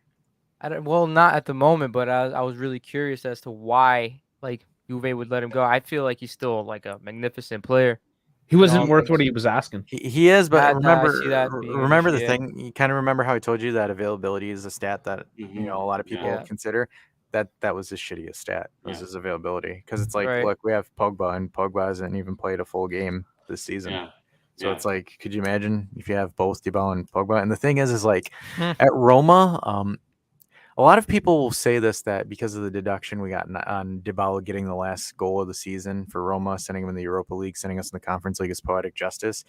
F: Well, not at the moment, but I was really curious as to why like Juve would let him go. I feel like he's still like a magnificent player.
B: He wasn't
F: all
B: worth what
F: things.
B: he was asking.
A: He is, but
F: I see that being an
A: remember
F: issue,
A: the
F: yeah.
A: thing. You kind of remember how I told you that availability is a stat that
D: Mhm.
A: a lot of people
F: Yeah.
A: consider. That was his shittiest stat. Was
D: Yeah.
A: his availability, because it's like,
F: Right.
A: look, we have Pogba, and Pogba hasn't even played a full game this season.
D: Yeah.
A: So
D: Yeah.
A: it's like, could you imagine if you have both Dybala and Pogba? And the thing is like
F: Hmm.
A: at Roma, a lot of people will say this, that because of the deduction we got on Dybala getting the last goal of the season for Roma, sending him in the Europa League, sending us in the Conference League, is poetic justice.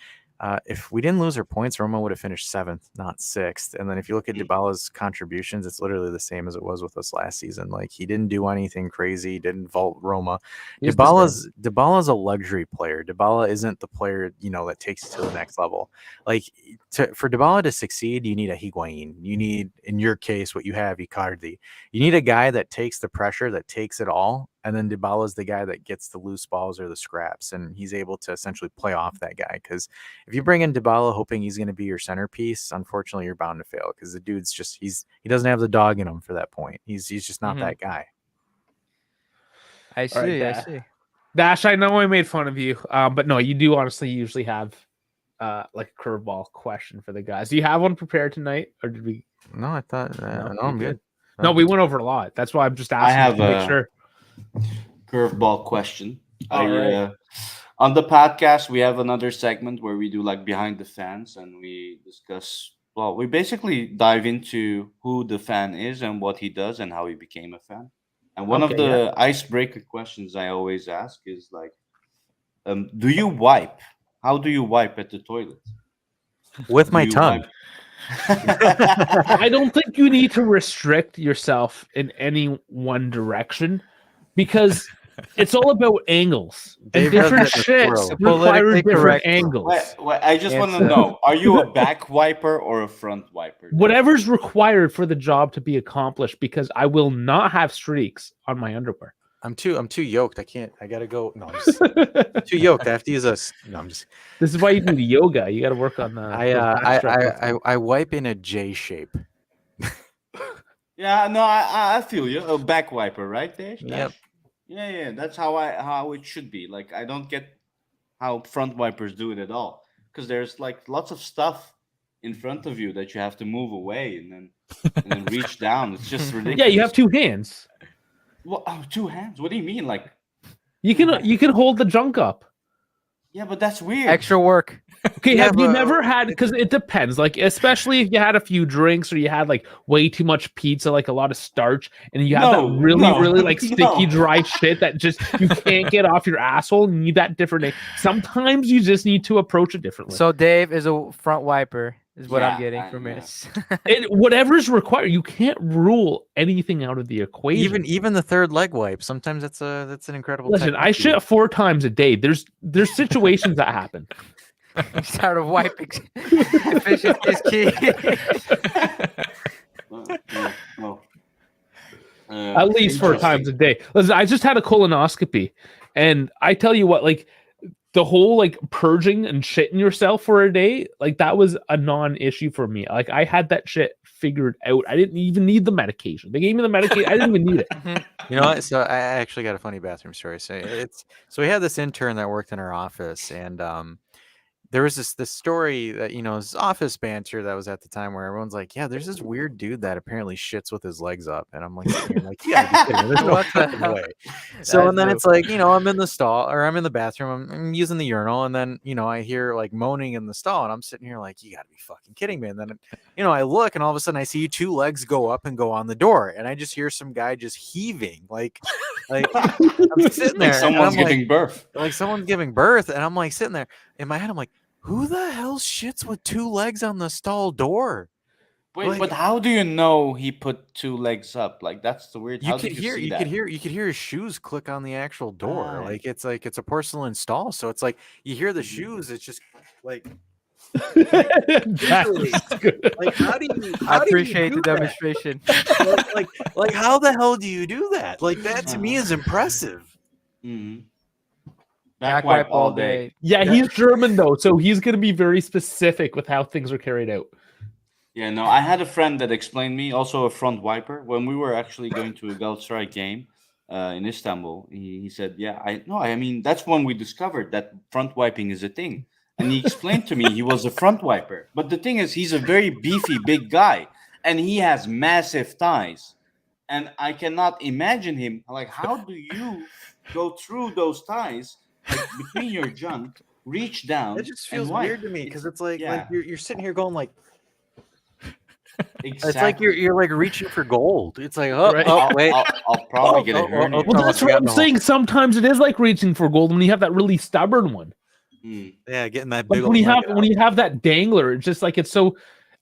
A: If we didn't lose our points, Roma would have finished 7th, not 6th. And then if you look at Dybala's contributions, it's literally the same as it was with us last season. Like, he didn't do anything crazy, didn't vault Roma.
B: He's the
A: Dybala's a luxury player. Dybala isn't the player, that takes you to the next level. Like, for Dybala to succeed, you need a Higuain. You need, in your case, what you have, Icardi. You need a guy that takes the pressure, that takes it all, and then Dybala's the guy that gets the loose balls or the scraps, and he's able to essentially play off that guy. Because if you bring in Dybala hoping he's going to be your centerpiece, unfortunately, you're bound to fail, because the dude's just he doesn't have the dog in him for that point. He's just not that guy.
F: I see.
B: right,
F: I
B: Dash.
F: see.
B: Dash, I know I made fun of you, but no, you do honestly usually have like a curveball question for the guys. Do you have one prepared tonight, or did we?
A: No, I thought no,
B: you're
A: I'm good.
B: No, we went over a lot. That's why I'm just asking
D: have
B: to make
D: a-
B: sure.
D: Curveball question.
B: All right.
D: On the podcast, we have another segment where we do like behind the fans, and we discuss. Well, we basically dive into who the fan is and what he does and how he became a fan. And one of
B: Okay,
D: the icebreaker questions I always ask is like, do you wipe? How do you wipe at the toilet?
A: With my
D: Do you
A: tongue.
D: wipe-
B: I don't think you need to restrict yourself in any one direction because it's all about angles.
A: Dave
B: And different
A: does it in a
B: shit
A: swirl.
B: require
F: Politically
B: different
F: correct.
B: angles.
D: Wait, I just want to
F: Answer.
D: know: are you a back wiper or a front wiper?
B: Whatever's required for the job to be accomplished, because I will not have streaks on my underwear.
A: I'm too yoked. I can't. I gotta go. No, I'm just too yoked. I have to use a. No, I'm just.
B: This is why you do the yoga. You got to work on the.
A: I wipe in a J shape.
D: Yeah, no, I feel you. A back wiper, right, Dave?
A: Yep.
D: Yeah. That's how it should be. Like, I don't get how front wipers do it at all, because there's like lots of stuff in front of you that you have to move away and then reach down. It's just ridiculous.
B: Yeah, you have two hands.
D: Well, two hands. What do you mean? Like,
B: You can hold the junk up.
D: yeah, but that's weird.
F: Extra work.
B: Okay,
A: Yeah,
B: have you
A: but-
B: never had, because it depends, like especially if you had a few drinks or you had like way too much pizza, like a lot of starch, and you have
D: No,
B: that really,
D: no,
B: really like sticky,
D: no.
B: dry shit that just you can't get off your asshole, and you need that different. Sometimes you just need to approach it differently.
F: So Dave is a front wiper, is what
D: Yeah,
F: I'm getting
D: I
F: from
D: know.
F: it.
B: Whatever's required, you can't rule anything out of the equation.
A: Even the third leg wipe. Sometimes that's an incredible.
B: Listen, I
A: technique to
B: shit
A: use.
B: 4 times a day. There's situations that happen.
F: He's tired of wiping. Efficiency is key.
D: No.
B: At least 4 times a day. Listen, I just had a colonoscopy, and I tell you what, like the whole like purging and shitting yourself for a day, like that was a non-issue for me. Like I had that shit figured out. I didn't even need the medication. They gave me the medication. I didn't even need it.
A: You know what? So I actually got a funny bathroom story. So we had this intern that worked in our office, and there was this story that, this office banter that was at the time where everyone's like, yeah, there's this weird dude that apparently shits with his legs up. And I'm like, sitting here like, yeah, there's no
F: What the
A: fucking
F: hell?
A: way. So, and then
F: That's
A: it's like, I'm in the stall or I'm in the bathroom, I'm using the urinal. And then, I hear like moaning in the stall and I'm sitting here like, you gotta be fucking kidding me. And then, I look and all of a sudden I see 2 legs go up and go on the door. And I just hear some guy just heaving like I'm sitting there.
D: Like someone's
A: and I'm
D: giving birth.
A: like someone's giving birth. And I'm like sitting there in my head. I'm like, who the hell shits with 2 legs on the stall door?
D: Wait,
A: Like-
D: but how do you know he put 2 legs up? Like that's the weird.
A: You
D: How
A: could
D: did you
A: hear,
D: see
A: you
D: that?
A: could hear his shoes click on the actual door.
D: Right.
A: Like it's a porcelain stall, so it's like you hear the shoes. It's just like,
B: That's good.
A: like how do you?
F: I
A: How do you
F: appreciate
A: do
F: the
A: that?
F: demonstration.
A: Like how the hell do you do that? Like that to me is impressive.
D: Mhm.
F: Back wipe all day.
B: Yeah, he's German though, so he's going to be very specific with how things are carried out.
D: Yeah, no, I had a friend that explained me, also a front wiper, when we were actually going to a Galatasaray game in Istanbul. He said, "Yeah, I mean that's when we discovered that front wiping is a thing." And he explained to me he was a front wiper, but the thing is, he's a very beefy, big guy, and he has massive thighs, and I cannot imagine him like, how do you go through those thighs, like between your junk, reach down?
A: It just
D: and
A: feels
D: wipe?
A: weird to me because it's like
D: yeah.
A: you're sitting here going like.
D: Exactly.
A: It's like you're like reaching for gold. It's like, oh,
B: Right.
A: oh wait.
D: I'll probably get a hernia.
B: Well, that's what I'm saying. Sometimes it is like reaching for gold when you have that really stubborn one.
D: Mm.
A: Yeah, getting that big
B: Like when you have that dangler, it's just like it's so.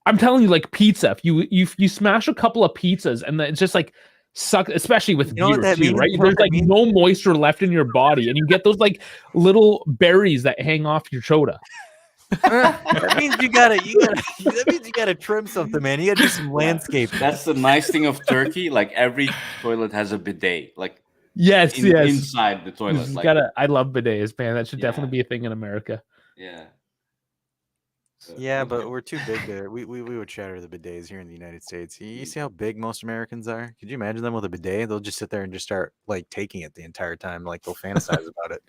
B: I'm telling you, like pizza. If you smash a couple of pizzas and then it's just like suck, especially with
A: You know what
B: beer
A: that
B: too,
A: means?
B: right?
A: You know
B: There's
A: what that
B: like
A: means?
B: no moisture left in your body, and you get those like little berries that hang off your chota.
A: That means that means you gotta trim something, man. You gotta do some landscape.
D: That's the nice thing of Turkey. Like every toilet has a bidet, like
B: Yes, yes.
D: inside the toilet.
B: You
D: Like,
B: gotta. I love bidets, man. That should
D: Yeah.
B: definitely be a thing in America.
D: yeah.
A: Yeah,
D: Okay.
A: but we're too big there. We would shatter the bidets here in the United States. You see how big most Americans are? Could you imagine them with a bidet? They'll just sit there and just start like taking it the entire time. Like they'll fantasize about it.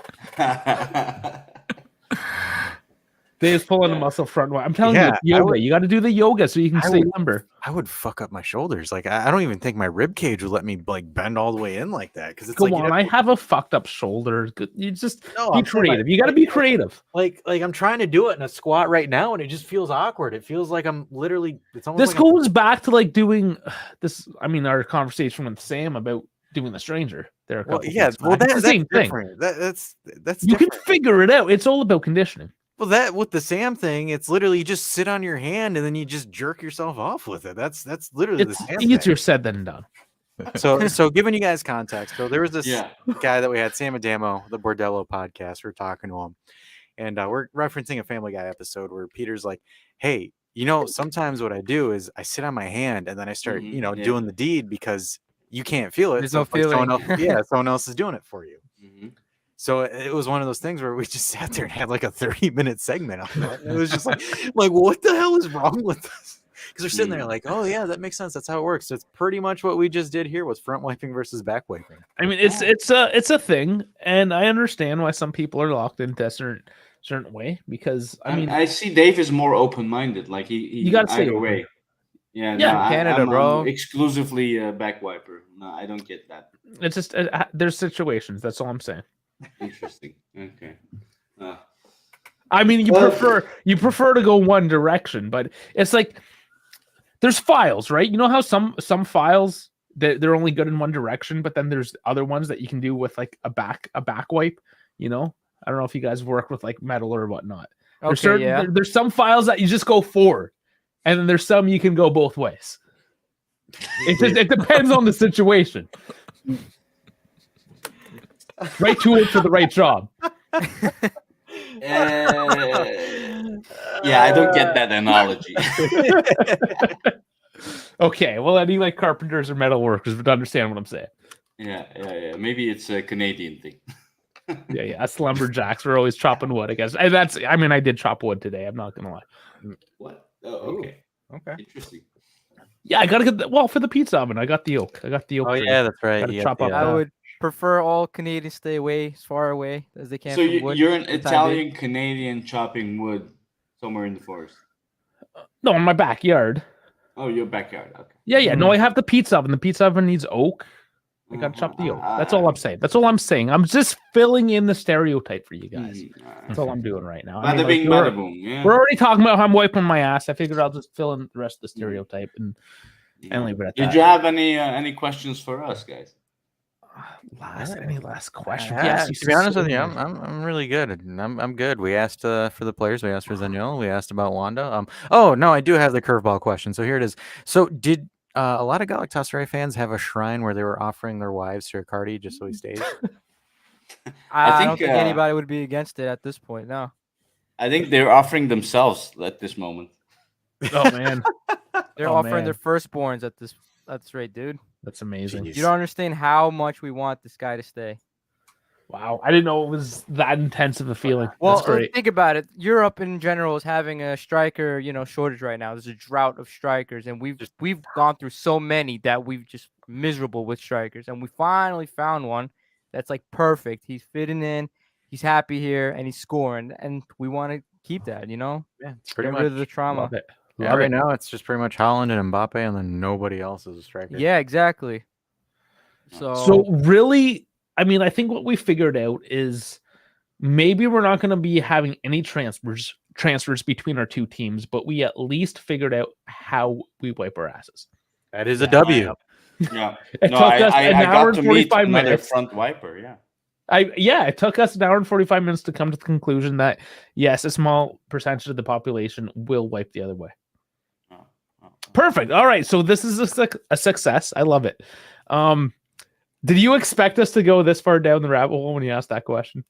B: They just pull on the
D: Yeah.
B: muscle front. I'm telling
A: Yeah,
B: you, it's yoga.
A: would-
B: You got to do the yoga so you can
A: I
B: stay
A: would-
B: limber.
A: I would fuck up my shoulders. Like I don't even think my rib cage would let me like bend all the way in like that. Because it's
B: Go
A: like you'd
B: on,
A: have
B: I
A: to-
B: have a fucked up shoulder. You just
A: No,
B: be
A: I'm saying, like-
B: creative. You got to be creative.
A: like I'm trying to do it in a squat right now, and it just feels awkward. It feels like I'm literally. It's almost
B: This
A: like I'm-
B: goes back to like doing this. I mean, our conversation with Sam about doing the stranger. There,
A: Well, yeah, well,
B: that's the
A: that's
B: same thing.
A: different. That's
B: You
A: different.
B: can figure it out. It's all about conditioning.
A: Well, that with the Sam thing, it's literally you just sit on your hand and then you just jerk yourself off with it. That's literally
B: It's
A: the Sam
B: easier
A: thing.
B: said than done.
A: So giving you guys context, so there was this
D: Yeah.
A: guy that we had, Sam Adamo, the Bordello podcast. We were talking to him, and we're referencing a Family Guy episode where Peter's like, "Hey, sometimes what I do is I sit on my hand and then I start,
D: Mhm, yeah.
A: doing the deed because you can't feel it.
F: There's
A: so
F: no
A: it's like someone
F: feeling.
A: else, someone else is doing it for you."
D: Mhm.
A: So it was one of those things where we just sat there and had like a 30-minute segment on that. And it was just like, what the hell is wrong with this? Because they're sitting there like, oh yeah, that makes sense. That's how it works. So it's pretty much what we just did here with front wiping versus back wiping.
B: I mean, it's a thing, and I understand why some people are locked into a certain way because I mean,
D: I see Dave is more open-minded. Like he
B: You gotta stay
D: either
B: open.
D: way. Yeah,
B: Yeah,
D: no,
F: Canada,
D: I'm
F: bro.
D: exclusively a back wiper. No, I don't get that.
B: it's just there's situations. That's all I'm saying.
D: Interesting. Okay.
B: I mean, you
D: Well-
B: prefer to go one direction, but it's like there's files, right? You know how some files they're only good in one direction, but then there's other ones that you can do with like a back wipe. I don't know if you guys work with like metal or whatnot.
F: Okay, yeah.
B: There's some files that you just go forward, and then there's some you can go both ways. It depends on the situation. Right tool for the right job.
D: Yeah, I don't get that analogy.
B: Okay, well, any like carpenters or metal workers would understand what I'm saying.
D: Yeah. Maybe it's a Canadian thing.
B: Yeah. Us lumberjacks, we're always chopping wood, I guess. And I did chop wood today. I'm not gonna lie.
D: What? Oh, okay.
A: Okay.
D: Interesting.
B: Yeah, I gotta get for the pizza oven. I got the oak.
A: Oh yeah, that's right.
B: Gotta
A: You
B: chop
A: got
B: up
A: the,
F: I would prefer all Canadians stay away as far away as they can.
D: So
F: from wood
D: you're an
F: for the time being.
D: Italian Canadian chopping wood somewhere in the forest.
B: No, in my backyard.
D: Oh, your backyard. Okay.
B: Yeah. No, I have the pizza oven. The pizza oven needs oak. I gotta chop the oak. That's all I'm saying. That's all I'm saying. I'm just filling in the stereotype for you guys. That's all I'm doing right now.
D: Bada bing, bada boom. Yeah.
B: We're already talking about how I'm wiping my ass. I figured I'll just fill in the rest of the stereotype and leave it at that.
D: Did you have any questions for us, guys?
B: Any last questions?
A: Yeah, to be honest with you, I'm really good. I'm good. We asked for the players. We asked for Zaniolo. We asked about Wanda. Oh no, I do have the curveball question. So here it is. So did a lot of Galatasaray fans have a shrine where they were offering their wives to Icardi just so he stays?
F: I don't think anybody would be against it at this point. No.
D: I think they're offering themselves at this moment.
B: Oh man,
F: they're offering their firstborns at this. That's right, dude.
B: That's amazing.
F: You don't understand how much we want this guy to stay.
B: Wow, I didn't know it was that intense of a feeling.
F: Well,
B: That's great.
F: Think about it. Europe in general is having a striker, shortage right now. There's a drought of strikers, and we've gone through so many that we've just miserable with strikers, and we finally found one that's like perfect. He's fitting in, he's happy here, and he's scoring, and we want to keep that.
A: Yeah, it's pretty
F: Get
A: much
F: rid of the trauma.
B: Love it.
A: Yeah, right now it's just pretty much Holland and Mbappe, and then nobody else is a striker.
F: Yeah, exactly.
B: So really, I mean, I think what we figured out is maybe we're not going to be having any transfers between our two teams, but we at least figured out how we wipe our asses.
A: That is a W.
D: Yeah.
B: It took us an hour and 45 minutes.
D: Front wiper, yeah.
B: It took us an hour and 45 minutes to come to the conclusion that yes, a small percentage of the population will wipe the other way. Perfect. All right, so this is a success. I love it. Did you expect us to go this far down the rabbit hole when you asked that question?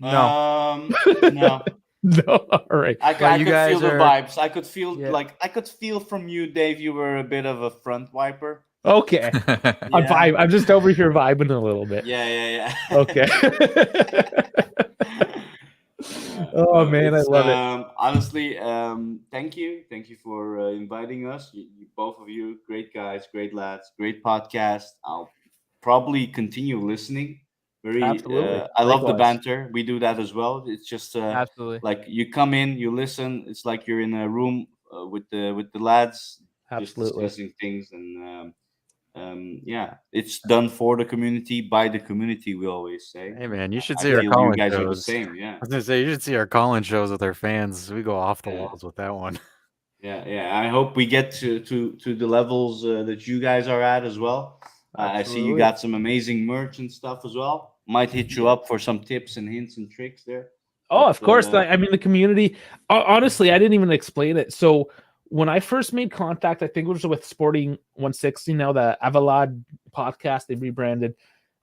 D: No. No.
B: No. All right.
D: I could feel the vibes. I could feel I could feel from you, Dave. You were a bit of a front wiper.
B: Okay. I'm just over here vibing a little bit.
D: Yeah.
B: Okay. Oh man, I love it.
D: Honestly, thank you for inviting us. You, both of you, great guys, great lads, great podcast. I'll probably continue listening.
B: Absolutely.
D: I love the banter. We do that as well. It's just
F: absolutely
D: like you come in, you listen. It's like you're in a room with the lads,
B: absolutely
D: just discussing things, and it's done for the community, by the community. We always say.
A: Hey man, you should see our call-in shows.
D: Are the same, yeah.
A: I was gonna say you should see our call-in shows with our fans. We go off the walls with that one.
D: Yeah. I hope we get to the levels that you guys are at as well. I see you got some amazing merch and stuff as well. Might hit you up for some tips and hints and tricks there.
B: Oh, of course. I mean, the community. Honestly, I didn't even explain it. So when I first made contact, I think it was with Sporting 160. Now the Avalad podcast, they rebranded.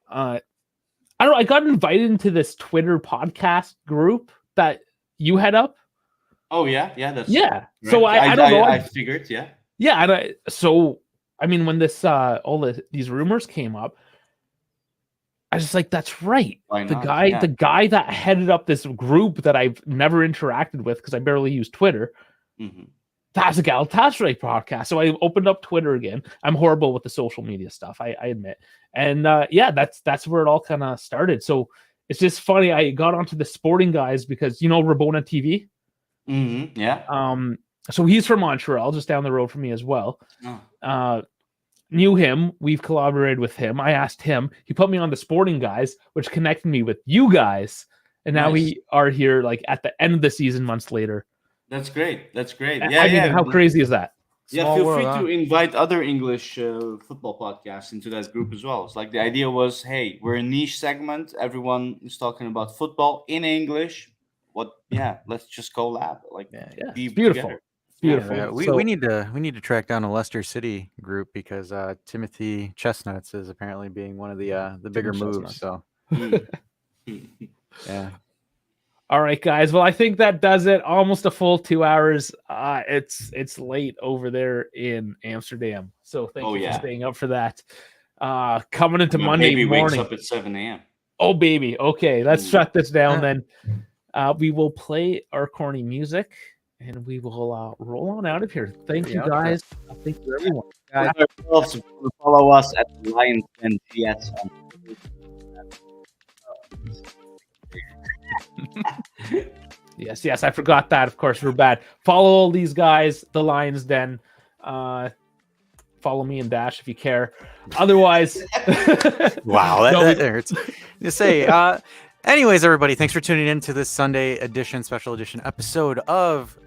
B: I don't know. I got invited into this Twitter podcast group that you head up.
D: Oh yeah. That's
B: yeah.
D: Right.
B: So I don't know.
D: I figured, yeah.
B: Yeah, and I mean, when this these rumors came up, I was just like, that's right. The guy that headed up this group that I've never interacted with because I barely use Twitter.
D: Mm-hmm.
B: That's a Galatasary podcast. So I opened up Twitter again. I'm horrible with the social media stuff, I admit. And that's where it all kind of started. So it's just funny. I got onto the Sporting guys because Rabona TV.
D: Mm-hmm. Yeah.
B: So he's from Montreal, just down the road from me as well. Knew him. We've collaborated with him. I asked him. He put me on the Sporting guys, which connected me with you guys. And now we are here like at the end of the season months later.
D: That's great.
B: Yeah. How crazy is that?
D: Feel free to invite other English football podcasts into that group as well. It's like the idea was, hey, we're a niche segment. Everyone is talking about football in English. Let's just collab.
B: It's beautiful.
D: Together.
B: Beautiful.
A: Yeah, we need to track down a Leicester City group because Timothy Chestnuts is apparently being one of the bigger moves. So yeah.
B: All right, guys. Well, I think that does it. Almost a full 2 hours. It's late over there in Amsterdam. So thank you for staying up for that. Coming into Monday
D: baby
B: morning.
D: Wakes up at 7 a.m.
B: Oh, baby. Okay, let's shut this down then. We will play our corny music. And we will roll on out of here. Thank you, guys. Thank you, everyone.
D: Follow us at the Lions and GS on Twitter.
B: Yes, I forgot that. Of course, we're bad. Follow all these guys, the Lions Den. Follow me and Dash if you care. Otherwise,
A: Wow,
B: No,
A: that hurts to say. Anyways, everybody, thanks for tuning in to this Sunday edition, special edition episode of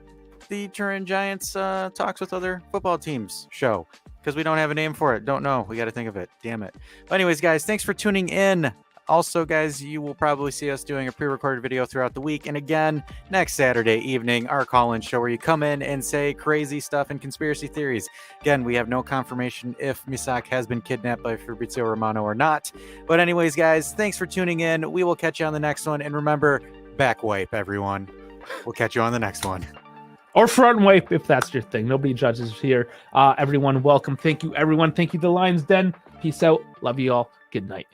A: the Turin Giants Talks with Other Football Teams show. Because we don't have a name for it. Don't know. We got to think of it. Damn it. But anyways, guys, thanks for tuning in. Also, guys, you will probably see us doing a pre-recorded video throughout the week. And again, next Saturday evening, our call-in show where you come in and say crazy stuff and conspiracy theories. Again, we have no confirmation if Misak has been kidnapped by Fabrizio Romano or not. But anyways, guys, thanks for tuning in. We will catch you on the next one. And remember, back wipe, everyone. We'll catch you on the next one.
B: or front wipe if that's your thing. Nobody judges here. Everyone, welcome. Thank you, everyone. Thank you, the Lions Den. Peace out. Love you all. Good night.